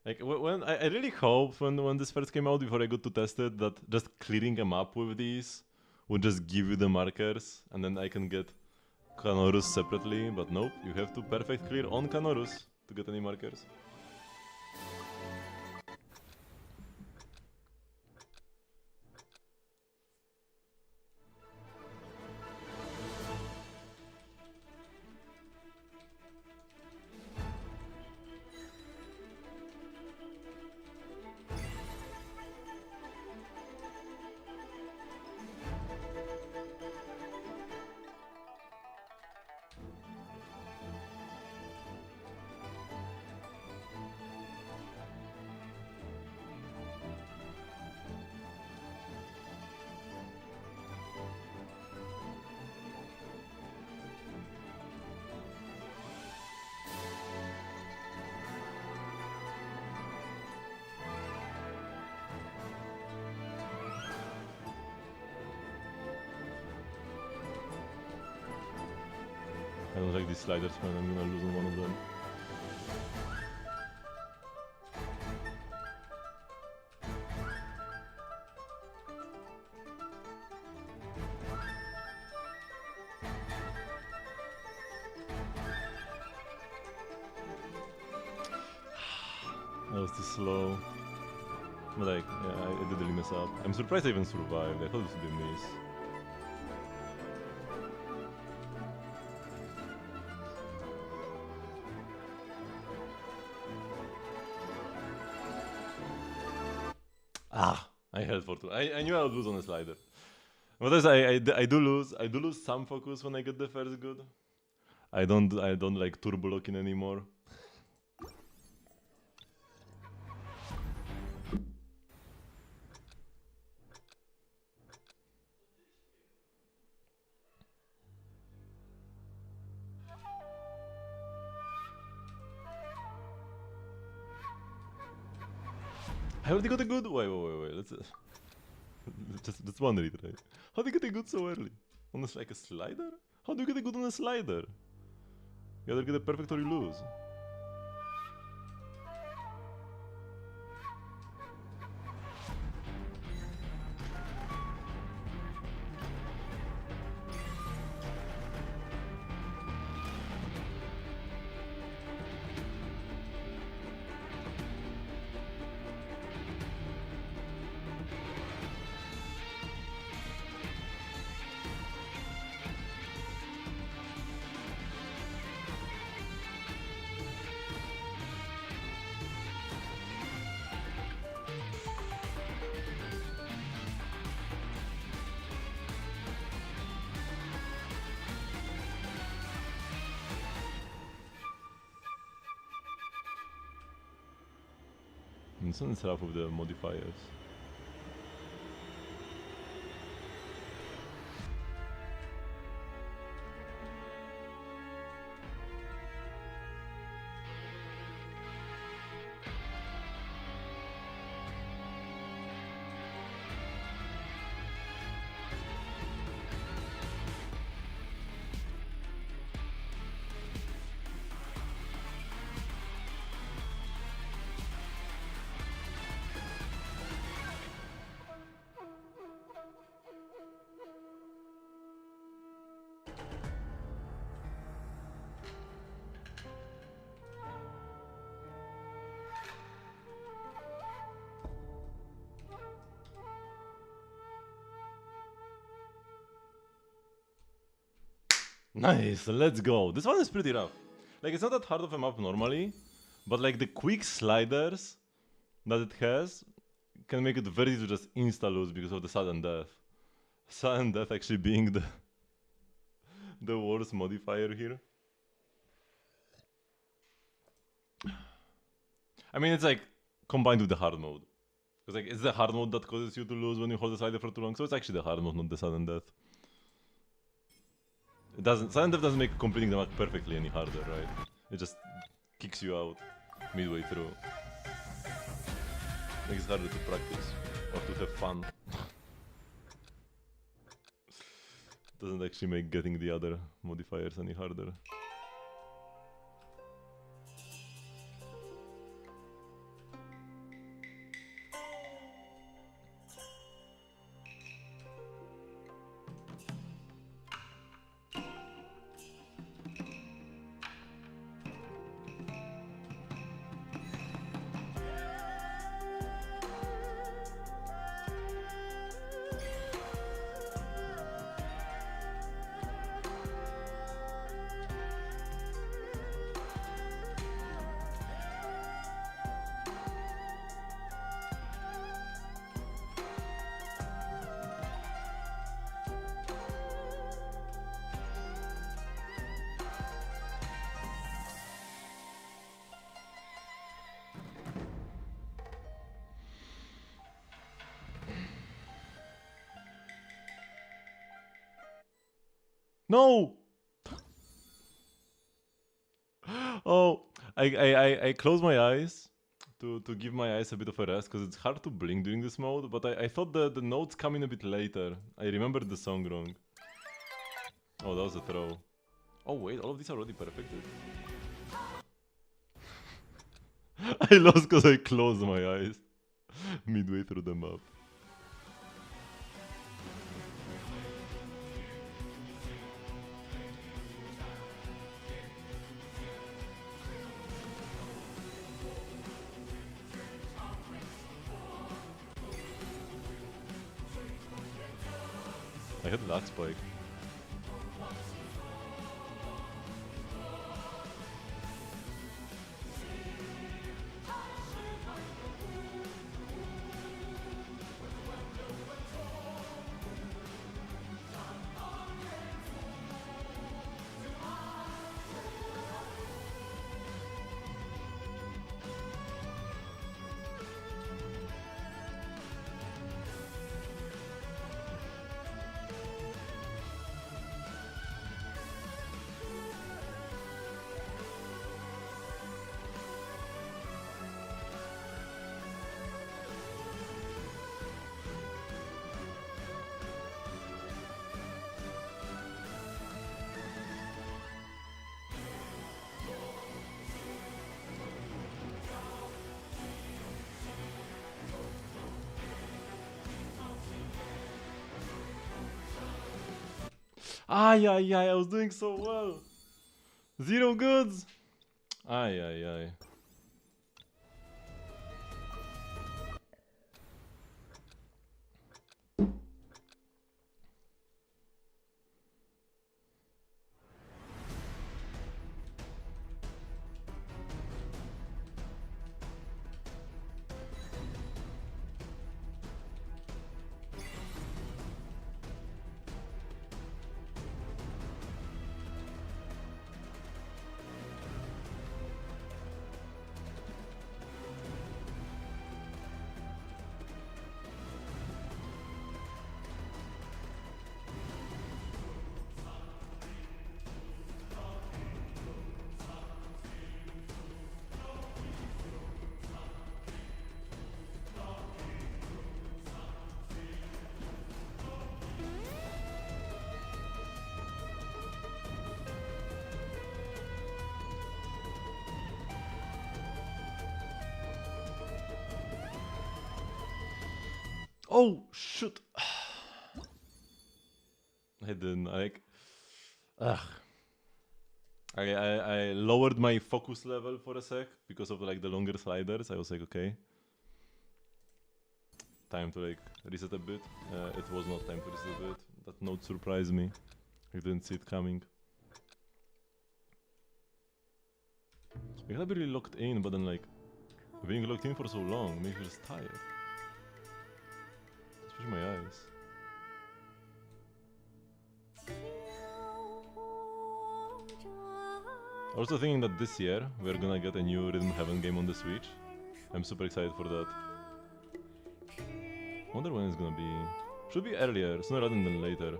Like when I really hope when this first came out before I got to test it that just clearing a map with these would just give you the markers and then I can get Canorus separately, but nope, you have to perfect clear on Canorus to get any markers. I don't like these sliders, man. I'm gonna lose on one of them. That was too slow. But like, yeah, I did really mess up. I'm surprised I even survived. I thought this would be a miss. Ah, I held for two. I knew I would lose on a slider. But as I do lose some focus when I get the first good. I don't like turbo locking anymore. I already got a good. Wait. Let's just one retry. How do you get a good so early? On like a slider? How do you get a good on a slider? You either get a perfect or you lose. And something's rough with the modifiers. Nice, let's go. This one is pretty rough. Like, it's not that hard of a map normally, but like the quick sliders that it has can make it very easy to just insta-lose because of the sudden death. Sudden death actually being the worst modifier here. I mean, it's like combined with the hard mode. Because like it's the hard mode that causes you to lose when you hold the slider for too long. So it's actually the hard mode, not the sudden death. It doesn't. Sudden death doesn't make completing the map perfectly any harder, right? It just kicks you out midway through. Makes it harder to practice or to have fun. Doesn't actually make getting the other modifiers any harder. No! Oh, I close my eyes to give my eyes a bit of a rest because it's hard to blink during this mode, but I thought the notes come in a bit later. I remembered the song wrong. Oh, that was a throw. Oh wait, all of these are already perfected. I lost because I closed my eyes midway through the map. I hit that spike. Ay, ay, ay, I was doing so well. Zero goods. Ay, ay, ay. Oh, shoot. I didn't, like... Ugh. I lowered my focus level for a sec because of like the longer sliders. I was like, okay. Time to like reset a bit. It was not time to reset a bit. That note surprised me. I didn't see it coming. I gotta be really locked in, but then like being locked in for so long makes me just tired. Especially my eyes. Also thinking that this year we're gonna get a new Rhythm Heaven game on the Switch. I'm super excited for that. Wonder when it's gonna be. Should be earlier, sooner rather than later.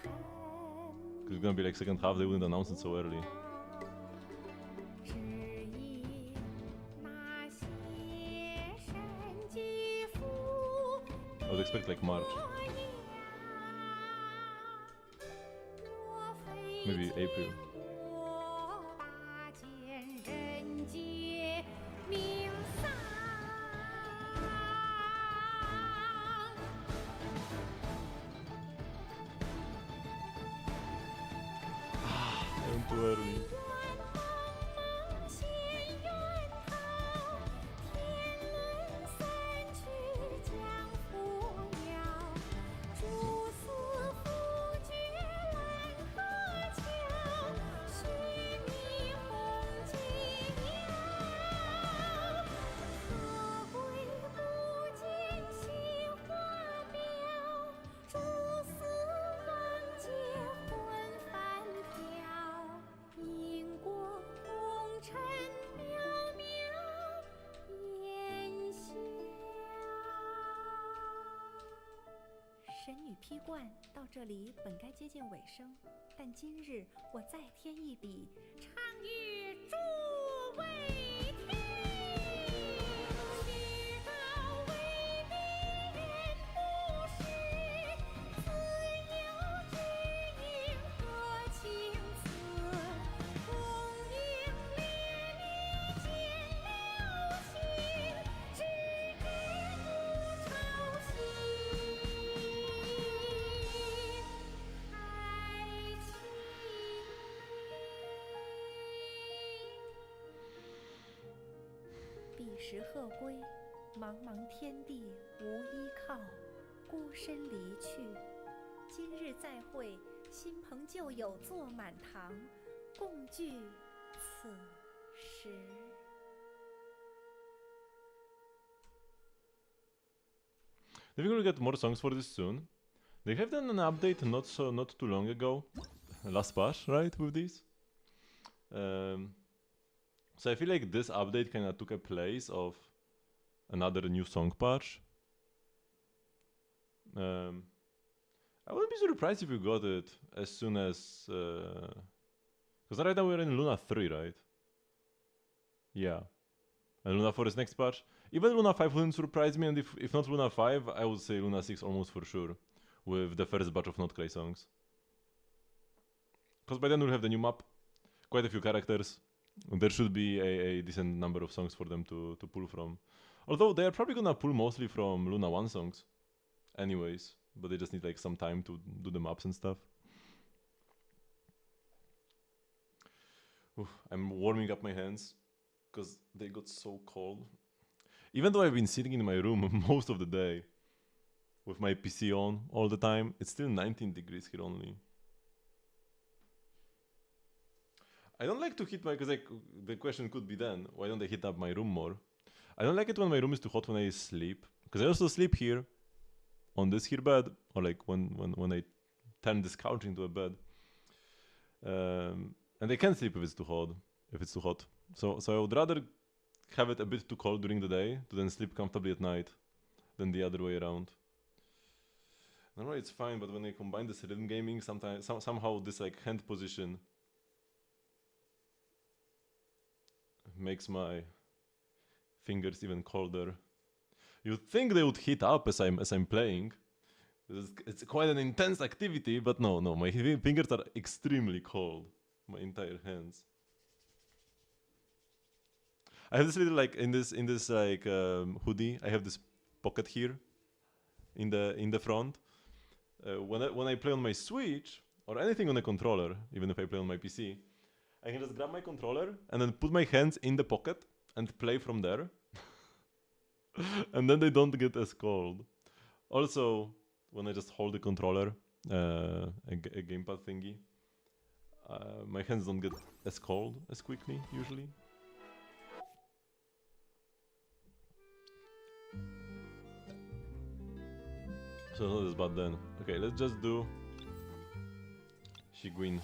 Cause it's gonna be like second half, they wouldn't announce it so early. I would expect like March. Maybe April. I'm too early.神女劈冠到这里本该接近尾声，但今日我再添一笔，唱与诸位听。世道为敌人不识，自有知音何情此？红缨烈烈见了心，只知不操心。彼时鹤归，茫茫天地无依靠，孤身离去。今日再会，新朋旧友坐满堂，共聚此时。They're gonna get more songs for this soon. They have done an update not too long ago, last patch, right? With this, so I feel like this update kind of took a place of another new song patch. I wouldn't be surprised if you got it as soon as, because right now we're in Luna 3, right? Yeah, and Luna 4 is next patch. Even Luna 5 wouldn't surprise me, and if not Luna 5, I would say Luna 6 almost for sure, with the first batch of Not Cry songs. Because by then we'll have the new map, quite a few characters. There should be a decent number of songs for them to pull from. Although they are probably gonna pull mostly from Luna 1 songs, anyways, but they just need like some time to do the maps and stuff. Oof, I'm warming up my hands, because they got so cold. Even though I've been sitting in my room most of the day, with my PC on all the time, it's still 19 degrees here only. I don't like to heat my, because like, the question could be then, why don't I heat up my room more? I don't like it when my room is too hot when I sleep, because I also sleep here, on this here bed, or like when I turn this couch into a bed. And I can't sleep if it's too hot. So I would rather have it a bit too cold during the day to then sleep comfortably at night than the other way around. Normally it's fine, but when I combine this rhythm gaming, somehow this like hand position makes my fingers even colder. You'd think they would heat up as I'm playing. It's quite an intense activity, but no, my fingers are extremely cold. My entire hands. I have this little like in this like hoodie. I have this pocket here in the front. When I play on my Switch or anything on a controller, even if I play on my PC, I can just grab my controller and then put my hands in the pocket and play from there. And then they don't get as cold. Also, when I just hold the controller, a gamepad thingy, my hands don't get as cold as quickly, usually. So not as bad then. Okay, let's just do Shiguin.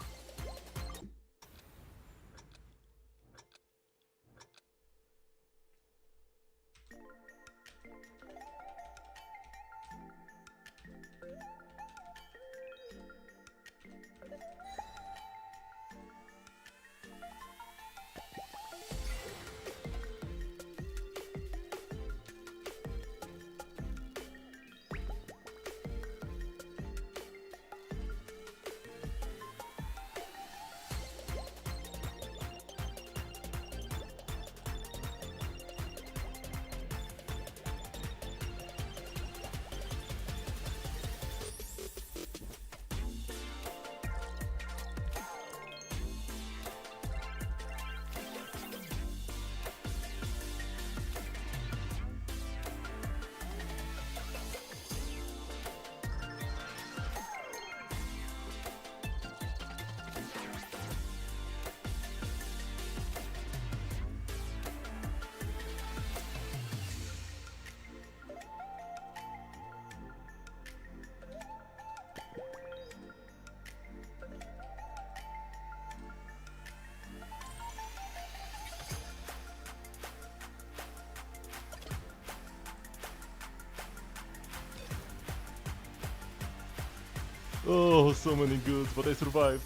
Oh, so many goods, but I survived.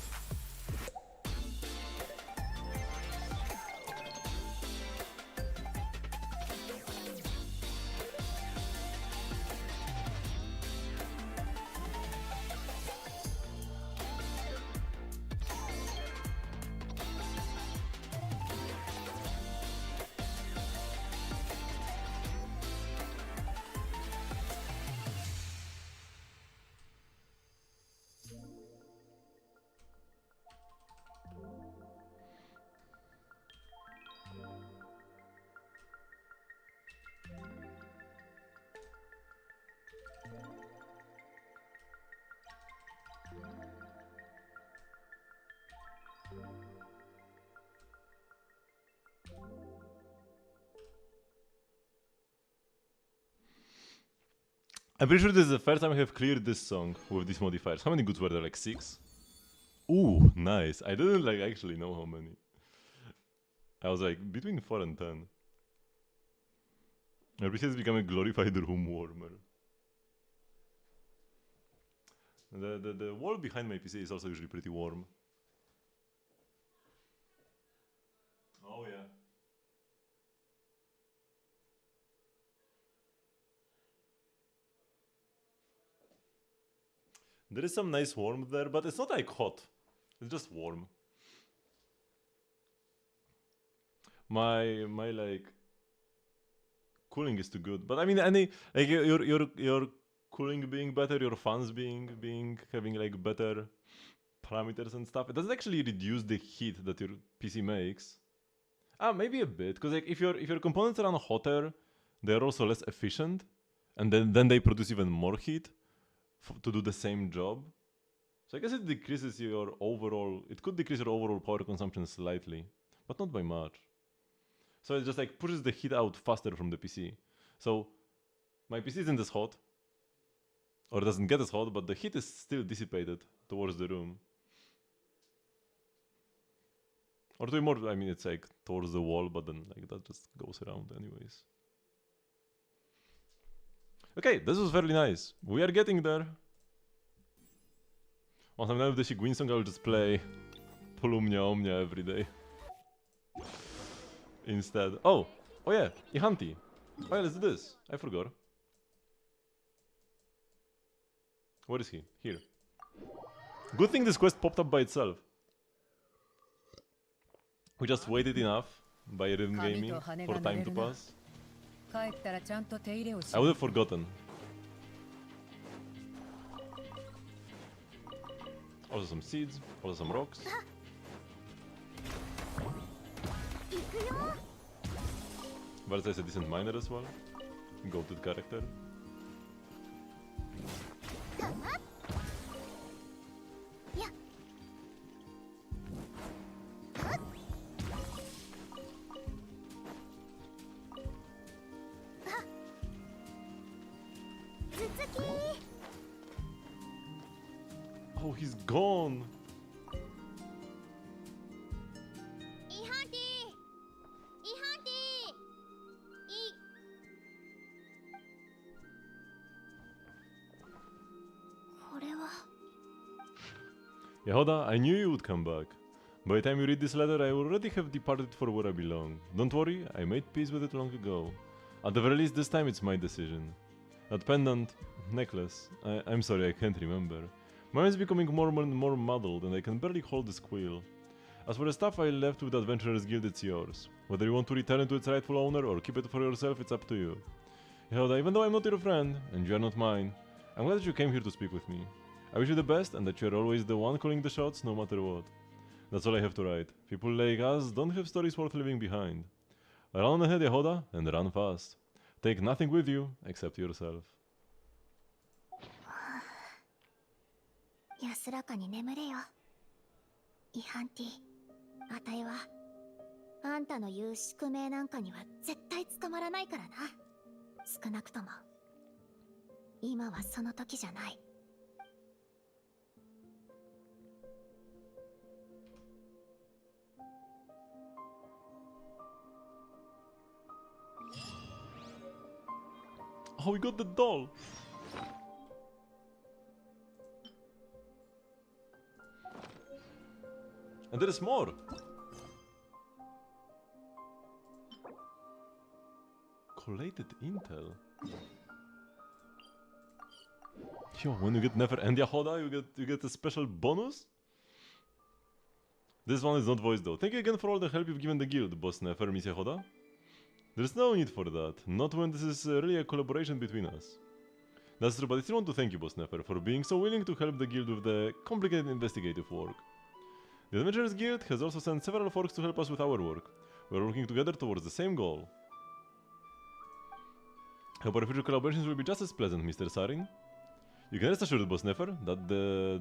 I'm pretty sure this is the first time I have cleared this song with these modifiers. How many goods were there? Like 6? Ooh, nice. I didn't like actually know how many. I was like between 4 and 10. RPC has become a glorified room warmer. The wall behind my PC is also usually pretty warm. Oh yeah. There is some nice warmth there, but it's not like hot. It's just warm. My like cooling is too good, but I mean any like your cooling being better, your fans having like better parameters and stuff. It doesn't actually reduce the heat that your PC makes. Maybe a bit, because like if your components run hotter, they're also less efficient, and then they produce even more heat to do the same job. So I guess it decreases your overall. It could decrease your overall power consumption slightly, but not by much. So it just like pushes the heat out faster from the PC. So my PC isn't as hot, or doesn't get as hot, but the heat is still dissipated towards the room. Or to be more, I mean, it's like towards the wall, but then like that just goes around anyways. Okay, this was very nice. We are getting there. Once I'm done with the Shiguin song, I'll just play Polumnia Omnia every day. Instead. Oh yeah, Ihanti. Oh yeah, let's do this. I forgot. Where is he? Here. Good thing this quest popped up by itself. We just waited enough by rhythm gaming for time to pass. I would have forgotten. Also some seeds, also some rocks. Varza is a decent miner as well. Goated character. Oh, he's gone. イハンティイハンティこれは Yehoda, I knew you would come back. By the time you read this letter, I already have departed for where I belong. Don't worry, I made peace with it long ago. At the very least, this time it's my decision. That pendant, necklace, I'm sorry, I can't remember. Mine is becoming more and more muddled, and I can barely hold this quill. As for the stuff I left with the Adventurers Guild, it's yours. Whether you want to return it to its rightful owner or keep it for yourself, it's up to you. Yehoda, even though I'm not your friend, and you are not mine, I'm glad that you came here to speak with me. I wish you the best, and that you are always the one calling the shots, no matter what. That's all I have to write. People like us don't have stories worth leaving behind. Run ahead, Yehoda, and run fast. Take nothing with you except yourself. 安らかに眠れよイハンティあたいはあんたの言う宿命なんかには絶対捕まらないからな少なくとも今はその時じゃない Oh, we got the doll! And there is more! Collated intel? Yo, when you get Nefer and Yehoda, you get a special bonus? This one is not voiced though. Thank you again for all the help you've given the guild, Boss Nefer, Miss Yehoda. There's no need for that, not when this is really a collaboration between us. That's true, but I still want to thank you, Boss Nefer, for being so willing to help the guild with the complicated investigative work. The Adventurers Guild has also sent several folks to help us with our work. We're working together towards the same goal. Hope our future collaborations will be just as pleasant, Mr. Sarin. You can rest assured, Boss Nefer, that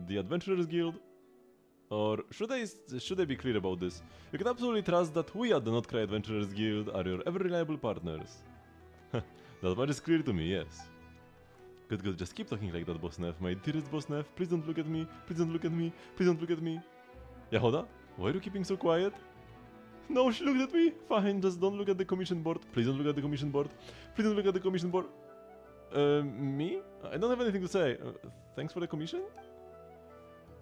the Adventurers Guild... Or should I be clear about this? You can absolutely trust that we at the Not Cry Adventurers Guild are your ever-reliable partners. That much is clear to me, yes. Good, good, just keep talking like that, Boss Neff. My dearest Boss Neff, please don't look at me, please don't look at me, please don't look at me. Yehoda, why are you keeping so quiet? No, she looked at me! Fine, just don't look at the commission board. Please don't look at the commission board. Please don't look at the commission board. Me? I don't have anything to say. Thanks for the commission?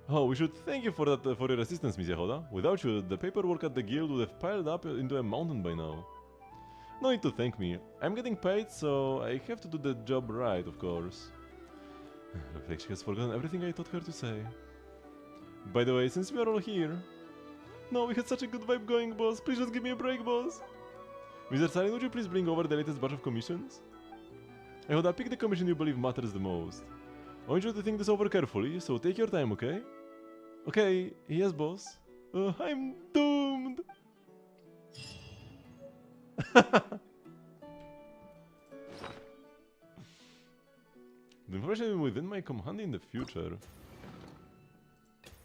Oh, we should thank you for that, for your assistance, Miss Yehoda. Without you, the paperwork at the guild would have piled up into a mountain by now. No need to thank me. I'm getting paid, so I have to do the job right, of course. Looks like she has forgotten everything I taught her to say. By the way, since we are all here... No, we had such a good vibe going, boss. Please just give me a break, boss. Mr. Sarin, would you please bring over the latest batch of commissions? Yehoda, pick the commission you believe matters the most. I want you to think this over carefully, so take your time, okay? Okay, yes, boss. I'm doomed! The information within my command in the future.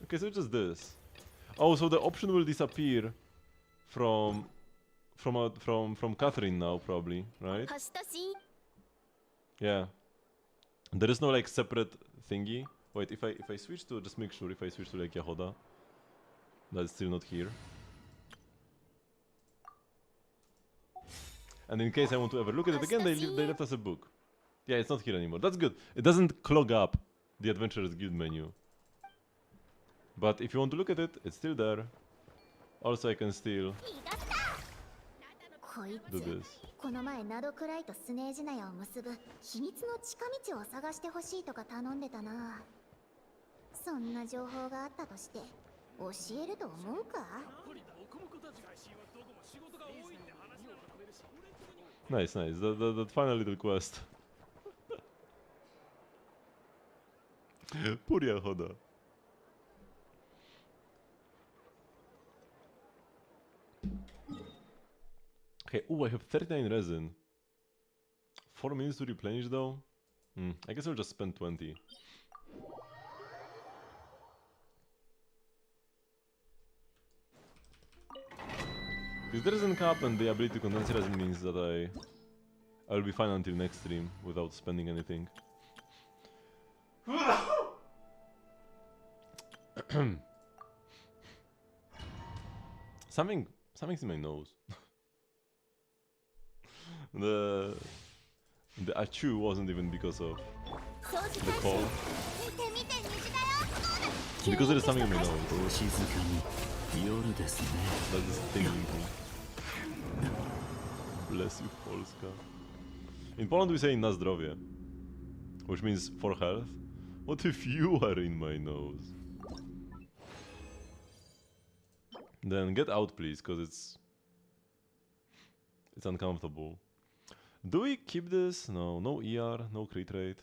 Okay, so just this. Oh, so the option will disappear from Catherine now, probably, right? Yeah. There is no like separate thingy. Wait, if I switch to, just make sure if I switch to like Yehoda, that's still not here. And in case I want to ever look at it again, they left us a book. Yeah, it's not here anymore. That's good. It doesn't clog up the Adventurers Guild menu. But if you want to look at it, it's still there. Also, I can still do this. この前ナドクライとスネージナヤを結ぶ秘密の近道を探してほしいとか頼んでたな。そんな情報があったとして教えると思うか? Nice, nice. That final little quest. Poor Yehoda. Okay, ooh, I have 39 resin. 4 minutes to replenish though? I guess I'll just spend 20. Because the resin cap and the ability to condense resin means that I'll be fine until next stream without spending anything. Something's in my nose. The achoo wasn't even because of the call. Because there is something in my nose. That's just thinking me. Bless you, Polska. In Poland we say na zdrowie, which means for health. What if you are in my nose? Then get out, please, because it's uncomfortable. Do we keep this? No, no ER, no crit rate.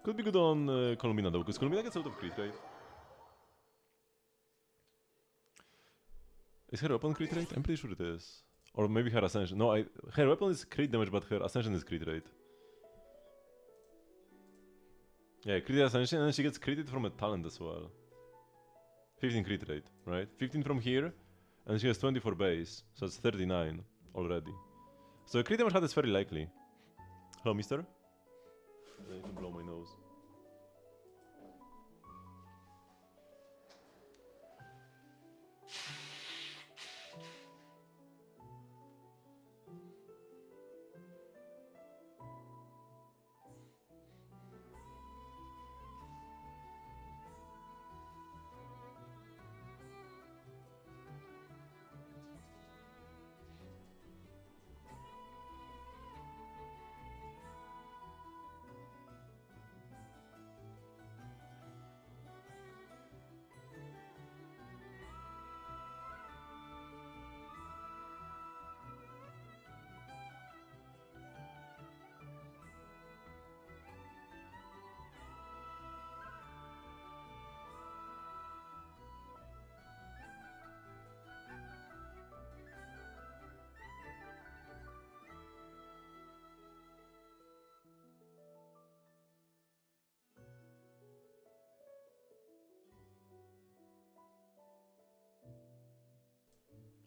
Could be good on Columbina though, because Columbina gets a lot of crit rate. Is her weapon crit rate? I'm pretty sure it is. Or maybe her ascension. No, her weapon is crit damage, but her ascension is crit rate. Yeah, crit ascension, and then she gets critted from a talent as well. 15 crit rate, right? 15 from here, and she has 20 for base, so it's 39 already. So crit damage is very likely. Hello, mister? I need to blow my nose.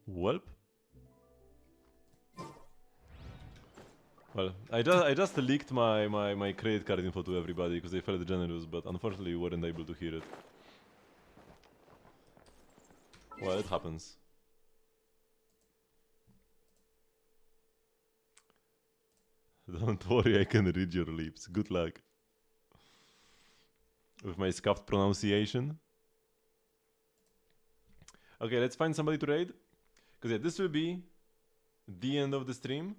Welp. Well, I just leaked my credit card info to everybody because they felt generous, but unfortunately we weren't able to hear it. Well, it happens. Don't worry, I can read your lips. Good luck. With my scuffed pronunciation. Okay, let's find somebody to raid. Because yeah, this will be the end of the stream.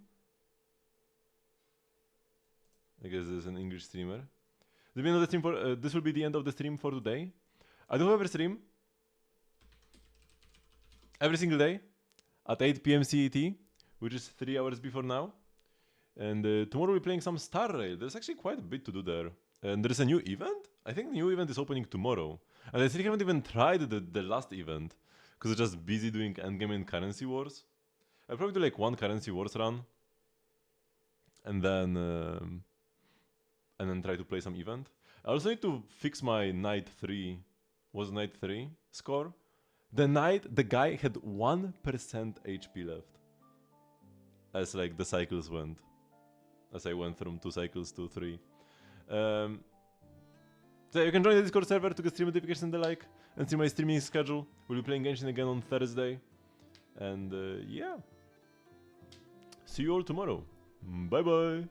I guess there's an English streamer. The end of the stream for this will be the end of the stream for today. I do have a stream every single day at 8 PM CET, which is 3 hours before now. And tomorrow we're playing some Star Rail. There's actually quite a bit to do there. And there's a new event. I think the new event is opening tomorrow. And I still haven't even tried the last event. Because I'm just busy doing endgame and currency wars. I'll probably do like one currency wars run. And then try to play some event. I also need to fix my Knight 3. Was Knight 3 score? The guy had 1% HP left. As like the cycles went. As I went from 2 cycles to 3. So you can join the Discord server to get stream notifications and the like. And see my streaming schedule. We'll be playing Genshin again on Thursday. And yeah. See you all tomorrow. Bye bye.